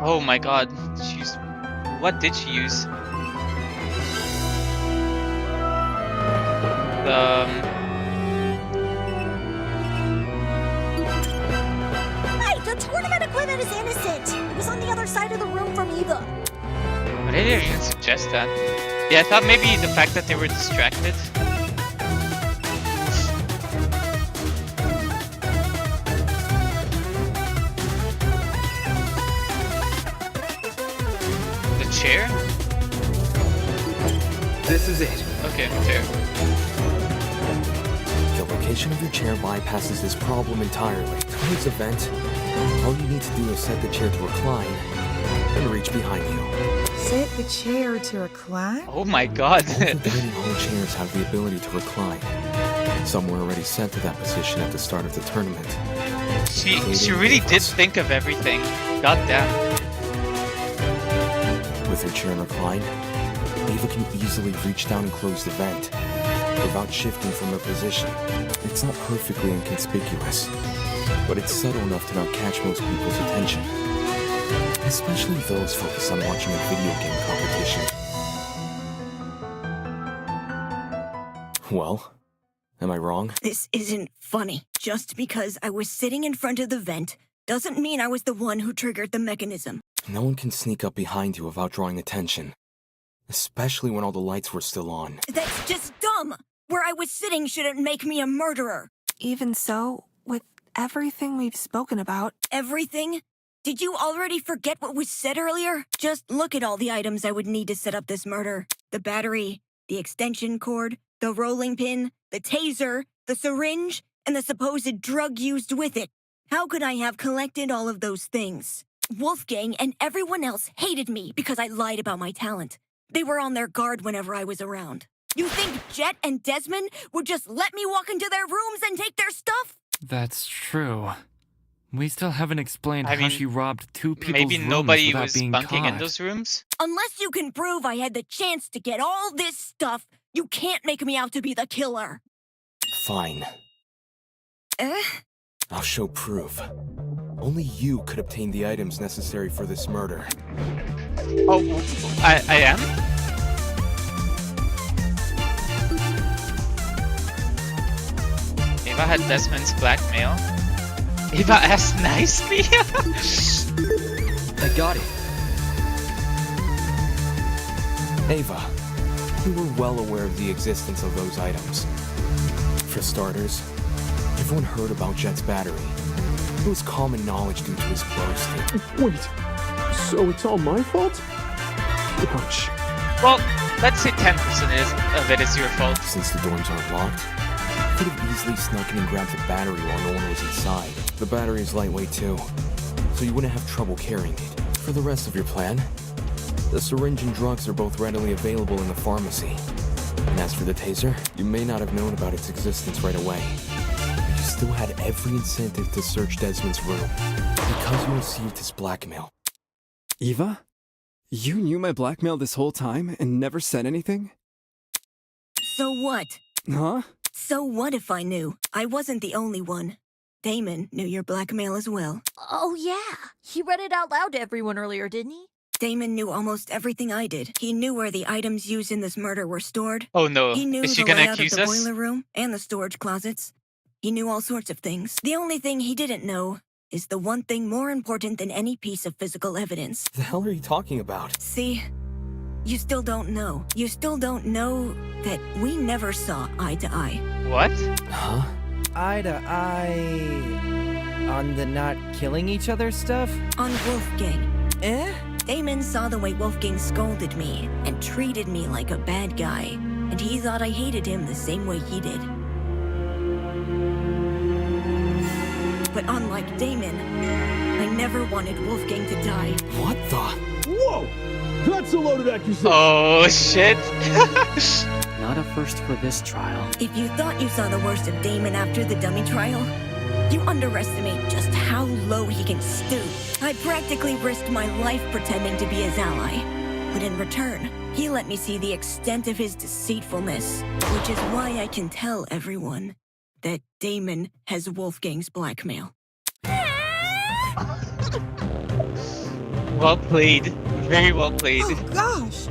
Oh my god. What did she use? Hey, the tournament equipment is innocent! It was on the other side of the room from Eva. But I didn't even suggest that. Yeah, I thought maybe the fact that they were distracted. The chair? This is it. Okay, chair. The location of your chair bypasses this problem entirely. Towards the vent, all you need to do is set the chair to recline and reach behind you. Set the chair to recline? Oh my god. All the dining hall chairs have the ability to recline. Some were already sent to that position at the start of the tournament. She really did think of everything. God damn. With her chair reclined, Ava can easily reach down and close the vent without shifting from her position. It's not perfectly inconspicuous, but it's subtle enough to not catch most people's attention, especially those focused on watching a video game competition. Well, am I wrong? This isn't funny. Just because I was sitting in front of the vent doesn't mean I was the one who triggered the mechanism. No one can sneak up behind you without drawing attention, especially when all the lights were still on. That's just dumb! Where I was sitting shouldn't make me a murderer. Even so, with everything we've spoken about... Everything? Did you already forget what was said earlier? Just look at all the items I would need to set up this murder. The battery, the extension cord, the rolling pin, the taser, the syringe, and the supposed drug used with it. How could I have collected all of those things? Wolfgang and everyone else hated me because I lied about my talent. They were on their guard whenever I was around. You think Jet and Desmond would just let me walk into their rooms and take their stuff? That's true. We still haven't explained I how mean, she robbed two people's Maybe rooms nobody without was being bunking caught. in those rooms? Unless you can prove I had the chance to get all this stuff, you can't make me out to be the killer. Fine. I'll show proof. Only you could obtain the items necessary for this murder. Oh, I am? Ava had Desmond's blackmail. Ava asked nicely. I got it. Ava, we were well aware of the existence of those items. For starters, everyone heard about Jet's battery. It was common knowledge due to his boasting. Wait, so it's all my fault? Ouch. Well, let's say 10% of it is your fault. Since the dorms aren't locked, you could have easily snuck in and grabbed the battery while no one was inside. The battery is lightweight too, so you wouldn't have trouble carrying it. For the rest of your plan, the syringe and drugs are both readily available in the pharmacy. And as for the taser, you may not have known about its existence right away. But you still had every incentive to search Desmond's room, because you received his blackmail. Eva? You knew my blackmail this whole time and never said anything? So what? Huh? So what if I knew? I wasn't the only one. Damon knew your blackmail as well. Oh, yeah. He read it out loud to everyone earlier, didn't he? Damon knew almost everything I did. He knew where the items used in this murder were stored. Oh no, He knew is she the gonna layout of accuse the us? boiler room and the storage closets. He knew all sorts of things. The only thing he didn't know is the one thing more important than any piece of physical evidence. The hell are you talking about? See, you still don't know. You still don't know that we never saw eye to eye. What? Huh? Eye to eye... on the not killing each other stuff? On Wolfgang. Damon saw the way Wolfgang scolded me and treated me like a bad guy, and he thought I hated him the same way he did. But unlike Damon, I never wanted Wolfgang to die. What the? Whoa! That's a loaded accusation! Oh, shit. Not a first for this trial. If you thought you saw the worst of Damon after the dummy trial, you underestimate just how low he can stoop. I practically risked my life pretending to be his ally. But in return, he let me see the extent of his deceitfulness, which is why I can tell everyone that Damon has Wolfgang's blackmail. Well played. Very well played. Oh, gosh.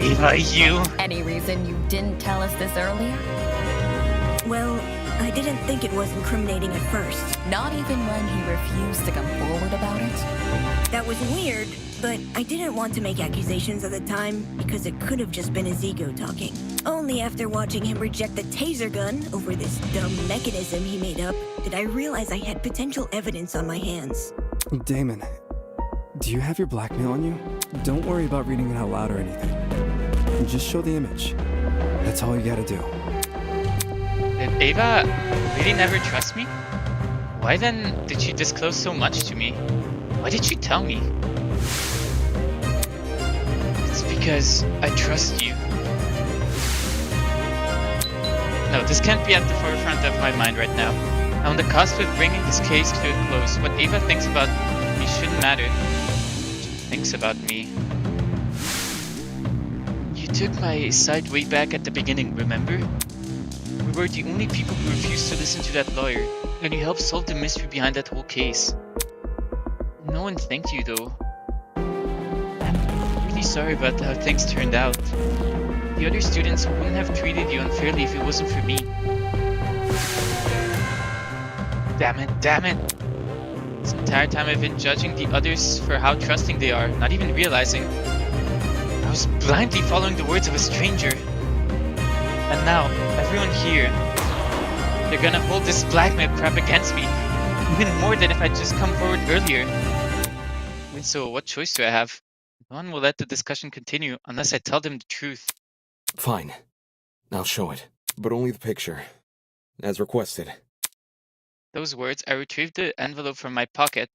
Ava, you. Any reason you didn't tell us this earlier? Well, I didn't think it was incriminating at first. Not even when he refused to come forward about it? That was weird, but I didn't want to make accusations at the time because it could have just been his ego talking. Only after watching him reject the taser gun over this dumb mechanism he made up did I realize I had potential evidence on my hands. Damon, do you have your blackmail on you? Don't worry about reading it out loud or anything. Just show the image. That's all you gotta do. Did Ava really never trust me? Why then did she disclose so much to me? Why did she tell me? It's because I trust you. No, this can't be at the forefront of my mind right now. I'm on the cusp of bringing this case to a close. What Ava thinks about me shouldn't matter. She thinks about me. You took my side way back at the beginning, remember? We were the only people who refused to listen to that lawyer, and you helped solve the mystery behind that whole case. No one thanked you though. I'm really sorry about how things turned out. The other students wouldn't have treated you unfairly if it wasn't for me. Damn it. This entire time I've been judging the others for how trusting they are, not even realizing I was blindly following the words of a stranger. And now, everyone here, they're gonna hold this blackmail crap against me, even more than if I'd just come forward earlier. And so, what choice do I have? No one will let the discussion continue unless I tell them the truth. Fine. I'll show it. But only the picture. As requested. Those words, I retrieved the envelope from my pocket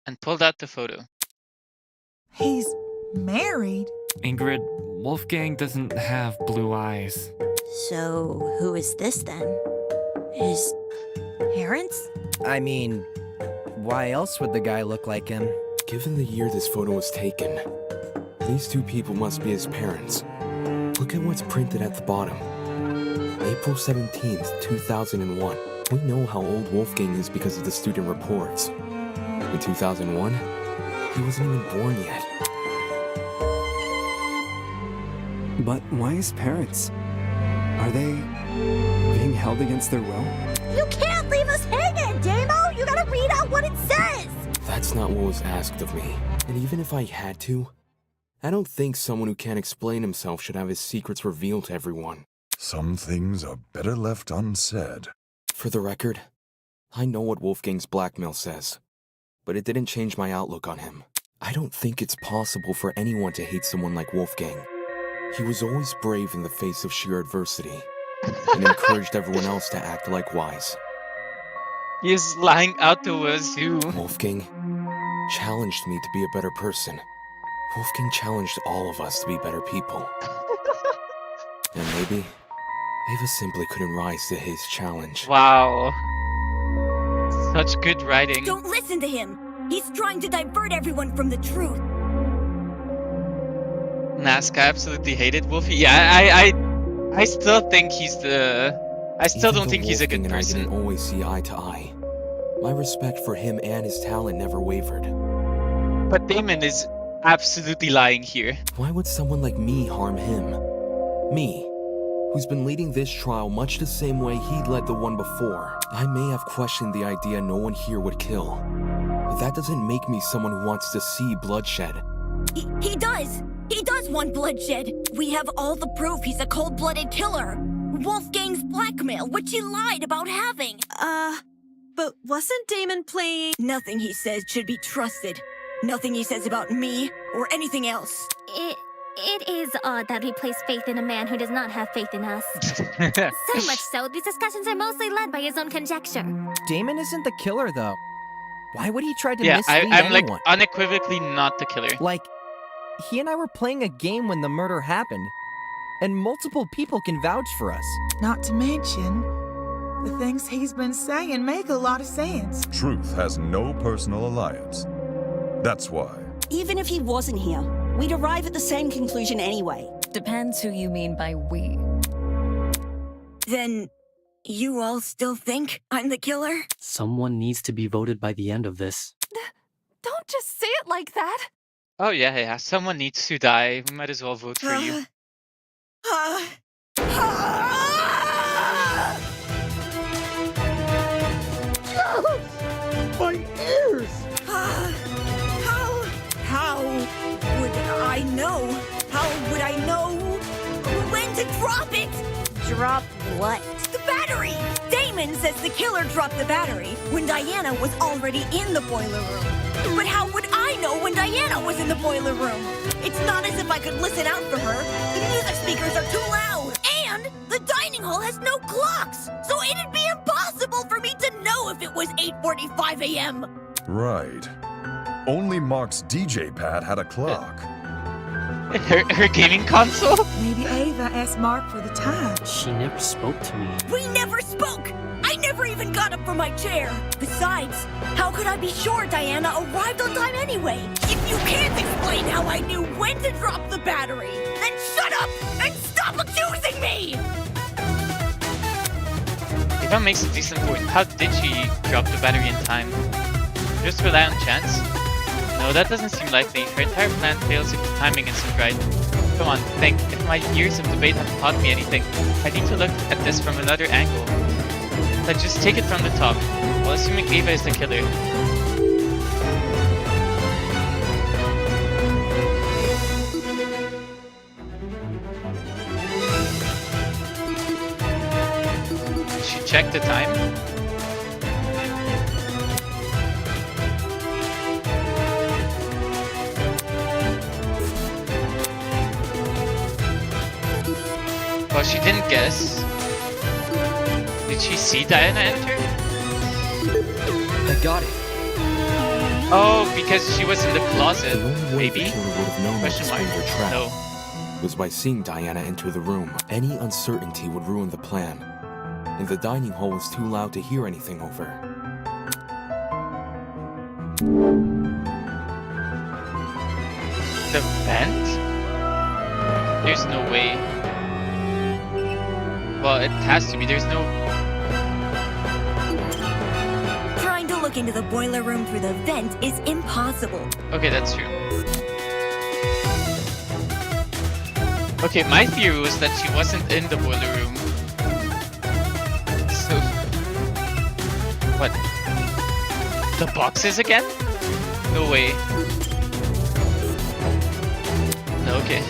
and pulled out the photo. He's married? Ingrid, Wolfgang doesn't have blue eyes. So, who is this then? His parents? I mean, why else would the guy look like him? Given the year this photo was taken, these two people must be his parents. Look at what's printed at the bottom. April 17th, 2001. We know how old Wolfgang is because of the student reports. In 2001, he wasn't even born yet. But why his parents? Are they being held against their will? You can't leave us hanging, Damo! You gotta read out what it says! That's not what was asked of me. And even if I had to, I don't think someone who can't explain himself should have his secrets revealed to everyone. Some things are better left unsaid. For the record, I know what Wolfgang's blackmail says, but it didn't change my outlook on him. I don't think it's possible for anyone to hate someone like Wolfgang. He was always brave in the face of sheer adversity, and encouraged everyone else to act likewise. He is lying out the wazoo. Wolfgang challenged me to be a better person. Wolfgang challenged all of us to be better people. And maybe Ava simply couldn't rise to his challenge. Wow. Such good writing. Don't listen to him! He's trying to divert everyone from the truth. Nazca absolutely hated Wolfie. Yeah, I still think he's the... I still don't think he's a good person. I didn't always see eye to eye. My respect for him and his talent never wavered. But Damon is absolutely lying here. Why would someone like me harm him? Me, who's been leading this trial much the same way he'd led the one before. I may have questioned the idea no one here would kill, but that doesn't make me someone who wants to see bloodshed. He does! He does want bloodshed! We have all the proof he's a cold-blooded killer! Wolfgang's blackmail, which he lied about having! But wasn't Damon playing? Nothing he says should be trusted. Nothing he says about me, or anything else. It is odd that we place faith in a man who does not have faith in us. So much so, these discussions are mostly led by his own conjecture. Damon isn't the killer, though. Why would he try to Yeah, mislead I'm like anyone? unequivocally not the killer. Like, he and I were playing a game when the murder happened, and multiple people can vouch for us. Not to mention, the things he's been saying make a lot of sense. Truth has no personal alliance. That's why. Even if he wasn't here, we'd arrive at the same conclusion anyway. Depends who you mean by we. Then, you all still think I'm the killer? Someone needs to be voted by the end of this. Don't just say it like that. Oh yeah. Someone needs to die. We might as well vote for you. My ears! How would I know? How would I know when to drop it? Drop what? The battery! Damon says the killer dropped the battery when Diana was already in the boiler room. But how would I know when Diana was in the boiler room? It's not as if I could listen out for her. The music speakers are too loud. And the dining hall has no clocks. So it'd be impossible for me to know if it was 8:45 a.m. Right. Only Mark's DJ pad had a clock. Her gaming console? Maybe Ava asked Mark for the time. She never spoke to me. We never spoke! I never even got up from my chair! Besides, how could I be sure Diana arrived on time anyway? If you can't explain how I knew when to drop the battery, then shut up and stop accusing me! Eva makes a decent point. How did she drop the battery in time? Just rely on chance? No, that doesn't seem likely. Her entire plan fails if the timing isn't right. Come on, think. If my years of debate have taught me anything, I need to look at this from another angle. Let's just take it from the top. Well, assuming Ava is the killer. Did she check the time? Well, she didn't guess. Did she see Diana enter? I got it. Oh, because she was in the closet. The only way the Maybe? killer would have known what to Question mark. spring their trap No. was by seeing Diana enter the room. Any uncertainty would ruin the plan, and the dining hall was too loud to hear anything over. The vent? There's no way. Well, it has to be. There's no... Trying to look into the boiler room through the vent is impossible. Okay, that's true. Okay, my theory was that she wasn't in the boiler room. So... What? The boxes again? No way. No, okay.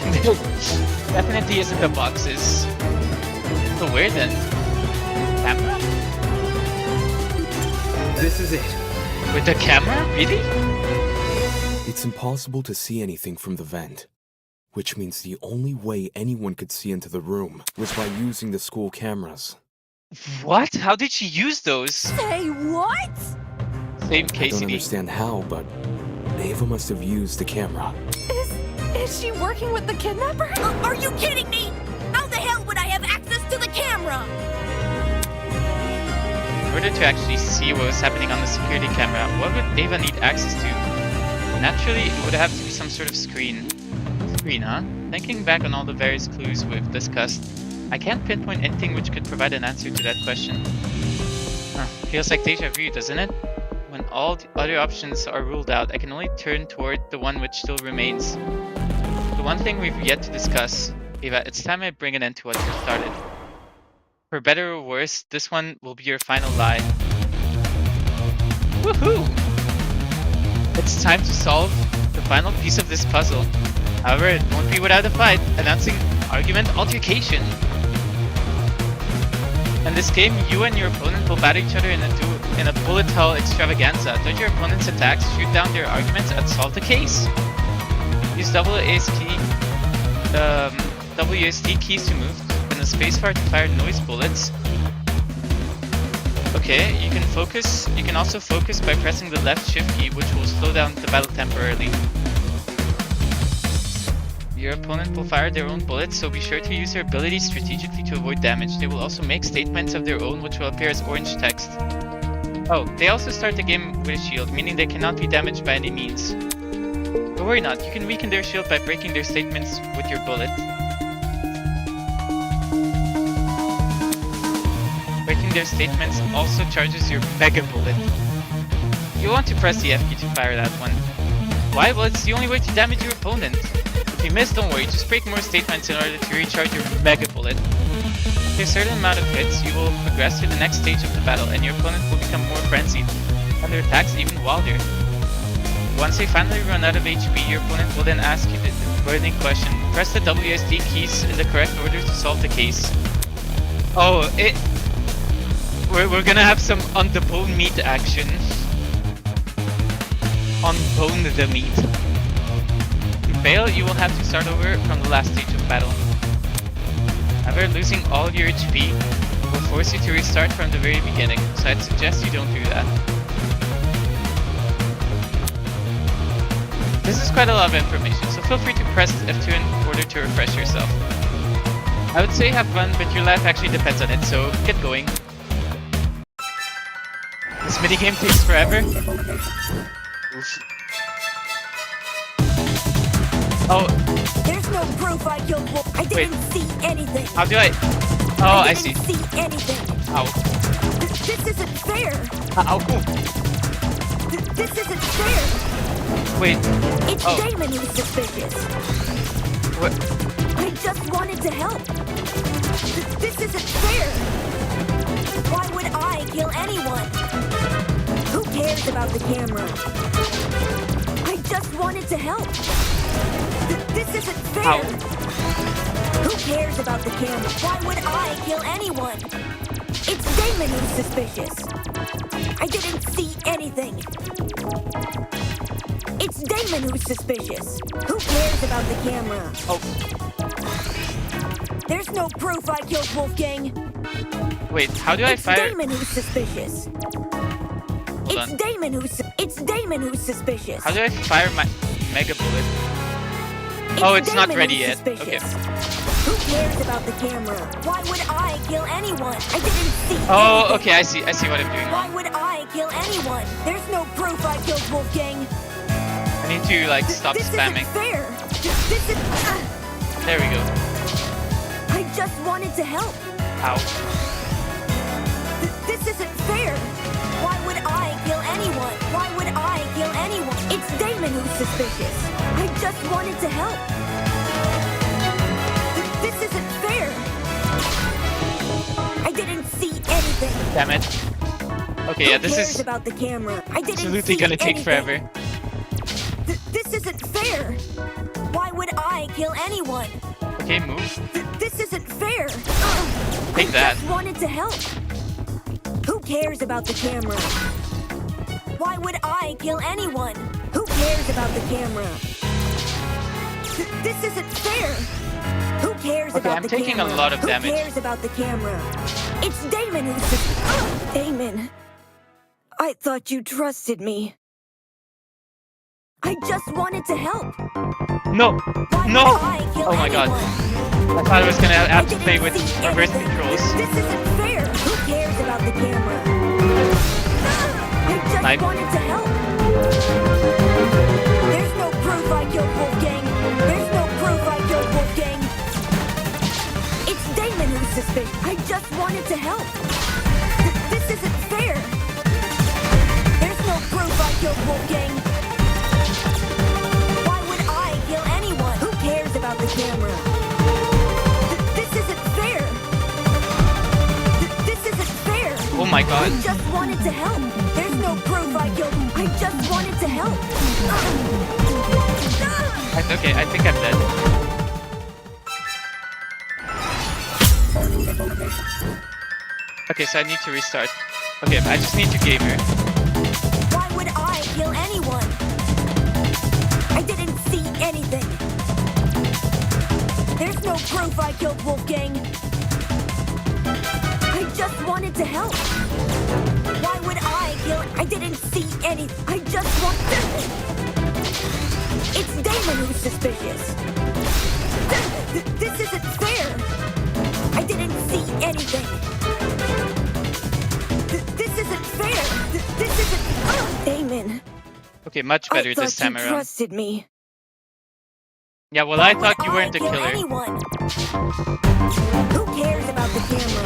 Definitely isn't the boxes. So where then? Camera? This is it. With the camera? Really? It's impossible to see anything from the vent, which means the only way anyone could see into the room was by using the school cameras. What? How did she use those? Say what? Same I don't KCD. understand how, but Ava must have used the camera. Is she working with the kidnapper? Are you kidding me? How the hell would I have access to the camera? In order to actually see what was happening on the security camera, what would Ava need access to? Naturally, it would have to be some sort of screen. Screen, huh? Thinking back on all the various clues we've discussed, I can't pinpoint anything which could provide an answer to that question. Feels like deja vu, doesn't it? When all the other options are ruled out, I can only turn toward the one which still remains. The one thing we've yet to discuss. Ava, it's time I bring an end to what you started. For better or worse, this one will be your final lie. Woohoo! It's time to solve the final piece of this puzzle. However, it won't be without a fight, announcing argument altercation. In this game, you and your opponent will battle each other in a bullet hell extravaganza. Don't your opponent's attacks shoot down their arguments and solve the case? Use WASD keys to move, and the spacebar to fire noise bullets. Okay, you can focus. You can also focus by pressing the left shift key, which will slow down the battle temporarily. Your opponent will fire their own bullets, so be sure to use your abilities strategically to avoid damage. They will also make statements of their own, which will appear as orange text. Oh, they also start the game with a shield, meaning they cannot be damaged by any means. But worry not, you can weaken their shield by breaking their statements with your bullet. Breaking their statements also charges your Mega Bullet. You'll want to press the F key to fire that one. Why? Well, it's the only way to damage your opponent. If you miss, don't worry, just break more statements in order to recharge your Mega Bullet. After a certain amount of hits, you will progress to the next stage of the battle, and your opponent will become more frenzied, and their attacks even wilder. Once they finally run out of HP, your opponent will then ask you the burning question. Press the WSD keys in the correct order to solve the case. Oh, we're gonna have some on the bone meat action. On bone the meat. If you fail, you will have to start over from the last stage of battle. However, losing all your HP will force you to restart from the very beginning, so I'd suggest you don't do that. This is quite a lot of information, so feel free to press F2 in order to refresh yourself. I would say have fun, but your life actually depends on it, so get going. This minigame takes forever. Oof. Oh. There's no proof I killed Wolf. I didn't see anything. How do I? Oh, I see. See anything. Ow. This isn't fair. Ow. This isn't fair. Wait. It's Damon who's suspicious. What? I just wanted to help. This isn't fair. Why would I kill anyone? Who cares about the camera? I just wanted to help. This isn't fair. Ow. Who cares about the camera? Why would I kill anyone? It's Damon who's suspicious. I didn't see anything. It's Damon who's suspicious. Who cares about the camera? Oh. There's no proof I killed Wolfgang. Wait, how do I It's fire? Damon who's suspicious. on. It's Damon who's suspicious. How do I fire my mega bullet? Oh, it's not ready yet. Okay. Who cares about the camera? Why would I kill anyone? I didn't see. Oh, anything. okay, I see. I see what I'm doing. Why would I kill anyone? There's no proof I killed Wolfgang. I need to like stop spamming. Isn't fair. This is. There we go. I just wanted to help. Ow. This isn't fair. Why would I kill anyone? Why would I kill anyone? It's Damon who's suspicious. I just wanted to help. This isn't fair. I didn't see anything. Damn it. Okay, yeah, Who this cares is about the camera? I didn't absolutely see gonna take anything. forever. This isn't fair. Why would I kill anyone? Okay, move. This isn't fair. Take that. I just wanted to help. Who cares about the camera? Why would I kill anyone? Who cares about the camera? This isn't fair. Who cares Okay, about I'm the taking camera? a lot of damage. Who cares about the camera? It's Damon who's Damon. I thought you trusted me. I just wanted to help. No! Why No! would I kill Oh my god. anyone? I thought I was gonna have to play with reverse controls. This isn't fair. Who cares about the camera? I just Snipe. wanted to help. There's no proof I killed Wolfgang. There's no proof I killed Wolfgang. It's Damon who's suspicious. I just wanted to help. This isn't fair. There's no proof I killed Wolfgang. Why would I kill anyone? Who cares about the camera? This isn't fair. This isn't fair. Oh my god. I just wanted to help. There's no proof I killed. I just wanted to help. Okay, I think I'm dead. Okay, so I need to restart. Okay, I just need to gamer. Why would I kill anyone? I didn't see anything. There's no proof I killed Wolfgang. I just wanted to help. Why would I kill? I didn't see any. I just want. It's Damon who's suspicious. This isn't fair. I didn't see anything. This isn't fair. This isn't. Damon. Okay, much better this time you around. trusted me. Yeah, well, I thought you weren't the Kill killer. anyone. Who cares about the camera?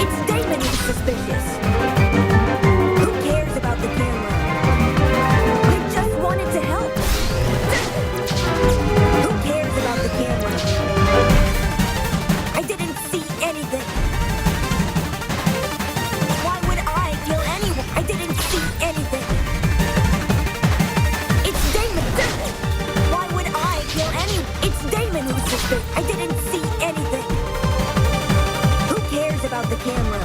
It's Damon who's suspicious. Who cares about the camera? I just wanted to help. Who cares about the camera? I didn't see anything. Why would I kill anyone? I didn't see anything. It's Damon. Why would I kill anyone? It's Damon who's suspicious. I didn't see anything. Who cares about the camera?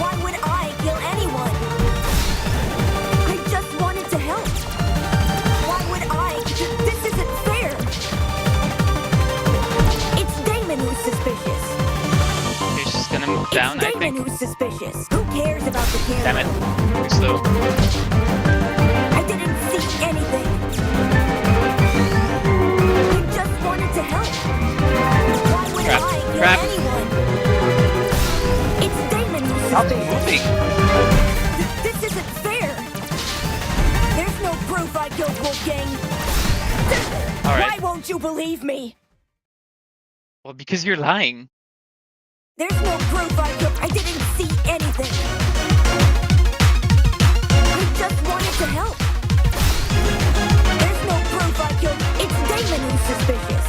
Why would I kill anyone? I just wanted to help. Why would I? This isn't fair. It's Damon who's suspicious. Okay, she's gonna move down, It's I Damon think. who's suspicious. Who cares about the camera? Damn it. Too slow. I didn't see anything. Well, because you're lying. There's no proof I didn't see anything. I just wanted to help. There's no proof I killed. It's Damon who's suspicious.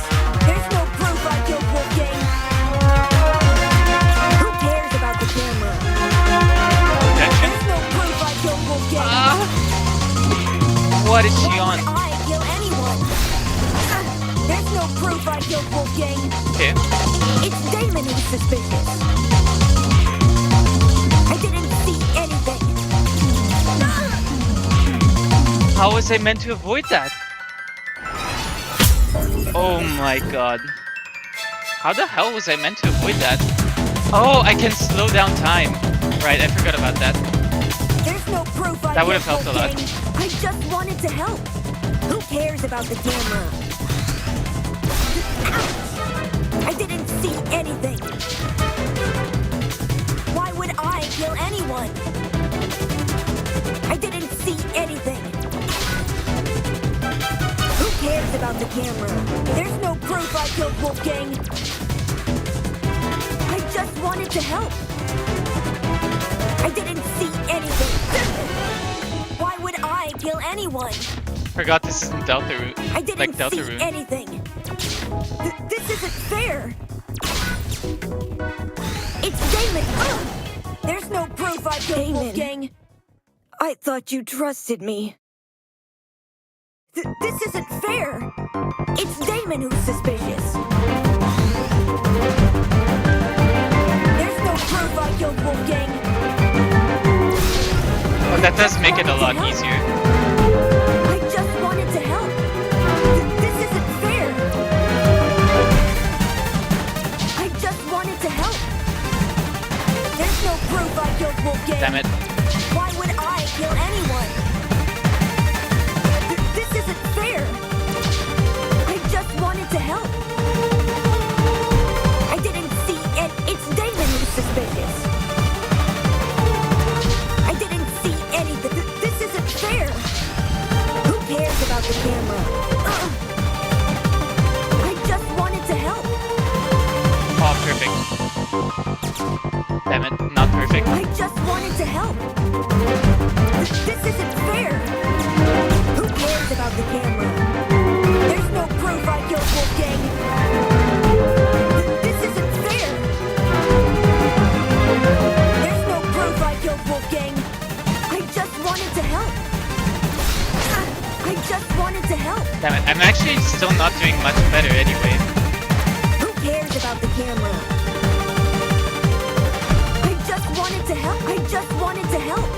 There's no proof I killed Wolfgang. Who cares about the camera? There's no proof I killed Wolfgang. What is she on? Why would I kill anyone? There's no proof I killed Wolfgang. Okay. It's Damon who's suspicious. I didn't see anything. How was I meant to avoid that? Oh my god. How the hell was I meant to avoid that? Oh, I can slow down time. Right, I forgot about that. There's no proof I That would have killed helped a lot. Wolfgang. I just wanted to help. Who cares about the camera? I didn't see anything. Why would I kill anyone? I didn't see anything. Who cares about the camera? There's no proof I killed Wolfgang. I just wanted to help. I didn't see anything. Why would I kill anyone? Forgot this isn't Delta Route. I didn't Like Delta see Route. anything. This isn't fair. It's Damon. Ugh! There's no proof I killed Wolfgang. I thought you trusted me. This isn't fair. It's Damon who's suspicious. There's no proof I killed Wolfgang. Oh, that does make it a lot easier. I just wanted to help. This isn't fair. I just wanted to help. There's no proof I killed Wolfgang. Damn it. Why would I kill anyone? This isn't fair. I just wanted to help. I didn't see it. It's Damon who's suspicious. I didn't see anything. This isn't fair. Who cares about the camera? I just wanted to help. Oh, perfect. Damn it, not perfect. I just wanted to help. This isn't fair. Who cares about the camera? There's no proof I killed Wolfgang. This isn't fair. There's no proof I killed Wolfgang. I just wanted to help. I just wanted to help. Damn it, I'm actually still not doing much better anyway. Who cares about the camera? I just wanted to help. I just wanted to help.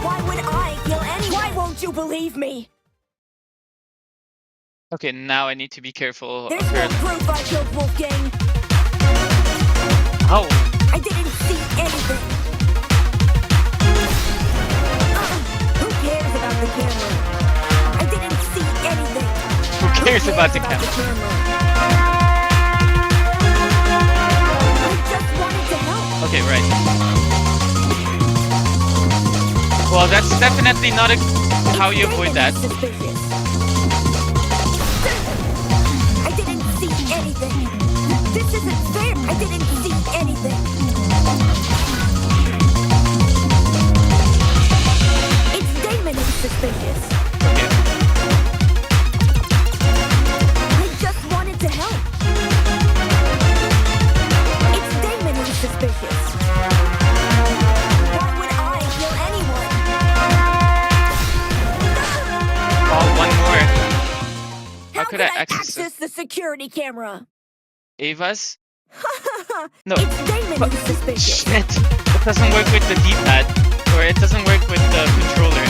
Why would I kill anyone? Why won't you believe me? Okay, now I need to be careful There's of no her. proof I killed Wolfgang. Ow! I didn't see anything. Who cares about the camera? I didn't see anything. Who cares about the camera? I just wanted to help. Okay, right. Well, that's definitely not how you avoid that. I didn't see anything. This isn't fair. I didn't see anything. It's Damon who's suspicious. I just wanted to help. It's Damon who's suspicious. Why would I kill anyone? Oh, one more. How could could I I access access the security camera? Ava's? No. It's Damon who's suspicious. Shit! It doesn't work with the D-pad. Or it doesn't work with the controller.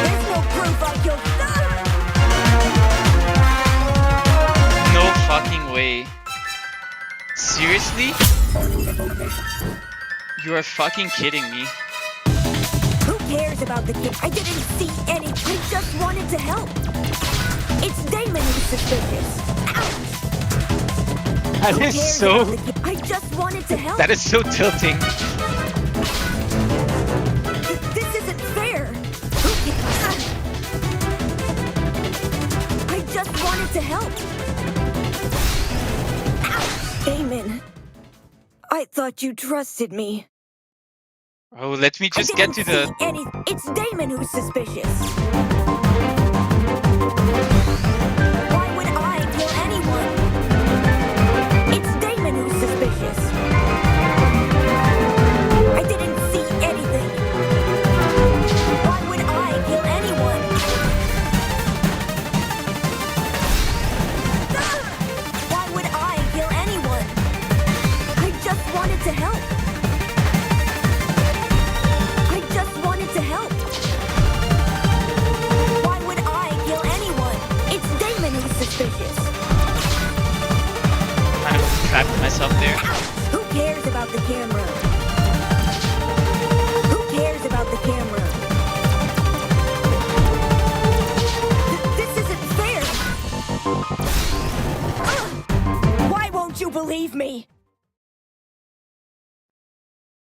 There's no proof I killed. No fucking way. Seriously? You are fucking kidding me. Who cares about the kid? I didn't see any. I just wanted to help. It's Damon who's suspicious. That Who is cares so... about the kid? I just wanted to help. That is so tilting. This isn't fair. Who thought you trusted me. Oh, let me just get to the... It's Damon who's suspicious. Why would I kill anyone? It's Damon who's suspicious. I didn't see anything. Why would I kill anyone? Why would I kill anyone? I just wanted to help. Kind of trapped myself there. Who cares about the camera? Who cares about the camera? This isn't fair! Why won't you believe me?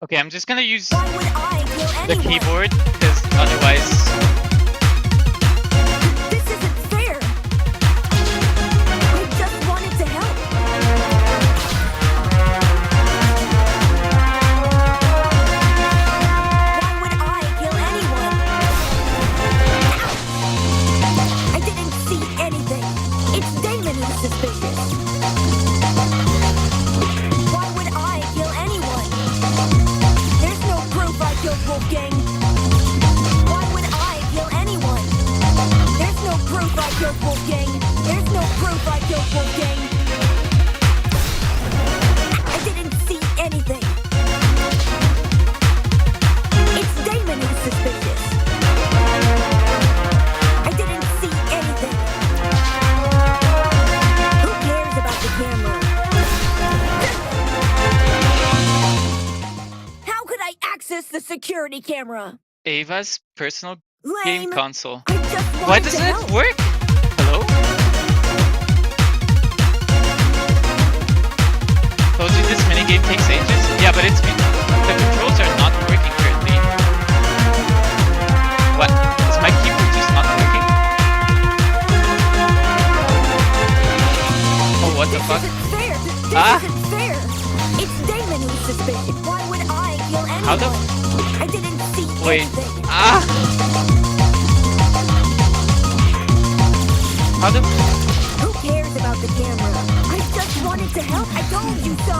Okay, I'm just gonna use Why would I kill the anyone? keyboard, because otherwise... This isn't fair! I just wanted to help. Why would I kill anyone? I didn't see anything. It's Damon who's suspicious. Why would I kill anyone? There's no proof I killed Wolfgang. Why would I kill anyone? There's no proof I killed Wolfgang. There's no proof I killed Wolfgang. I didn't see anything. It's Damon who's suspicious. I didn't see anything. Who cares about the camera? How could I access the security camera? Ava's personal Lame. game console. I just Why wanted doesn't to it help. work? Hello? Told you this minigame takes ages? Yeah, but it's been... The controls are not working currently. What? Is my keyboard just not working? Oh, what the fuck? Fair. This Ah! isn't fair. It's Damon who's suspicious. Why would I kill anyone? How the... I didn't see Wait. anything. Ah! How the... Who cares about the camera? I just wanted to help. I told you so.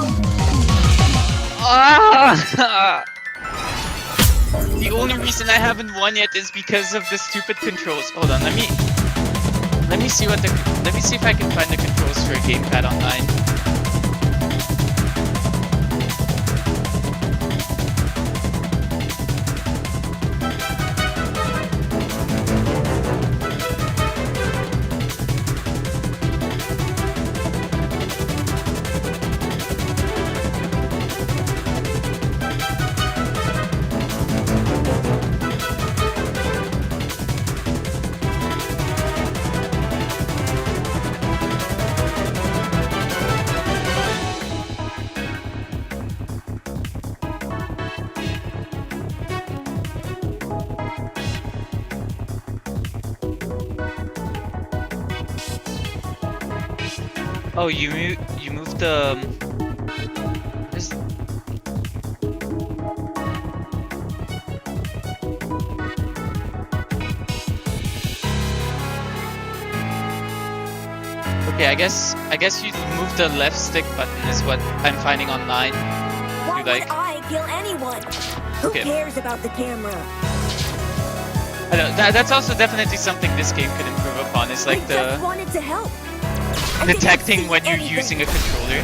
Ah! The only reason I haven't won yet is because of the stupid controls. Hold on, let me see what the... Let me see if I can find the controls for a gamepad online. Oh, you moved the... This... Okay, I guess you moved the left stick button is what I'm finding online. Why You like? would I kill anyone? Who Okay. cares about the camera? I know, that's also definitely something this game could improve upon. Is like I the just wanted to help. I didn't detecting see when you're anything. using a controller.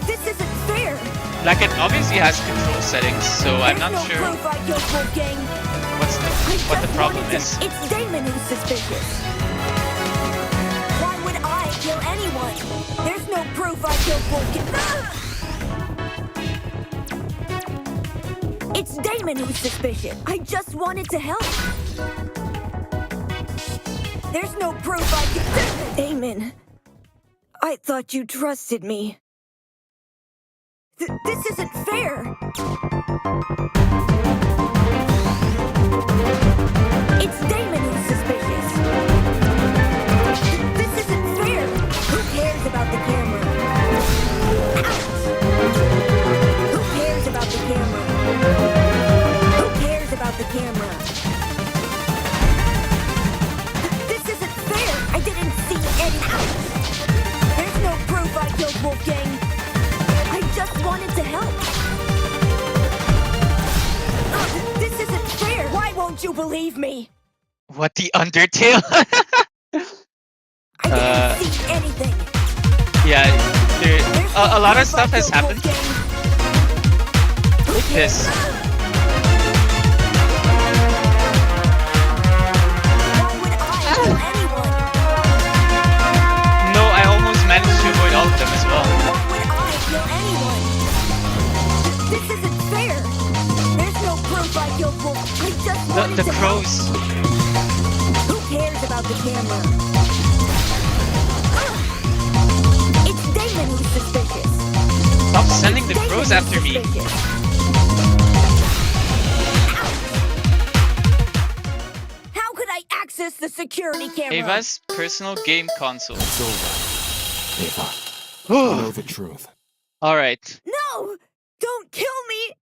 This isn't fair. Like it obviously has control settings, so I'm not There's no sure proof I killed Wolfgang. what the problem wanted to- is. It's Damon who's suspicious. Why would I kill anyone? There's no proof I killed Wolfgang. It's Damon who's suspicious. I just wanted to help. There's no proof I killed Damon. I thought you trusted me. This isn't fair. It's Damon who's suspicious. This isn't fair. Who cares about the camera? don't you believe me? What, the Undertale? See anything. Yeah, a lot of stuff has happened. This. No, I almost managed to avoid all of them as well. This isn't fair. There's no proof I killed Wolf. I just wanted The to crows. help. Who cares about the camera? It's Damon who's suspicious. Stop sending the crows after me. How could I access the security camera? Ava's personal game console. It's over. Ava, you know the truth. Alright. No! Don't kill me!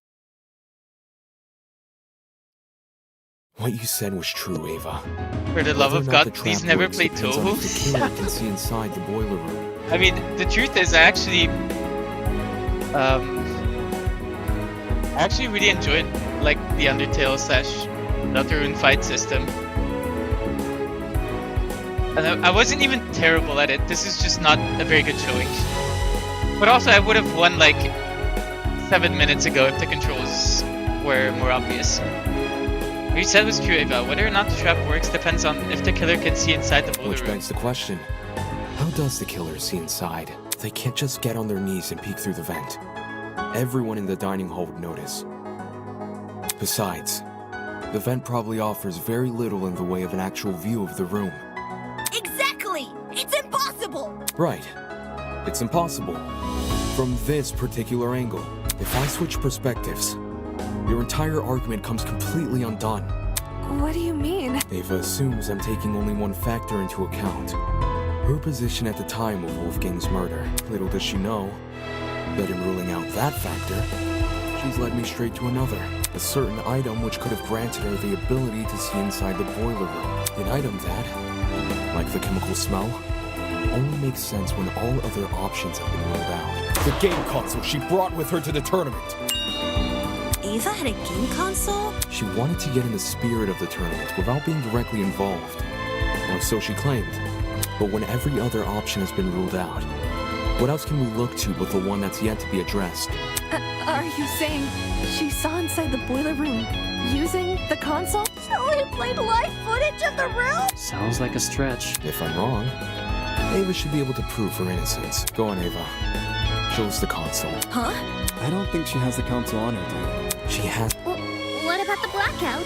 What you said was true, Ava. For the love Whether or of not God, the please trap never works play depends on if the Touhou. killer can see inside the boiler room. I mean, the truth is, I actually, I actually really enjoyed like the Undertale / Deltarune fight system, and I wasn't even terrible at it. This is just not a very good showing. But also, I would have won like 7 minutes ago if the controls were more obvious. What you said was true, Ava. Whether or not the trap works depends on if the killer can see inside the boiler Which room. begs the question, how does the killer see inside? They can't just get on their knees and peek through the vent. Everyone in the dining hall would notice. Besides, the vent probably offers very little in the way of an actual view of the room. Exactly! It's impossible! Right. It's impossible. From this particular angle, if I switch perspectives, your entire argument comes completely undone. What do you mean? Ava assumes I'm taking only one factor into account. Her position at the time of Wolfgang's murder. Little does she know that in ruling out that factor, she's led me straight to another. A certain item which could have granted her the ability to see inside the boiler room. An item that, like the chemical smell, only makes sense when all other options have been ruled out. The game console she brought with her to the tournament. Ava had a game console? She wanted to get in the spirit of the tournament without being directly involved. Or so she claimed. But when every other option has been ruled out, what else can we look to but the one that's yet to be addressed? Are you saying she saw inside the boiler room using the console? So he played live footage of the room? Sounds like a stretch. If I'm wrong, Ava should be able to prove her innocence. Go on, Ava. Show us the console. Huh? I don't think she has the console on her, dude. She has. What about the blackout?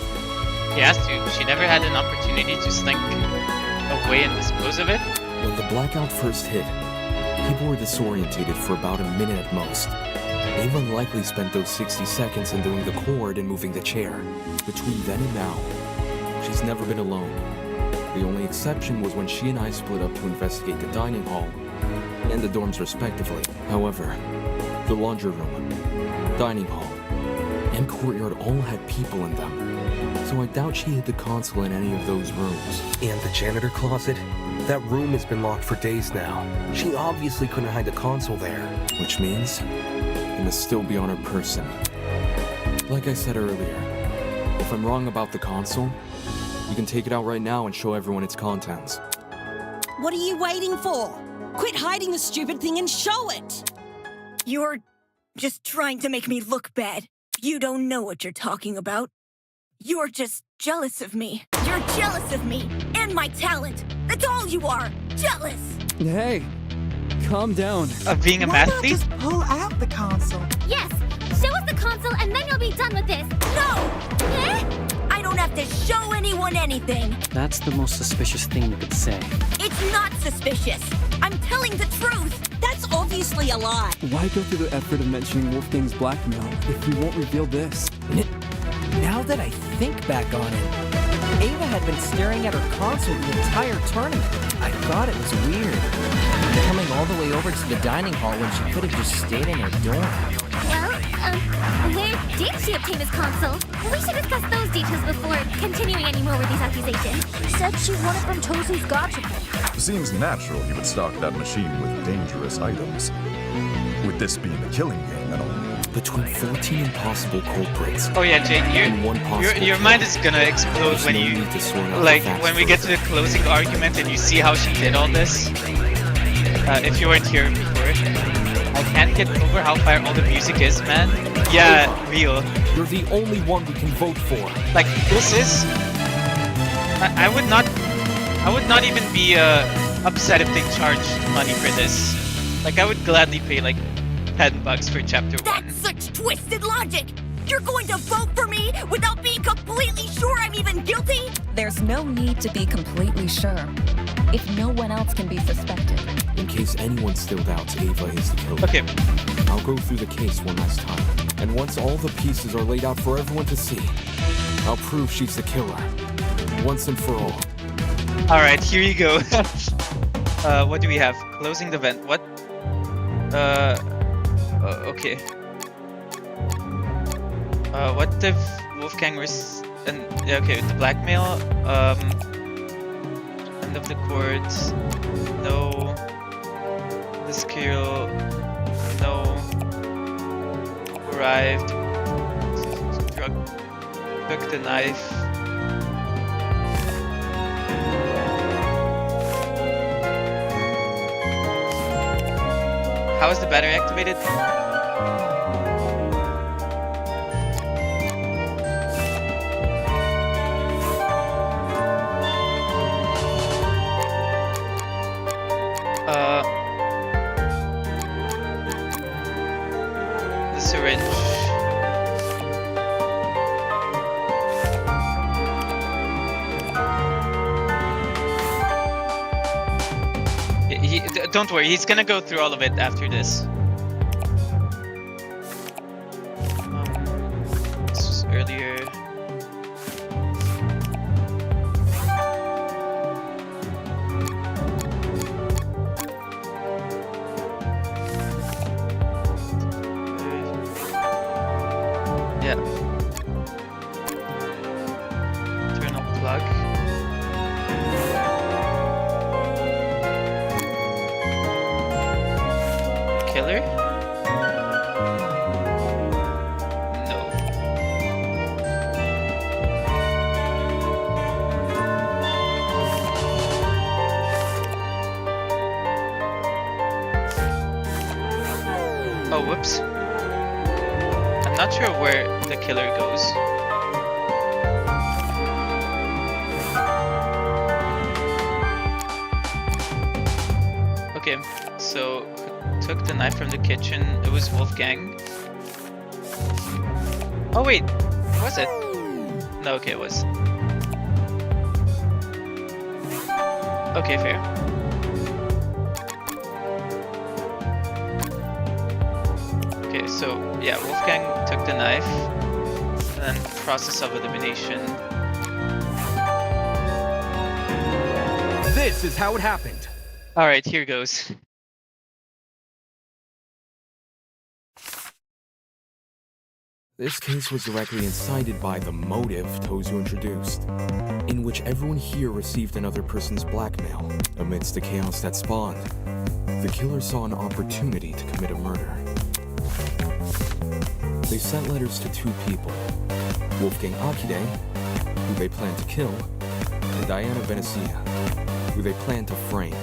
She has to. She never had an opportunity to slink away and dispose of it. When the blackout first hit, people were disorientated for about a minute at most. Ava likely spent those 60 seconds undoing the cord and moving the chair. Between then and now, she's never been alone. The only exception was when she and I split up to investigate the dining hall and the dorms respectively. However, the laundry room, dining hall, and courtyard all had people in them. So I doubt she hid the console in any of those rooms. And the janitor closet? That room has been locked for days now. She obviously couldn't hide the console there. Which means it must still be on her person. Like I said earlier, if I'm wrong about the console, you can take it out right now and show everyone its contents. What are you waiting for? Quit hiding the stupid thing and show it! You're just trying to make me look bad. You don't know what you're talking about. You're just jealous of me. You're jealous of me and my talent. That's all you are. Jealous. Hey, calm down. Of being a Why not mathlete? just pull out the console? Yes! Show us the console and then you'll be done with this! No! I don't have to show anyone anything. That's the most suspicious thing you could say. It's not suspicious. I'm telling the truth. That's obviously a lie. Why go through the effort of mentioning Wolfgang's blackmail if you won't reveal this? Now that I think back on it, Ava had been staring at her console the entire tournament. I thought it was weird. Coming all the way over to the dining hall when she could have just stayed in her dorm. Well, where did she obtain this console? We should discuss those details before continuing any more with these accusations. Said she won it from Tozu's gotcha. Seems natural he would stock that machine with dangerous items. With this being a killing game and all. between 14 impossible culprits. Oh yeah, Jane, and one possible your mind is gonna explode There's when no you need to sort out the like facts when we get to the closing argument and you see how she did all this. If you weren't here before, I can't get over how fire all the music is, man. Yeah, real. You're the only one we can vote for. Like this is. I would not even be upset if they charged money for this. Like I would gladly pay like $10 for chapter 1. That's such twisted logic! You're going to vote for me without being completely sure I'm even guilty? There's no need to be completely sure. If no one else can be suspected. In case anyone still doubts Ava is the killer. Okay. I'll go through the case one last time. And once all the pieces are laid out for everyone to see, I'll prove she's the killer. Once and for all. Alright, here you go. What do we have? Closing the vent. What? Okay. What if Wolfgang was... okay, the blackmail. End of the court. No. This kill. No. Arrived. Took the knife. How is the battery activated? The syringe. Don't worry, he's gonna go through all of it after this. This was earlier. Yeah. Internal plug. Killer? No. Oh, whoops. I'm not sure where the killer goes. Okay, so took the knife from the kitchen. It was Wolfgang. Oh wait, was it? No, okay, it was. Okay, fair. Okay, so yeah, Wolfgang took the knife, and then process of elimination. This is how it happened. Alright, here goes. This case was directly incited by the motive Tozu introduced, in which everyone here received another person's blackmail. Amidst the chaos that spawned, the killer saw an opportunity to commit a murder. They sent letters to two people, Wolfgang Akide, who they planned to kill, and Diana Venezia, who they planned to frame.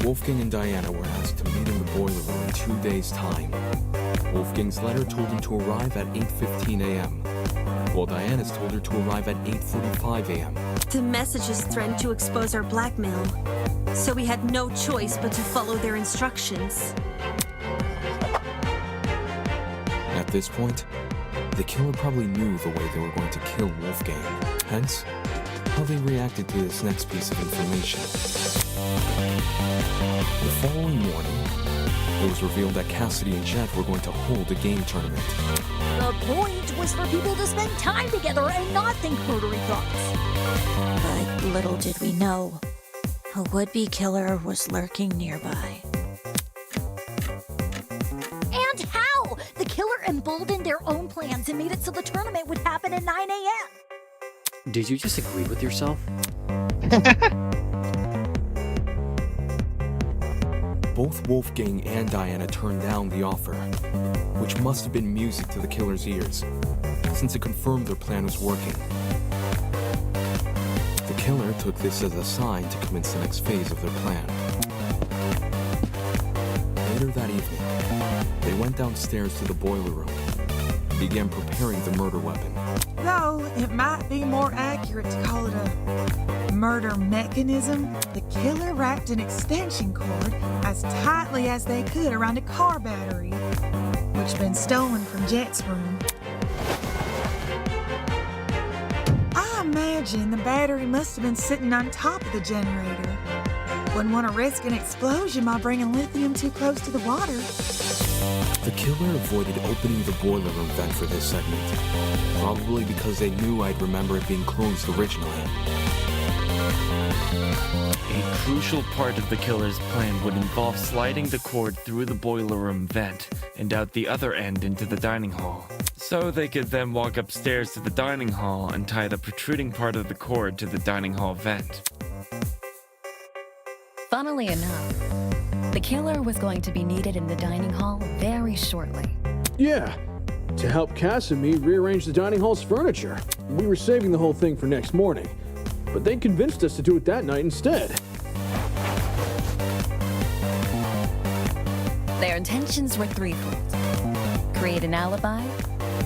Wolfgang and Diana were asked to meet in the boiler room in 2 days' time. Wolfgang's letter told him to arrive at 8:15 a.m., while Diana's told her to arrive at 8:45 a.m. The messages threatened to expose our blackmail, so we had no choice but to follow their instructions. At this point, the killer probably knew the way they were going to kill Wolfgang, hence how they reacted to this next piece of information. The following morning, it was revealed that Cassidy and Jet were going to hold a game tournament. The point was for people to spend time together and not think murdery thoughts. But little did we know, a would-be killer was lurking nearby. And how? The killer emboldened their own plans and made it so the tournament would happen at 9 a.m. Did you just agree with yourself? Both Wolfgang and Diana turned down the offer, which must have been music to the killer's ears, since it confirmed their plan was working. The killer took this as a sign to commence the next phase of their plan. Later that evening, they went downstairs to the boiler room and began preparing the murder weapon. Though it might be more accurate to call it a murder mechanism, the killer wrapped an extension cord as tightly as they could around a car battery, which had been stolen from Jet's room. I imagine the battery must have been sitting on top of the generator. Wouldn't want to risk an explosion by bringing lithium too close to the water. The killer avoided opening the boiler room vent for this segment, probably because they knew I'd remember it being closed originally. A crucial part of the killer's plan would involve sliding the cord through the boiler room vent and out the other end into the dining hall. So they could then walk upstairs to the dining hall and tie the protruding part of the cord to the dining hall vent. Funnily enough, the killer was going to be needed in the dining hall very shortly. Yeah, to help Cass and me rearrange the dining hall's furniture. We were saving the whole thing for next morning, but they convinced us to do it that night instead. Their intentions were threefold. Create an alibi,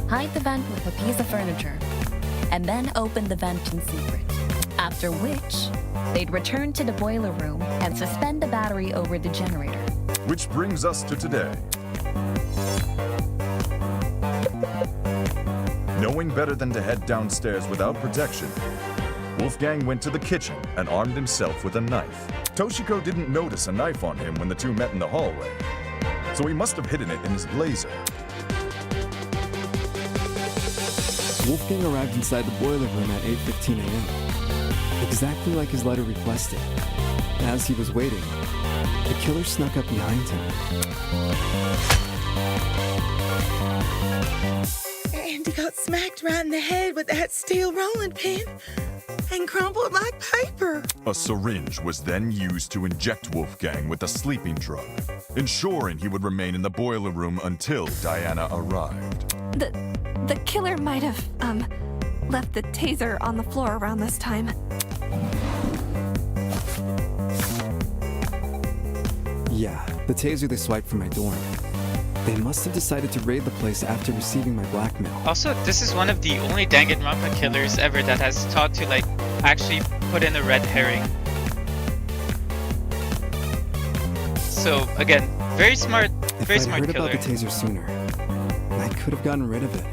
hide the vent with a piece of furniture, and then open the vent in secret. After which, they'd return to the boiler room and suspend the battery over the generator. Which brings us to today. Knowing better than to head downstairs without protection, Wolfgang went to the kitchen and armed himself with a knife. Toshiko didn't notice a knife on him when the two met in the hallway, so he must have hidden it in his blazer. Wolfgang arrived inside the boiler room at 8:15 a.m., exactly like his letter requested. As he was waiting, the killer snuck up behind him. And he got smacked right in the head with that steel rolling pin and crumpled like paper. A syringe was then used to inject Wolfgang with a sleeping drug, ensuring he would remain in the boiler room until Diana arrived. The killer might have, left the taser on the floor around this time. Yeah, the taser they swiped from my dorm. They must have decided to raid the place after receiving my blackmail. Also, this is one of the only Danganronpa killers ever that has thought to like actually put in a red herring. So again, very smart If I'd heard killer. about the taser sooner, I could have gotten rid of it,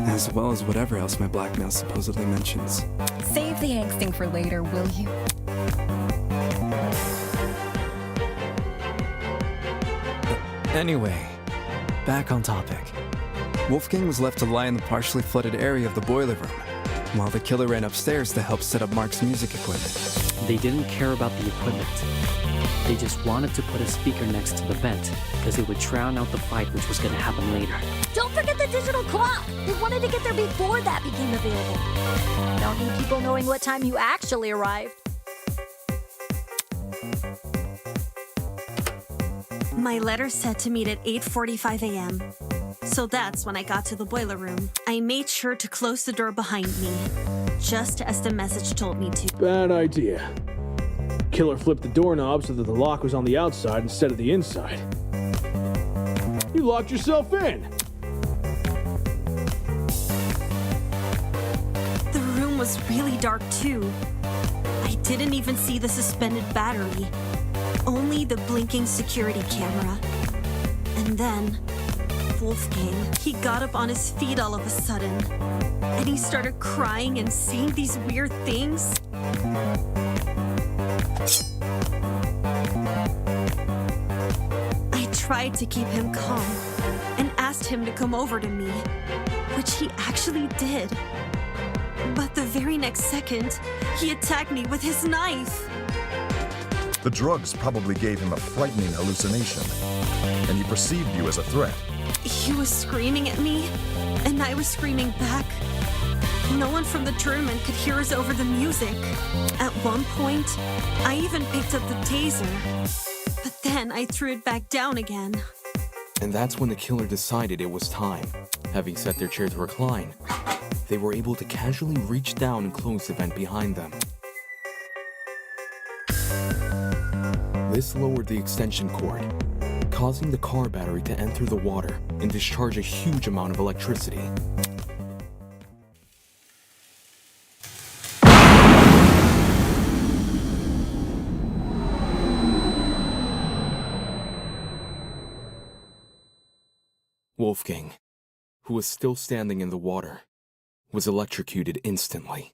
as well as whatever else my blackmail supposedly mentions. Save the angsting for later, will you? Anyway, back on topic. Wolfgang was left to lie in the partially flooded area of the boiler room, while the killer ran upstairs to help set up Mark's music equipment. They didn't care about the equipment. They just wanted to put a speaker next to the vent, because it would drown out the fight which was going to happen later. Don't forget the digital clock! They wanted to get there before that became available. Don't need people knowing what time you actually arrived. My letter said to meet at 8:45 a.m. So that's when I got to the boiler room. I made sure to close the door behind me, just as the message told me to. Bad idea. Killer flipped the doorknob so that the lock was on the outside instead of the inside. You locked yourself in! The room was really dark too. I didn't even see the suspended battery, only the blinking security camera. And then, Wolfgang, he got up on his feet all of a sudden, and he started crying and saying these weird things. I tried to keep him calm and asked him to come over to me, which he actually did. But the very next second, he attacked me with his knife. The drugs probably gave him a frightening hallucination, and he perceived you as a threat. He was screaming at me, and I was screaming back. No one from the tournament could hear us over the music. At one point, I even picked up the taser. But Then I threw it back down again. And that's when the killer decided it was time. Having set their chair to recline, they were able to casually reach down and close the vent behind them. This lowered the extension cord, causing the car battery to enter the water and discharge a huge amount of electricity. Wolfgang, who was still standing in the water, was electrocuted instantly.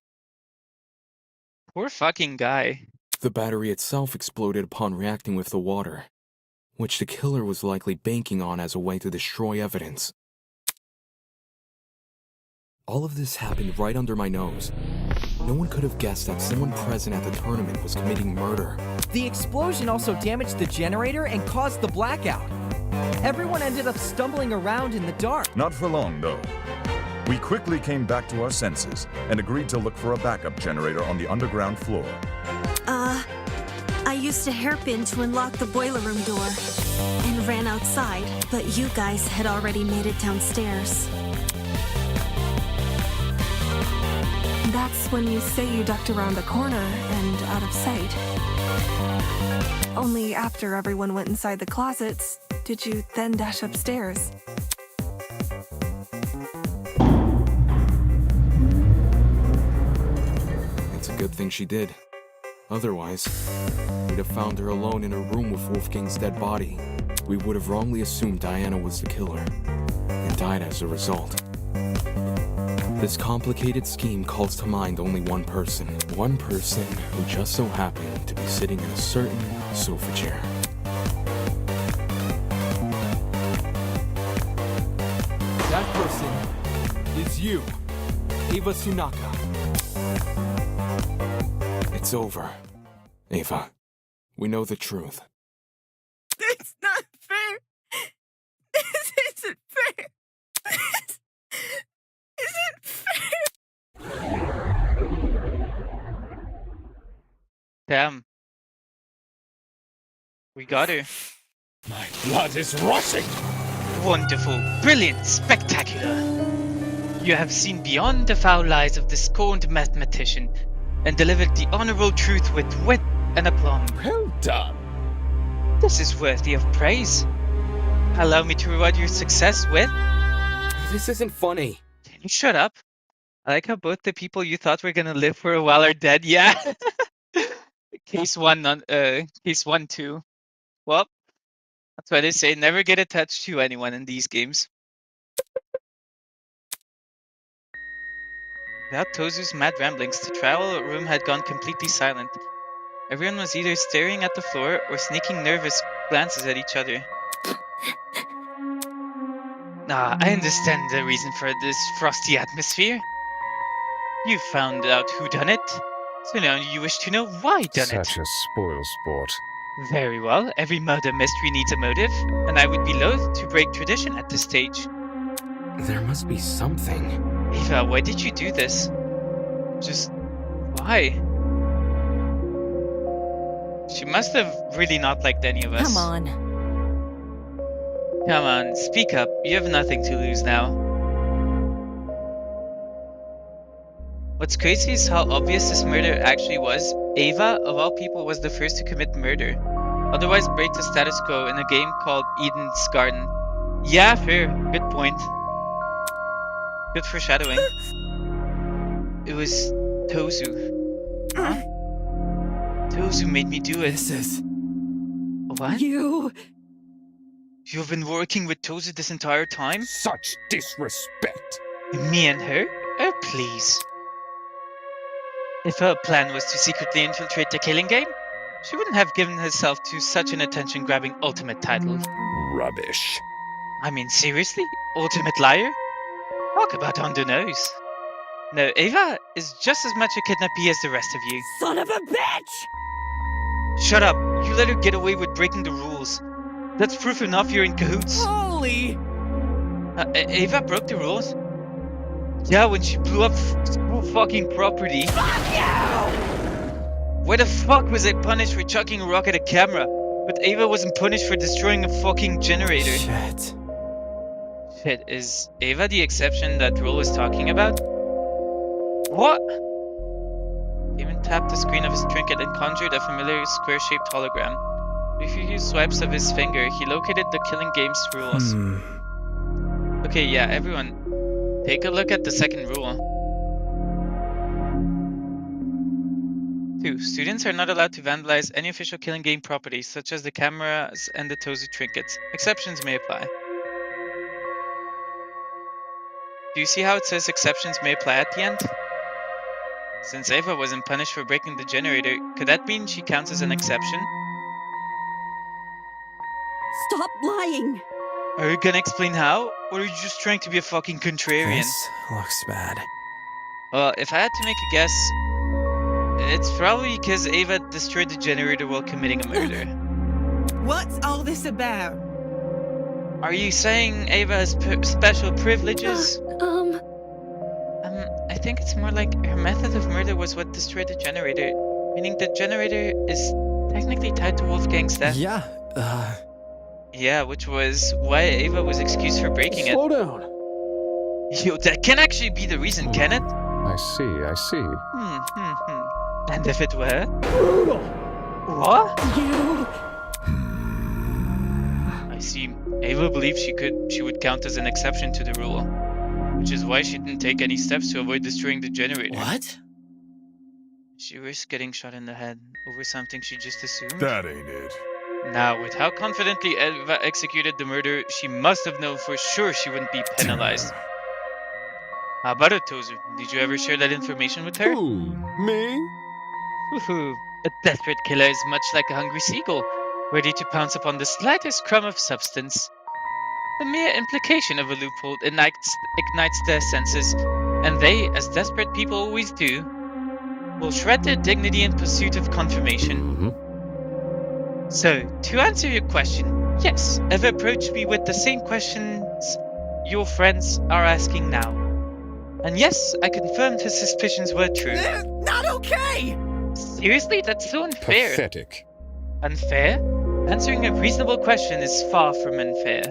Poor fucking guy. The battery itself exploded upon reacting with the water, which the killer was likely banking on as a way to destroy evidence. All of this happened right under my nose. No one could have guessed that someone present at the tournament was committing murder. The explosion also damaged the generator and caused the blackout. Everyone ended up stumbling around in the dark. Not for long, though. We quickly came back to our senses and agreed to look for a backup generator on the underground floor. I used a hairpin to unlock the boiler room door and ran outside, but you guys had already made it downstairs. That's when you say you ducked around a corner and out of sight. Only after everyone went inside the closets did you then dash upstairs. It's a good thing she did. Otherwise, we'd have found her alone in a room with Wolfgang's dead body. We would have wrongly assumed Diana was the killer, and died as a result. This complicated scheme calls to mind only one person. One person who just so happened to be sitting in a certain sofa chair. That person is you, Eva Sunaka. It's over, Eva. We know the truth. It's not fair. This isn't fair. This isn't fair. Damn. We got her. My blood is rushing. Wonderful, brilliant, spectacular. You have seen beyond the foul lies of the scorned mathematician and delivered the honorable truth with wit and aplomb. Well done. This is worthy of praise. Allow me to reward your success with... This isn't funny. Can you shut up? I like how both the people you thought were gonna live for a while are dead. Yeah. Case 1-2. Well, that's why they say never get attached to anyone in these games. Without Tozu's mad ramblings, the trial room had gone completely silent. Everyone was either staring at the floor or sneaking nervous glances at each other. I understand the reason for this frosty atmosphere. You found out who done it, so now you wish to know why done it. Such a spoilsport. Very well, every murder mystery needs a motive, and I would be loath to break tradition at this stage. There must be something. Eva, why did you do this? Just... why? She must have really not liked any of us. Come on. Come on, speak up. You have nothing to lose now. What's crazy is how obvious this murder actually was. Eva, of all people, was the first to commit murder. Otherwise break the status quo in a game called Eden's Garden. Yeah, fair. Good point. Good foreshadowing. It was Tozu. Huh? Tozu made me do it. This is... What? You've been working with Tozu this entire time? Such disrespect. Me and her? Oh, please. If her plan was to secretly infiltrate the killing game, she wouldn't have given herself to such an attention-grabbing ultimate title. Rubbish. I mean, seriously? Ultimate liar? Talk about on the nose. No, Eva is just as much a kidnappee as the rest of you. Son of a bitch! Shut up! You let her get away with breaking the rules. That's proof enough you're in cahoots. Holy! Eva broke the rules? Yeah, when she blew up school fucking property. Fuck you! Why the fuck was I punished for chucking a rock at a camera? But Ava wasn't punished for destroying a fucking generator. Shit. Shit, is Ava the exception that Rule is talking about? What? Even tapped the screen of his trinket and conjured a familiar square-shaped hologram. With a few swipes of his finger, he located the killing game's rules. Okay, yeah, everyone, take a look at the second rule. 2. Students are not allowed to vandalize any official killing game properties, such as the cameras and the Tozu trinkets. Exceptions may apply. Do you see how it says exceptions may apply at the end? Since Ava wasn't punished for breaking the generator, could that mean she counts as an exception? Stop lying! Are you gonna explain how? Or are you just trying to be a fucking contrarian? This looks bad. Well, if I had to make a guess, it's probably because Ava destroyed the generator while committing a murder. What's all this about? Are you saying Ava has special privileges? I think it's more like her method of murder was what destroyed the generator. Meaning the generator is technically tied to Wolfgang's death. Yeah, Yeah, which was why Ava was excused for breaking it. Slow down. Yo, that can actually be the reason, can it? I see. And if it were? Brutal. What? I see. Ava believed she would count as an exception to the rule, which is why she didn't take any steps to avoid destroying the generator. What? She risked getting shot in the head over something she just assumed. That ain't it. Now, with how confidently Eva executed the murder, she must have known for sure she wouldn't be penalized. How about it, Tozu? Did you ever share that information with her? Who? Me? A desperate killer is much like a hungry seagull, ready to pounce upon the slightest crumb of substance. The mere implication of a loophole ignites their senses, and they, as desperate people always do, will shred their dignity in pursuit of confirmation. So, to answer your question, yes, Eva approached me with the same questions your friends are asking now. And yes, I confirmed his suspicions were true. Not okay! Seriously? That's so unfair. Pathetic. Unfair? Answering a reasonable question is far from unfair.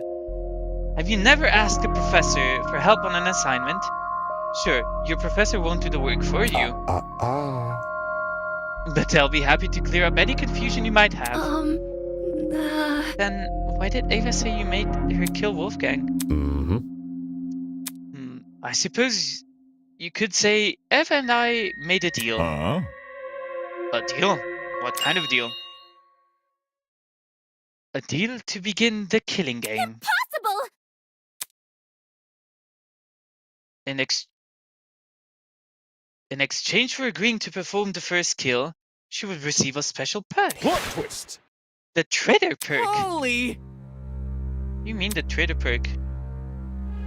Have you never asked a professor for help on an assignment? Sure, your professor won't do the work for you. But they'll be happy to clear up any confusion you might have. Then why did Ava say you made her kill Wolfgang? I suppose you could say Eva and I made a deal. A deal? What kind of deal? A deal to begin the killing game. Impossible! In exchange for agreeing to perform the first kill, she would receive a special perk. Plot twist! The traitor perk. Holy! You mean the traitor perk?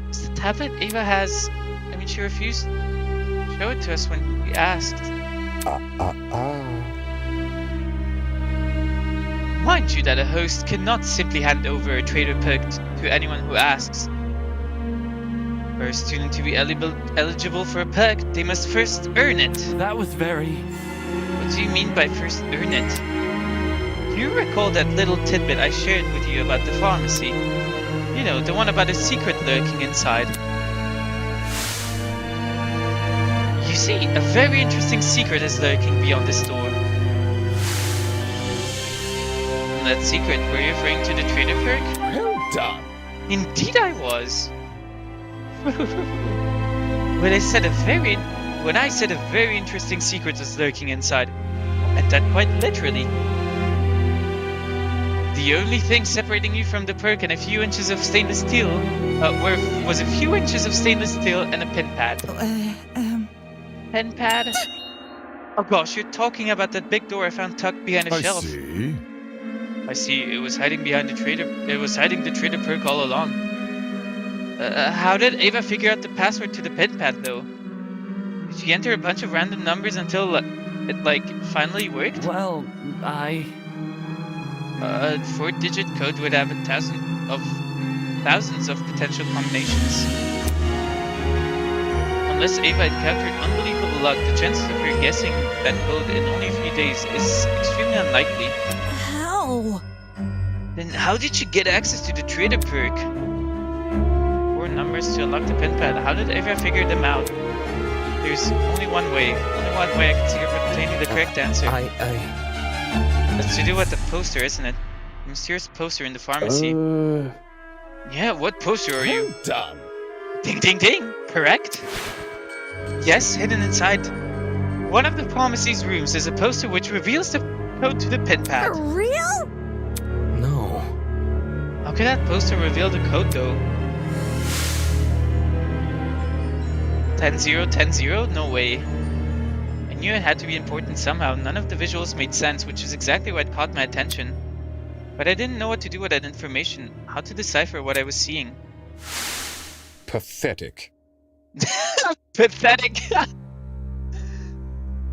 It's the tablet Ava has. I mean, she refused to show it to us when we asked. Mind you that a host cannot simply hand over a traitor perk to anyone who asks. For a student to be eligible for a perk, they must first earn it. That was very... What do you mean by first earn it? Do you recall that little tidbit I shared with you about the pharmacy? You know, the one about a secret lurking inside. You see, a very interesting secret is lurking beyond this door. And that secret, were you referring to the traitor perk? Well done. Indeed I was. When I said a very interesting secret was lurking inside, I meant that quite literally. The only thing separating you from the perk and a few inches of stainless steel was a few inches of stainless steel and a pen pad. Pen pad? Oh gosh, you're talking about that big door I found tucked behind a shelf. I see. It was hiding behind the traitor. It was hiding the traitor perk all along. How did Ava figure out the password to the pen pad, though? Did she enter a bunch of random numbers until it finally worked? Well, A 4-digit code would have thousands of potential combinations. Unless Ava encountered unbelievable luck, the chances of her guessing that code in only a few days is extremely unlikely. How? And how did you get access to the trader perk? 4 numbers to unlock the pin pad. How did Ava figure them out? There's only one way. Only one way I can see of obtaining the correct answer. That's to do with the poster, isn't it? The mysterious poster in the pharmacy. Yeah, what poster are you? Done. Ding ding ding! Correct? Yes, hidden inside one of the pharmacy's rooms is a poster which reveals the code to the pin pad. For real? No. How could that poster reveal the code though? 10-0-10-0? No way. I knew it had to be important somehow. None of the visuals made sense, which is exactly what caught my attention. But I didn't know what to do with that information, how to decipher what I was seeing. Pathetic. Pathetic!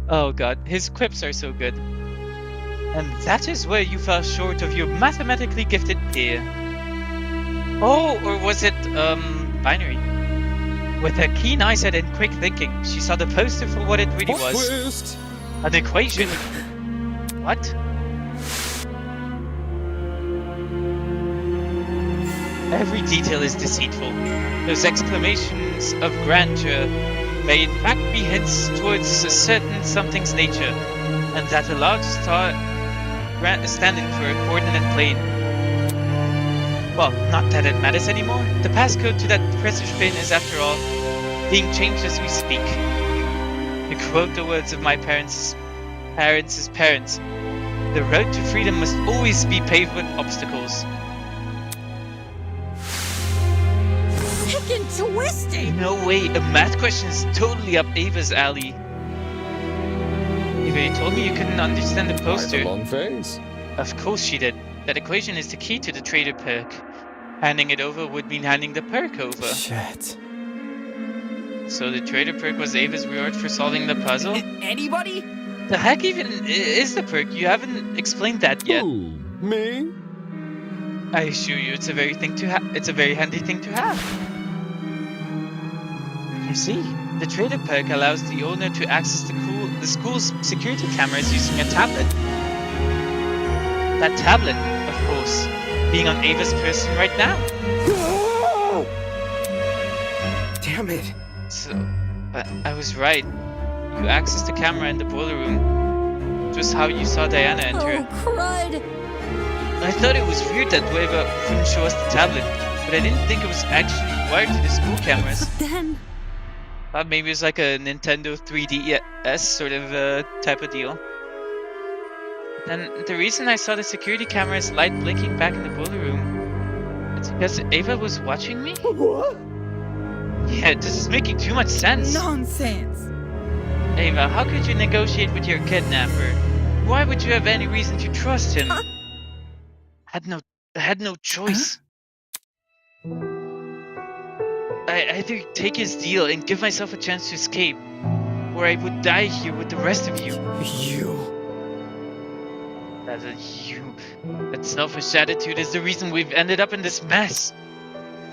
Oh god, his quips are so good. And that is where you fell short of your mathematically gifted peer. Oh, or was it, binary? With her keen eyesight and quick thinking, she saw the poster for what it really was. Twist. An equation. What? Every detail is deceitful. Those exclamations of grandeur may in fact be hints towards a certain something's nature, and that a large star standing for a coordinate plane. Well, not that it matters anymore. The passcode to that precious pin is, after all, being changed as we speak. To quote the words of my parents' parents' the road to freedom must always be paved with obstacles. Sick and twisted! No way, a math question is totally up Ava's alley. Ava, you told me you couldn't understand the poster. I have a long face. Of course she did. That equation is the key to the trader perk. Handing it over would mean handing the perk over. Shit. So the trader perk was Ava's reward for solving the puzzle? Anybody? The heck even is the perk? You haven't explained that yet. Ooh, me? I assure you, it's a very handy thing to have. You see, the trader perk allows the owner to access the school's security cameras using a tablet. That tablet, of course, being on Ava's person right now. Damn it. So, I was right. You accessed the camera in the boiler room. It was how you saw Diana enter. Oh, crud! I thought it was weird that Ava wouldn't show us the tablet, but I didn't think it was actually wired to the school cameras. But then... Thought maybe it was like a Nintendo 3DS sort of type of deal. And the reason I saw the security camera's light blinking back in the boiler room, it's because Ava was watching me? What? Yeah, this is making too much sense. Nonsense. Ava, how could you negotiate with your kidnapper? Why would you have any reason to trust him? Had no choice. I either take his deal and give myself a chance to escape, or I would die here with the rest of you. That selfish attitude is the reason we've ended up in this mess.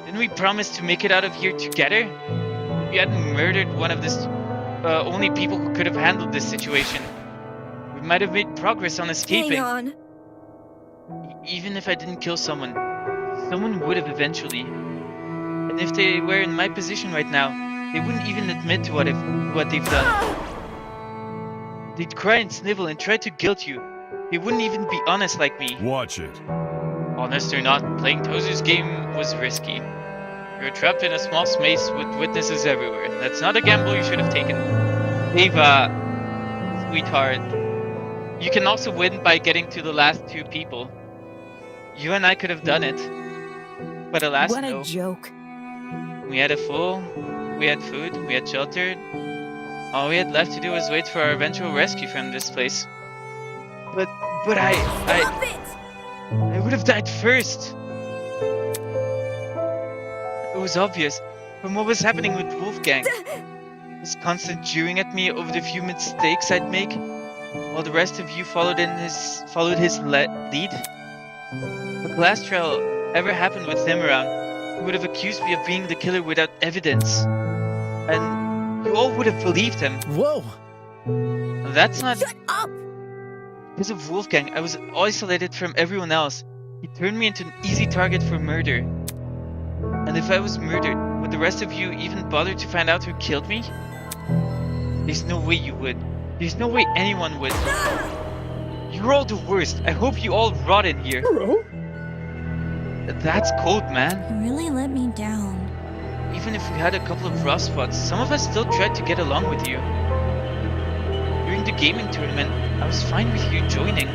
Didn't we promise to make it out of here together? If you hadn't murdered one of the only people who could have handled this situation, we might have made progress on escaping. Hang on. Even if I didn't kill someone, someone would have eventually. And if they were in my position right now, they wouldn't even admit to what they've done. They'd cry and snivel and try to guilt you. They wouldn't even be honest like me. Watch it. Honest or not, playing Tozer's game was risky. You're trapped in a small space with witnesses everywhere. That's not a gamble you should have taken. Ava, sweetheart, you can also win by getting to the last 2 people. You and I could have done it. But alas, What no. a joke. We had we had food, we had shelter. All we had left to do was wait for our eventual rescue from this place. But I would have died first. It was obvious from what was happening with Wolfgang. His constant jeering at me over the few mistakes I'd make, while the rest of you followed his lead. If the last trial ever happened with him around, he would have accused me of being the killer without evidence. And you all would have believed him. Whoa! That's not... Shut up! Because of Wolfgang, I was isolated from everyone else. He turned me into an easy target for murder. And if I was murdered, would the rest of you even bother to find out who killed me? There's no way you would. There's no way anyone would. You're all the worst. I hope you all rot in here. Bro? That's cold, man. You really let me down. Even if we had a couple of rough spots, some of us still tried to get along with you. During the gaming tournament, I was fine with you joining.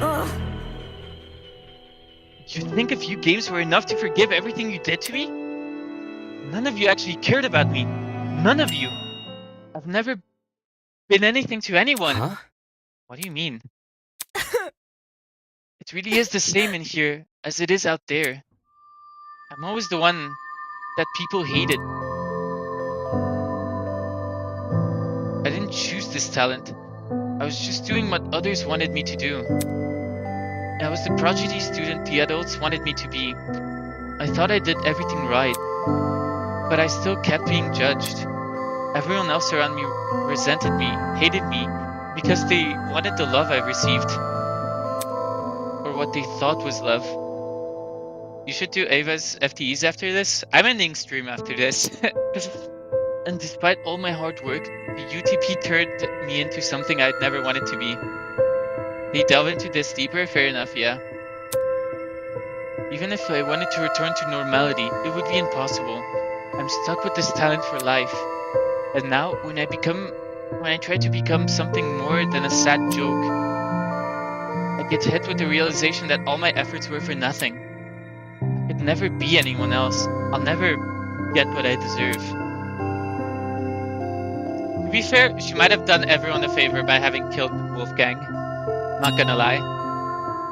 You think a few games were enough to forgive everything you did to me? None of you actually cared about me. None of you. I've never been anything to anyone. Huh? What do you mean? It really is the same in here as it is out there. I'm always the one that people hated. I didn't choose this talent. I was just doing what others wanted me to do. I was the prodigy student the adults wanted me to be. I thought I did everything right, but I still kept being judged. Everyone else around me resented me, hated me, because they wanted the love I received. Or what they thought was love. You should do Ava's FTEs after this. I'm ending stream after this. And despite all my hard work, the UTP turned me into something I'd never wanted to be. They delve into this deeper? Fair enough, yeah. Even if I wanted to return to normality, it would be impossible. I'm stuck with this talent for life. And now, when I try to become something more than a sad joke, I get hit with the realization that all my efforts were for nothing. I could never be anyone else. I'll never get what I deserve. To be fair, she might have done everyone a favor by having killed Wolfgang. Not gonna lie.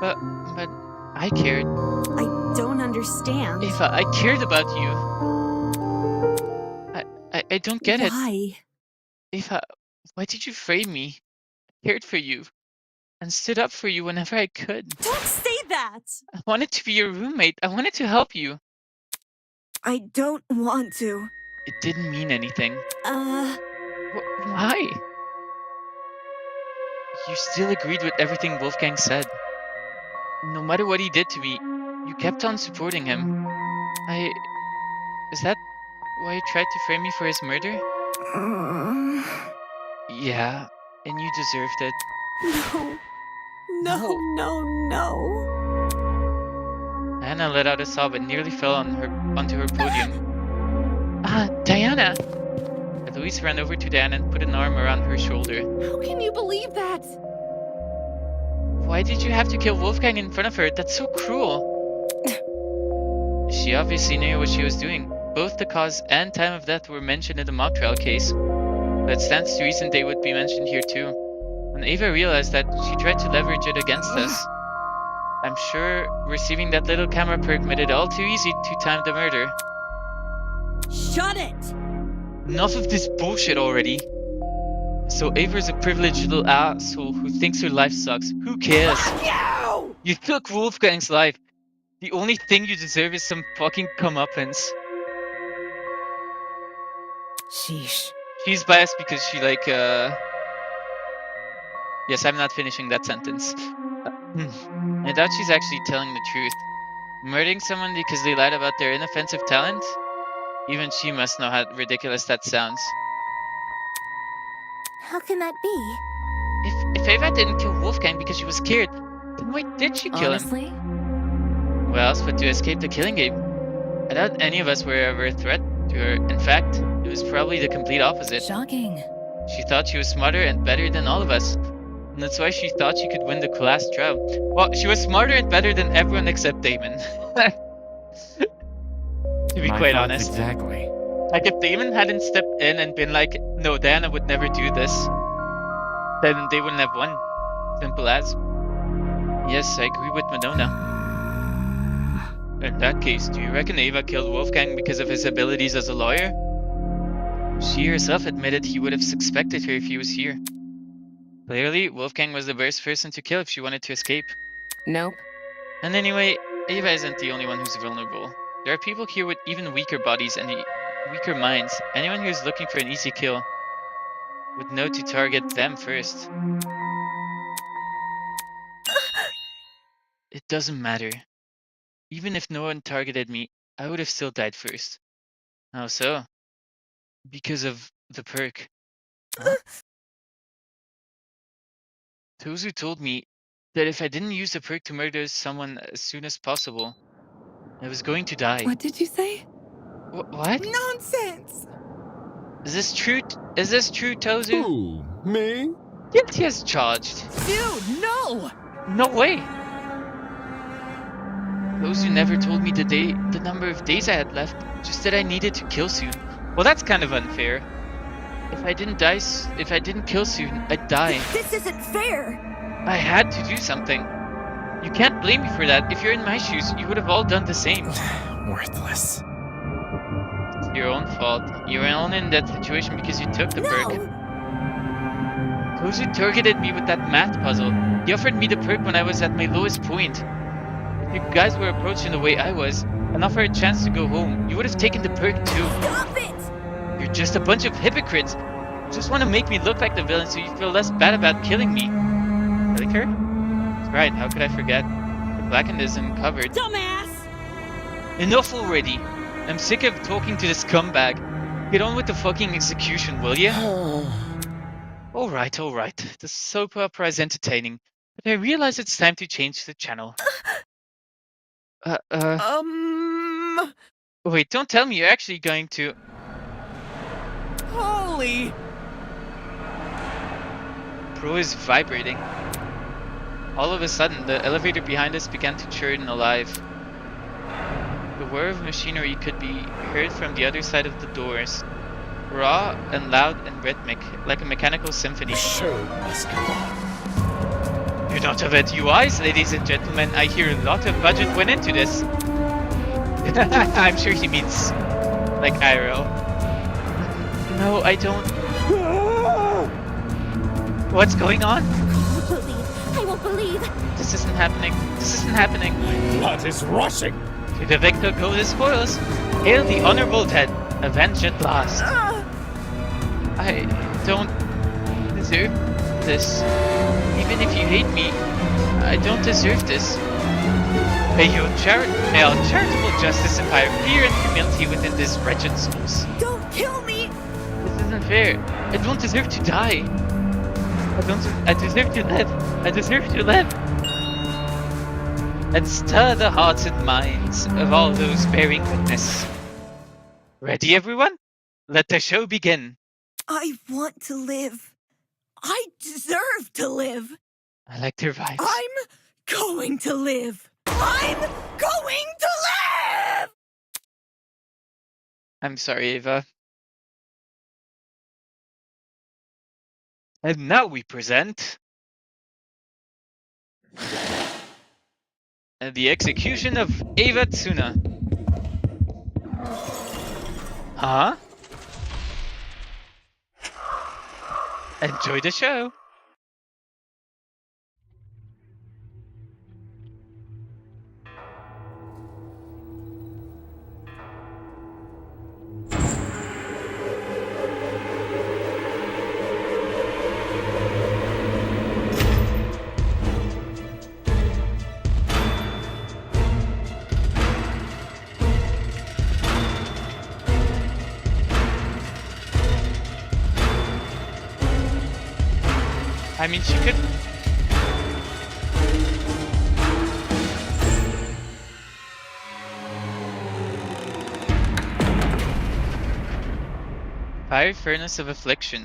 But I cared. I don't understand. Ava, I cared about you. I don't get it. Why? Ava, why did you frame me? I cared for you. And stood up for you whenever I could. Don't say that! I wanted to be your roommate. I wanted to help you. I don't want to. It didn't mean anything. Why? You still agreed with everything Wolfgang said. No matter what he did to me, you kept on supporting him. Is that why you tried to frame me for his murder? Yeah, and you deserved it. No. Anna let out a sob and nearly fell onto her podium. Diana! Eloise ran over to Diana and put an arm around her shoulder. How can you believe that? Why did you have to kill Wolfgang in front of her? That's so cruel. She obviously knew what she was doing. Both the cause and time of death were mentioned in the mock trial case. That stands to reason they would be mentioned here too. When Ava realized that, she tried to leverage it against us. I'm sure receiving that little camera perk made it all too easy to time the murder. Shut it! Enough of this bullshit already. So Ava's a privileged little asshole who thinks her life sucks. Who cares? You took Wolfgang's life. The only thing you deserve is some fucking comeuppance. Sheesh. She's biased because she Yes, I'm not finishing that sentence. I doubt she's actually telling the truth. Murdering someone because they lied about their inoffensive talent? Even she must know how ridiculous that sounds. How can that be? If Ava didn't kill Wolfgang because she was scared, then why did she kill Honestly? him? What else but to escape the killing game? I doubt any of us were ever a threat to her. In fact, it was probably the complete opposite. Shocking. She thought she was smarter and better than all of us. And that's why she thought she could win the class trial. Well, she was smarter and better than everyone except Damon. To be quite honest. Exactly. Like, if Damon hadn't stepped in and been like, no, Diana would never do this, then they wouldn't have won. Simple as. Yes, I agree with Madonna. In that case, do you reckon Ava killed Wolfgang because of his abilities as a lawyer? She herself admitted he would have suspected her if he was here. Clearly, Wolfgang was the worst person to kill if she wanted to escape. Nope. And anyway, Ava isn't the only one who's vulnerable. There are people here with even weaker bodies and weaker minds. Anyone who's looking for an easy kill would know to target them first. It doesn't matter. Even if no one targeted me, I would have still died first. How so? Because of the perk. Huh? Tozu told me that if I didn't use the perk to murder someone as soon as possible, I was going to die. What did you say? What? Nonsense! Is this true? Is this true, Tozu? Who? Me? Guilty as charged. Dude, no! No way! Tozu never told me the number of days I had left, just that I needed to kill soon. Well, that's kind of unfair. If I didn't kill soon, I'd die. This isn't fair! I had to do something. You can't blame me for that. If you're in my shoes, you would have all done the same. Worthless. It's your own fault. You were only in that situation because you took the perk. Tozu targeted me with that math puzzle. He offered me the perk when I was at my lowest point. If you guys were approaching the way I was, and offered a chance to go home, you would have taken the perk too. Stop it! You're just a bunch of hypocrites. You just want to make me look like the villain so you feel less bad about killing me. Liquor? That's right, how could I forget? The blackened is uncovered. Dumbass! Enough already. I'm sick of talking to this scumbag. Get on with the fucking execution, will ya? Alright. The soap opera is entertaining, but I realize it's time to change the channel. Wait, don't tell me you're actually going to... Holy... Pro is vibrating. All of a sudden, the elevator behind us began to churn alive. The whir of machinery could be heard from the other side of the doors. Raw and loud and rhythmic, like a mechanical symphony. Show must go on. You don't have it, eyes, ladies and gentlemen. I hear a lot of budget went into this. I'm sure he means like IRL. No, I don't. What's going on? I won't believe. This isn't happening. Blood is rushing. To the victor go the spoils. Hail the honorable dead. Avenge at last. I don't deserve this. Even if you hate me, I don't deserve this. May our charitable justice inspire fear and humility within this wretched souls. Don't kill me! This isn't fair. I don't deserve to die. I deserve to live. I deserve to live. And stir the hearts and minds of all those bearing witness. Ready, everyone? Let the show begin. I want to live. I deserve to live. I like their vibes. I'm going to live. I'm going to live! I'm sorry, Ava. And now we present... the execution of Ava Tsuna. Huh? Enjoy the show. I mean, she could... Fiery Furnace of Affliction.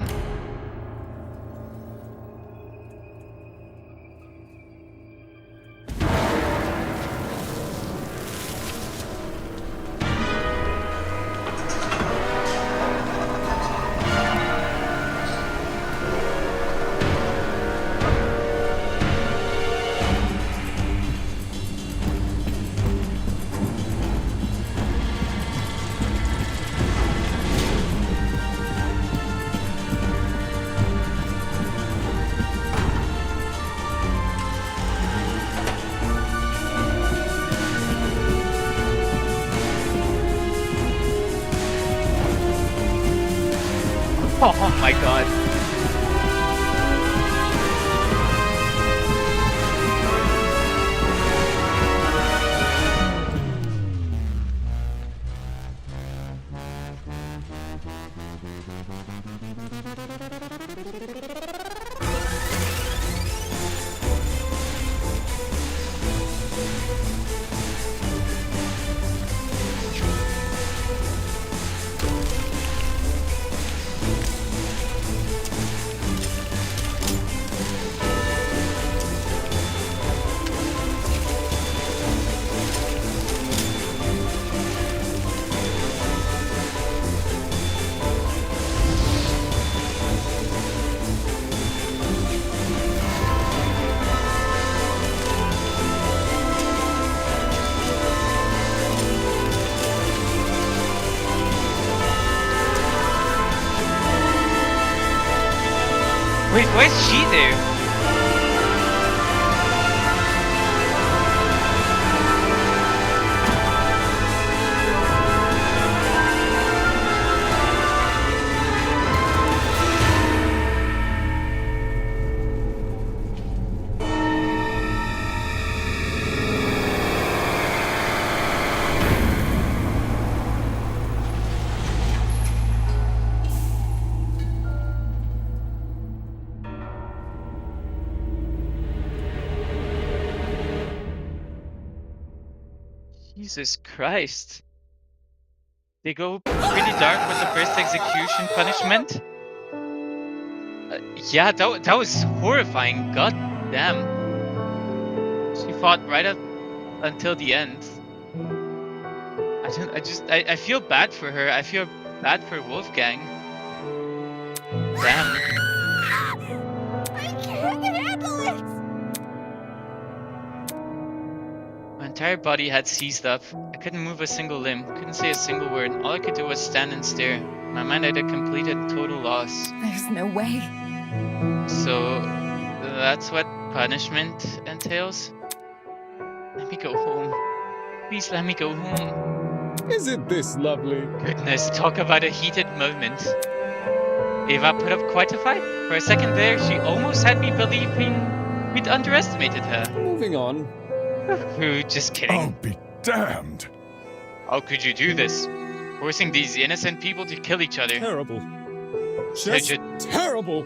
Oh my god. Wait, why is she there? Jesus Christ. They go pretty dark with the first execution punishment. Yeah, that was horrifying. God damn. She fought right up until the end. I feel bad for her. I feel bad for Wolfgang. Damn. I can't handle it! My entire body had seized up. I couldn't move a single limb, couldn't say a single word. All I could do was stand and stare. In my mind, I had a complete and total loss. There's no way. So, that's what punishment entails? Let me go home. Please let me go home. Isn't this lovely? Goodness, talk about a heated moment. Eva put up quite a fight. For a second there, she almost had me believing we'd underestimated her. Moving on. Just kidding. I'll be damned. How could you do this? Forcing these innocent people to kill each other. Terrible. Just terrible.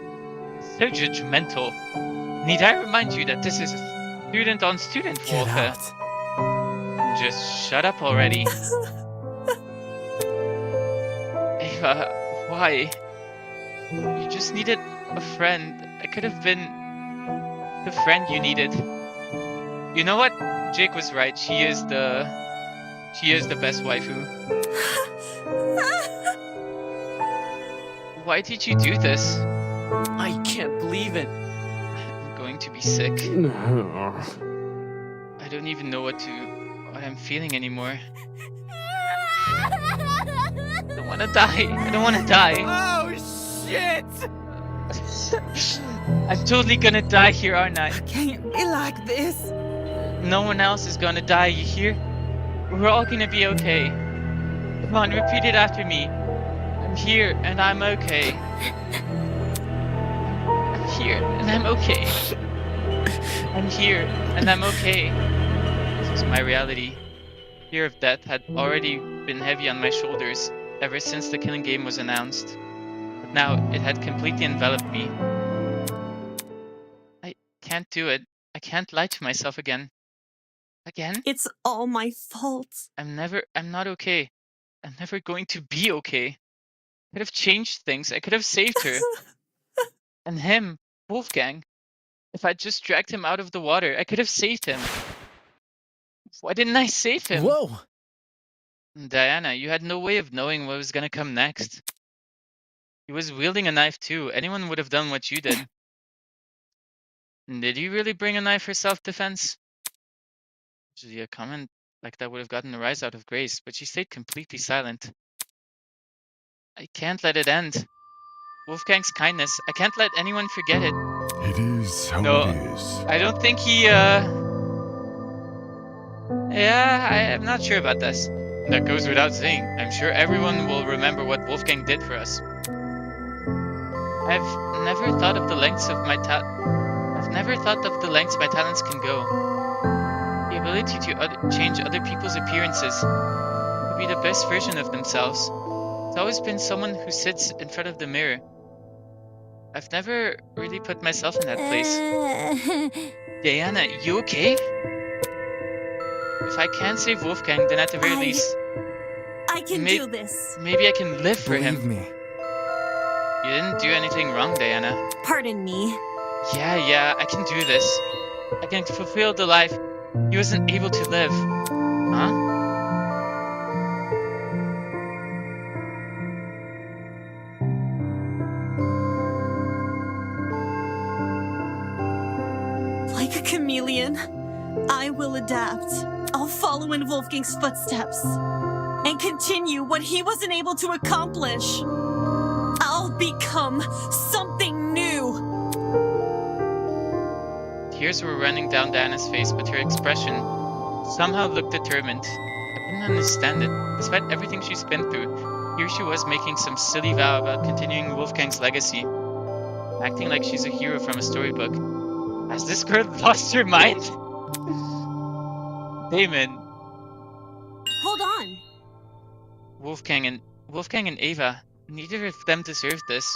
So judgmental. Need I remind you that this is a student-on-student warfare? Just shut up already. Ava, why? You just needed a friend. I could have been the friend you needed. You know what? Jake was right. She is the best waifu. Why did you do this? I can't believe it. I'm going to be sick. I don't even know what I'm feeling anymore. I don't want to die. I don't want to die. Oh shit! I'm totally gonna die here, aren't I? Can't be like this. No one else is gonna die, you hear? We're all gonna be okay. Come on, repeat it after me. I'm here and I'm okay. I'm here and I'm okay. I'm here and I'm okay. This is my reality. Fear of death had already been heavy on my shoulders ever since the killing game was announced. But now it had completely enveloped me. I can't do it. I can't lie to myself again. Again? It's all my fault. I'm not okay. I'm never going to be okay. I could have changed things. I could have saved her. And him, Wolfgang. If I'd just dragged him out of the water, I could have saved him. Why didn't I save him? Whoa! Diana, you had no way of knowing what was gonna come next. He was wielding a knife too. Anyone would have done what you did. Did you really bring a knife for self-defense? Usually a comment like that would have gotten a rise out of Grace, but she stayed completely silent. I can't let it end. Wolfgang's kindness, I can't let anyone forget it. It is how No, it is. I don't think he, Yeah, I'm not sure about this. That goes without saying. I'm sure everyone will remember what Wolfgang did for us. I've never thought of the lengths my talents can go. The ability to change other people's appearances, to be the best version of themselves. It's always been someone who sits in front of the mirror. I've never really put myself in that place. Diana, you okay? If I can't save Wolfgang, then at the very least, I can do this. maybe I can live for him. Believe me. You didn't do anything wrong, Diana. Pardon me. Yeah, I can do this. I can fulfill the life he wasn't able to live. Huh? Like a chameleon, I will adapt. I'll follow in Wolfgang's footsteps and continue what he wasn't able to accomplish. I'll become something new. Tears were running down Diana's face, but her expression somehow looked determined. I couldn't understand it. Despite everything she's been through, here she was making some silly vow about continuing Wolfgang's legacy, acting like she's a hero from a storybook. Has this girl lost her mind? Damon. Hold on. Wolfgang and Ava, neither of them deserve this.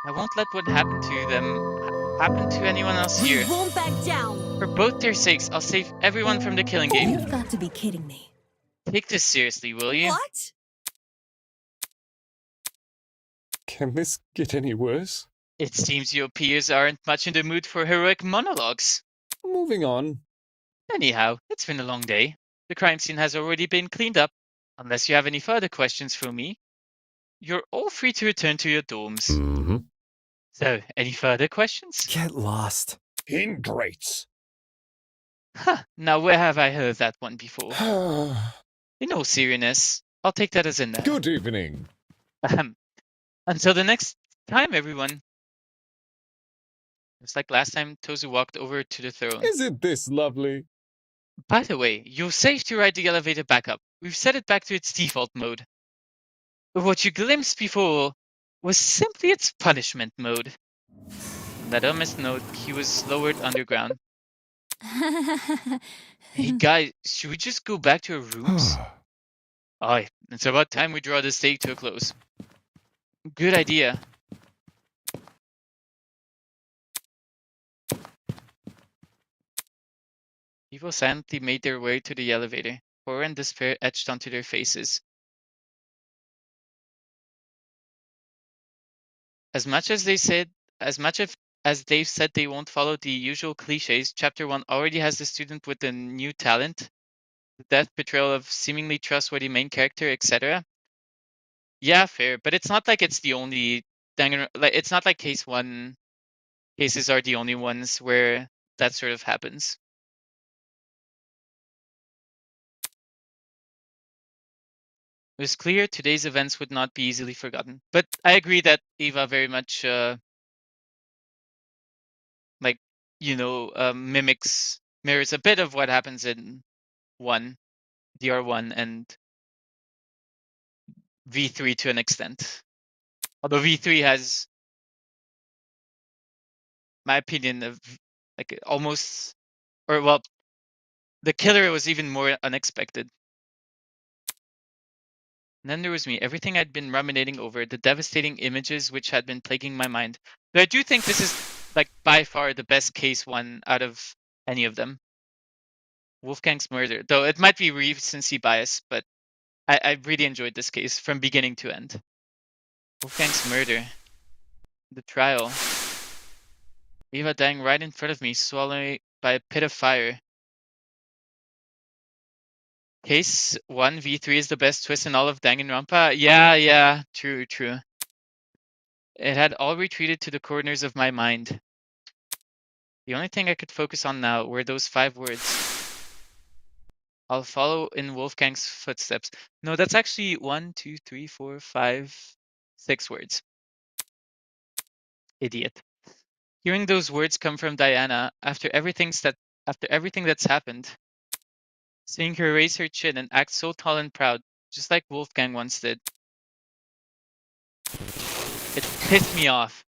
I won't let what happened to them happen to anyone else here. We won't back down. For both their sakes, I'll save everyone from the killing game. You've got to be kidding me. Take this seriously, will you? What? Can this get any worse? It seems your peers aren't much in the mood for heroic monologues. Moving on. Anyhow, it's been a long day. The crime scene has already been cleaned up. Unless you have any further questions for me, you're all free to return to your dorms. Mm-hmm. So, any further questions? Get lost. Ingrates. Huh, now where have I heard that one before? In all seriousness, I'll take that as a no. Good evening. Until the next time, everyone. It's like last time Tozu walked over to the throne. Isn't this lovely? By the way, you're safe to ride the elevator back up. We've set it back to its default mode. But what you glimpsed before was simply its punishment mode. On that ominous note, he was lowered underground. Hey guys, should we just go back to our rooms? Aye, it's about time we draw this day to a close. Good idea. People silently made their way to the elevator, horror and despair etched onto their faces. As much as they've said they won't follow the usual cliches, Chapter 1 already has the student with the new talent, the death, betrayal of seemingly trustworthy main character, etc. Yeah, fair, but it's not like it's the only it's not like cases are the only ones where that sort of happens. It was clear today's events would not be easily forgotten. But I agree that Eva very much mirrors a bit of what happens in DR1 and V3 to an extent. Although V3 has, my opinion, of like almost, or well, the killer was even more unexpected. And then there was me, everything I'd been ruminating over, the devastating images which had been plaguing my mind. But I do think this is like by far the best case one out of any of them. Wolfgang's murder, though it might be recency bias, but I really enjoyed this case from beginning to end. Wolfgang's murder, the trial, Eva dying right in front of me, swallowed by a pit of fire. Case 1 V3 is the best twist in all of Danganronpa. Yeah, true. It had all retreated to the corners of my mind. The only thing I could focus on now were those 5 words. I'll follow in Wolfgang's footsteps. No, that's actually 1, 2, 3, 4, 5, 6 words. Idiot. Hearing those words come from Diana after everything that's happened. Seeing her raise her chin and act so tall and proud, just like Wolfgang once did. It pissed me off.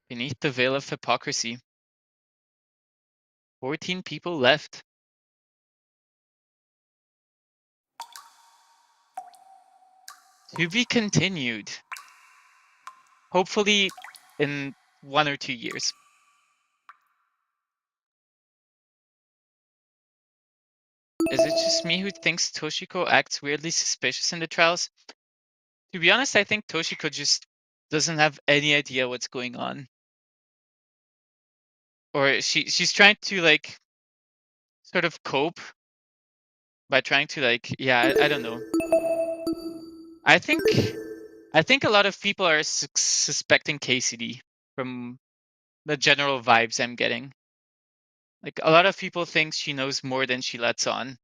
Beneath the veil of hypocrisy, 14 people left. To be continued. Hopefully in 1 or 2 years. Is it just me who thinks Toshiko acts weirdly suspicious in the trials? To be honest, I think Toshiko just doesn't have any idea what's going on. Or she's trying to like sort of cope by trying to like, yeah, I don't know. I think a lot of people are suspecting KCD from the general vibes I'm getting. Like a lot of people think she knows more than she lets on.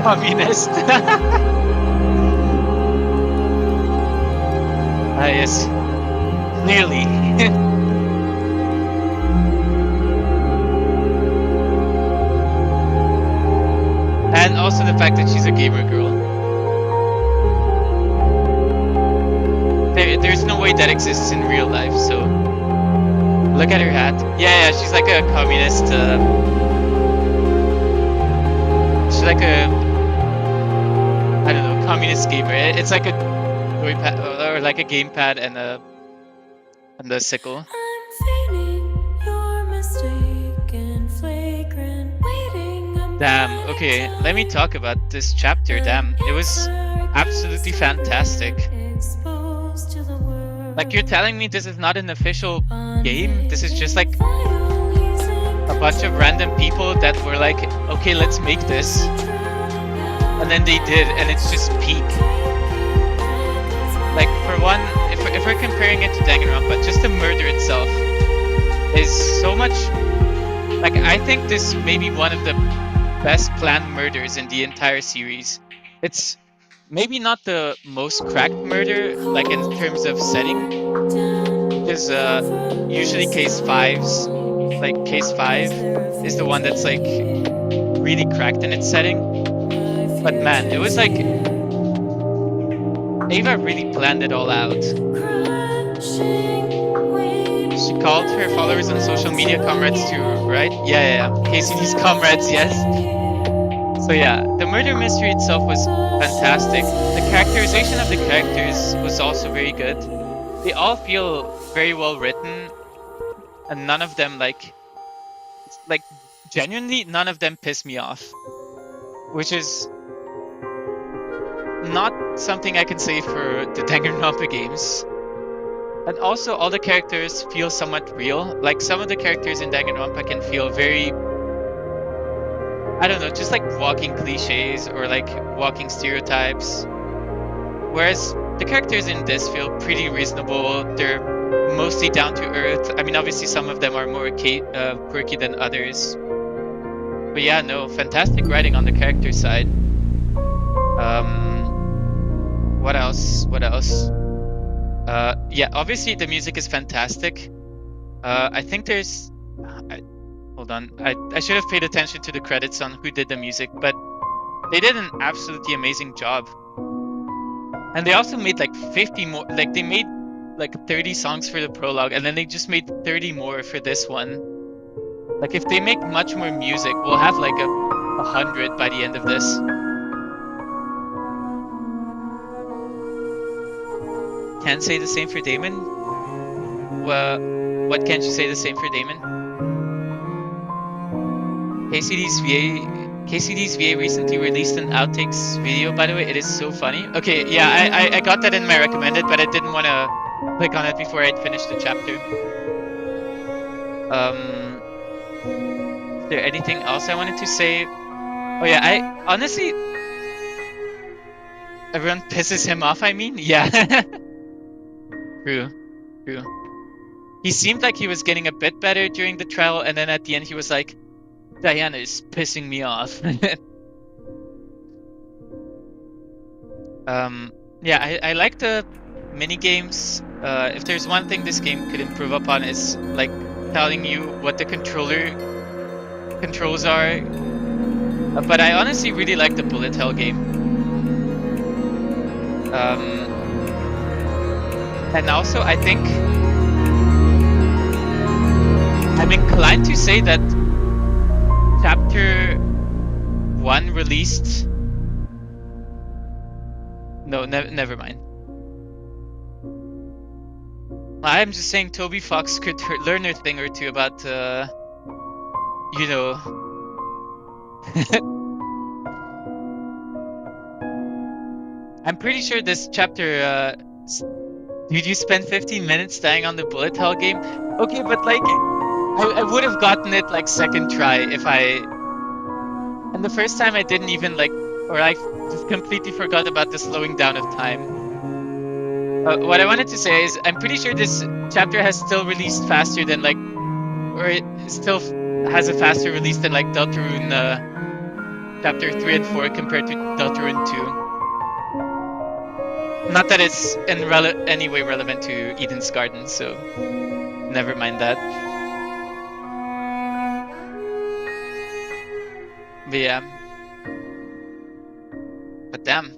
communist. Yes, clearly. And also the fact that she's a gamer girl. There's no way that exists in real life, so... Look at her hat. Yeah, she's like a communist, she's like a... I don't know, communist gamer. It's like a joypad, or like a gamepad and a sickle. Damn, okay, let me talk about this chapter. Damn, it was absolutely fantastic. Like, you're telling me this is not an official game? This is just like a bunch of random people that were like, okay, let's make this. And then they did, and it's just peak. Like, for one, if we're comparing it to Danganronpa, just the murder itself is so much... Like, I think this may be one of the best planned murders in the entire series. It's maybe not the most cracked murder, like in terms of setting, because usually case 5's, like case 5 is the one that's like really cracked in its setting. But man, it was like Ava really planned it all out. She called her followers on social media comrades too, right? Yeah. KCD's comrades, yes. So yeah, the murder mystery itself was fantastic. The characterization of the characters was also very good. They all feel very well written, and none of them like genuinely none of them piss me off, which is not something I can say for the Danganronpa games. And also, all the characters feel somewhat real. Like, some of the characters in Danganronpa can feel very, I don't know, just like walking cliches or like walking stereotypes. Whereas the characters in this feel pretty reasonable. They're mostly down to earth. I mean, obviously some of them are more quirky than others. But yeah, no, fantastic writing on the character side. What else? Yeah, obviously the music is fantastic. I think there's... hold on. I should have paid attention to the credits on who did the music, but they did an absolutely amazing job. And they also made like 50 more... Like, they made like 30 songs for the prologue, and then they just made 30 more for this one. Like, if they make much more music, we'll have like 100 by the end of this. Can't say the same for Damon? Well, what can't you say the same for Damon? KCD's VA recently released an outtakes video, by the way. It is so funny. Okay, yeah, I got that in my recommended, but I didn't want to click on it before I'd finished the chapter. Is there anything else I wanted to say? Oh yeah, I honestly... Everyone pisses him off, I mean? Yeah. True. He seemed like he was getting a bit better during the trial, and then at the end he was like, Diana is pissing me off. Yeah, I like the mini games. If there's one thing this game could improve upon, is like telling you what the controls are. But I honestly really like the bullet hell game. And also, I think I'm inclined to say that Chapter 1 released... No, never mind. I'm just saying Toby Fox could learn a thing or two about, you know... I'm pretty sure this chapter, Dude, you spent 15 minutes dying on the bullet hell game? Okay, but like, I would have gotten it like second try if I... And the first time I didn't even like, or I just completely forgot about the slowing down of time. What I wanted to say is, I'm pretty sure this chapter has still released faster than like, or it still has a faster release than like Deltarune chapter 3 and 4 compared to Deltarune 2. Not that it's in any way relevant to Eden's Garden, so never mind that. But yeah. But damn.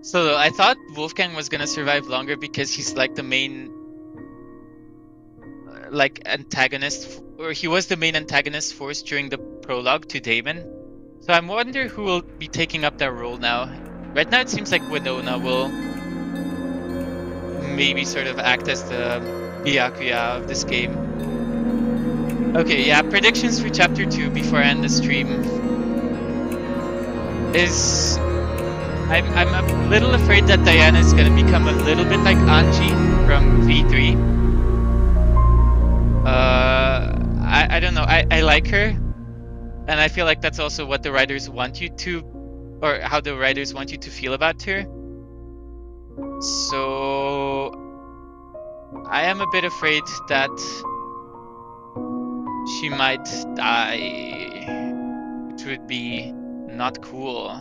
So I thought Wolfgang was gonna survive longer because he's like the main like antagonist, or he was the main antagonist force during the prologue to Damon. So I wonder who will be taking up that role now. Right now it seems like Winona will maybe sort of act as the Byakuya of this game. Okay, yeah, predictions for chapter 2 before I end the stream is I'm a little afraid that Diana is gonna become a little bit like Anji from V3. I don't know, I like her, and I feel like that's also what the writers want you to, or how the writers want you to feel about her. So I am a bit afraid that she might die, which would be not cool.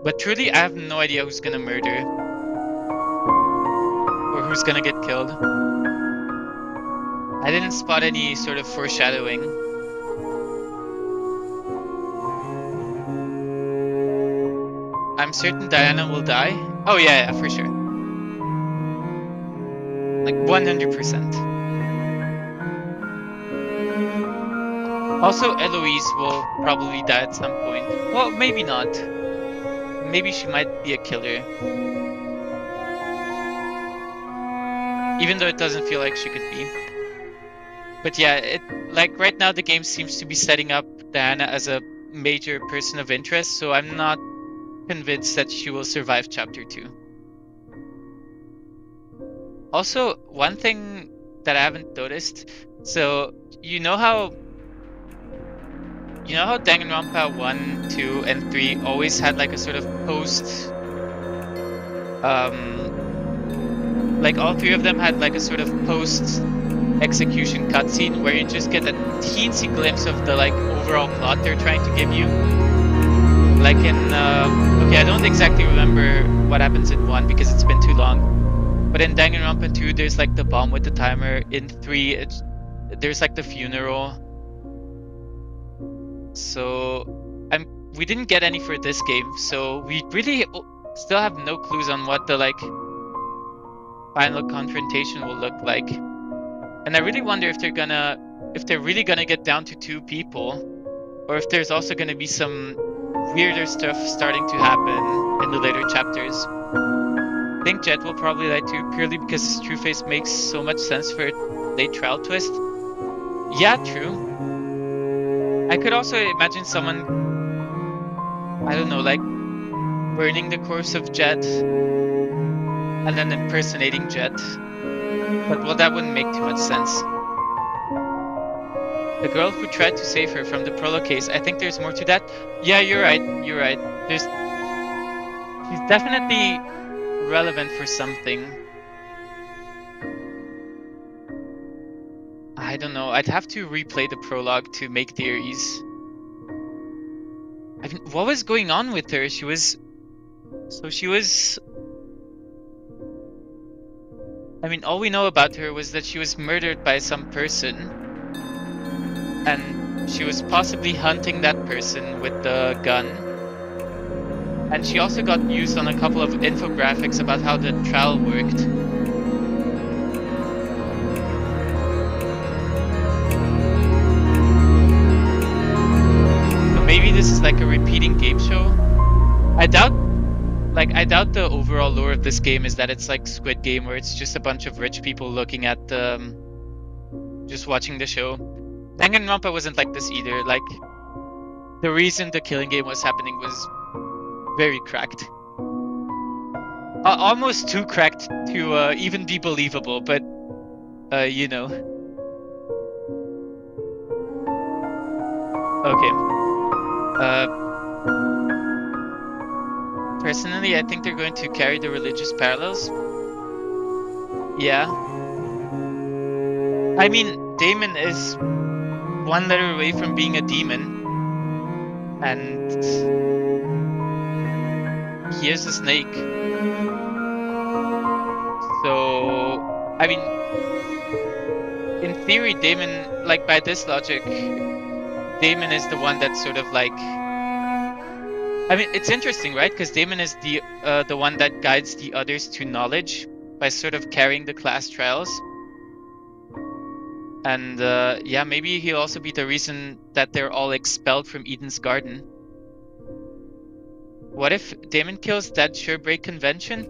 But truly, I have no idea who's gonna murder or who's gonna get killed. I didn't spot any sort of foreshadowing. I'm certain Diana will die. Oh yeah, for sure. Like 100%. Also, Eloise will probably die at some point. Well, maybe not. Maybe she might be a killer. Even though it doesn't feel like she could be. But yeah, like right now the game seems to be setting up Diana as a major person of interest, so I'm not convinced that she will survive chapter 2. Also, one thing that I haven't noticed, so you know how Danganronpa 1, 2, and 3 always had like a sort of post like all three of them had like a sort of post execution cutscene where you just get a teensy glimpse of the like overall plot they're trying to give you. Like in okay, I don't exactly remember what happens in 1 because it's been too long. But in Danganronpa 2 there's like the bomb with the timer. In 3 there's like the funeral. So we didn't get any for this game, so we really still have no clues on what the like final confrontation will look like. And I really wonder if they're really gonna get down to 2 people, or if there's also gonna be some weirder stuff starting to happen in the later chapters. I think Jet will probably die too, purely because his true face makes so much sense for a late trial twist. Yeah, true. I could also imagine someone, I don't know, like burning the corpse of Jet and then impersonating Jet. But well, that wouldn't make too much sense. The girl who tried to save her from the Prolo case, I think there's more to that. Yeah, you're right. She's definitely relevant for something. I don't know, I'd have to replay the prologue to make theories. I mean, what was going on with her? She was... I mean, all we know about her was that she was murdered by some person. And she was possibly hunting that person with the gun. And she also got used on a couple of infographics about how the trial worked. So maybe this is like a repeating game show. I doubt the overall lore of this game is that it's like Squid Game, where it's just a bunch of rich people looking at just watching the show. Danganronpa wasn't like this either. Like, the reason the killing game was happening was very cracked. Almost too cracked to even be believable, but you know. Okay. Personally, I think they're going to carry the religious parallels. Yeah. I mean, Damon is one letter away from being a demon. And here's a snake. So, I mean, in theory, Damon, like by this logic, Damon is the one that's sort of like, I mean, it's interesting, right? Because Damon is the one that guides the others to knowledge by sort of carrying the class trials. And yeah, maybe he'll also be the reason that they're all expelled from Eden's Garden. What if Damon kills that sure break convention?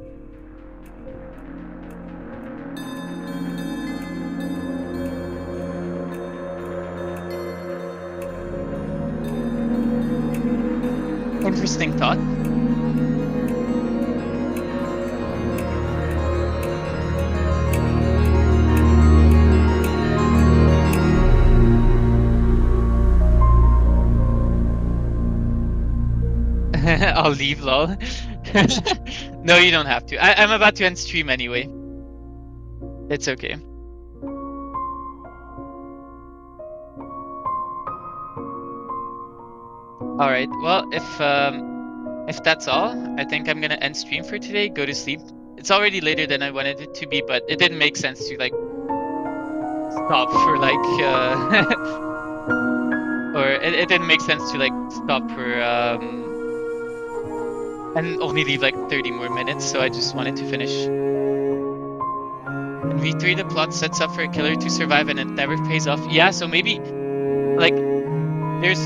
Interesting thought. I'll leave, lol. No, you don't have to. I'm about to end stream anyway. It's okay. Alright, well, if that's all, I think I'm gonna end stream for today, go to sleep. It's already later than I wanted it to be, but it didn't make sense to, like, stop for, like, or it didn't make sense to, like, stop for, and only leave, like, 30 more minutes, so I just wanted to finish. In V3, the plot sets up for a killer to survive and it never pays off. Yeah, so maybe, like, there's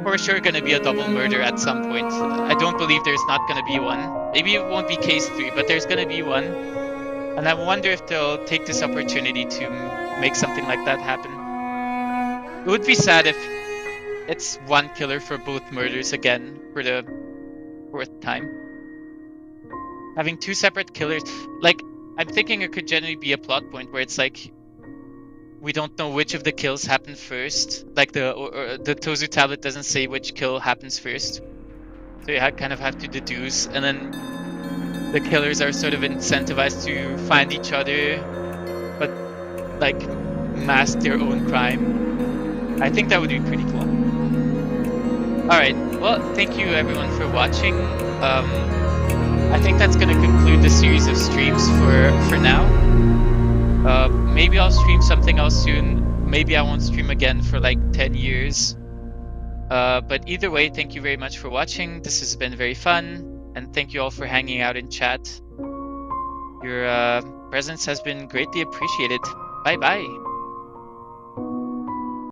for sure gonna be a double murder at some point. I don't believe there's not gonna be one. Maybe it won't be case 3, but there's gonna be one. And I wonder if they'll take this opportunity to make something like that happen. It would be sad if it's one killer for both murders again for the 4th time. Having 2 separate killers, like, I'm thinking it could generally be a plot point where it's like, we don't know which of the kills happen first. Like the Tozu tablet doesn't say which kill happens first. So you kind of have to deduce, and then the killers are sort of incentivized to find each other, but like mask their own crime. I think that would be pretty cool. Alright, well, thank you everyone for watching. I think that's gonna conclude the series of streams for now. Maybe I'll stream something else soon. Maybe I won't stream again for like 10 years. But either way, thank you very much for watching. This has been very fun. And thank you all for hanging out in chat. Your presence has been greatly appreciated. Bye bye.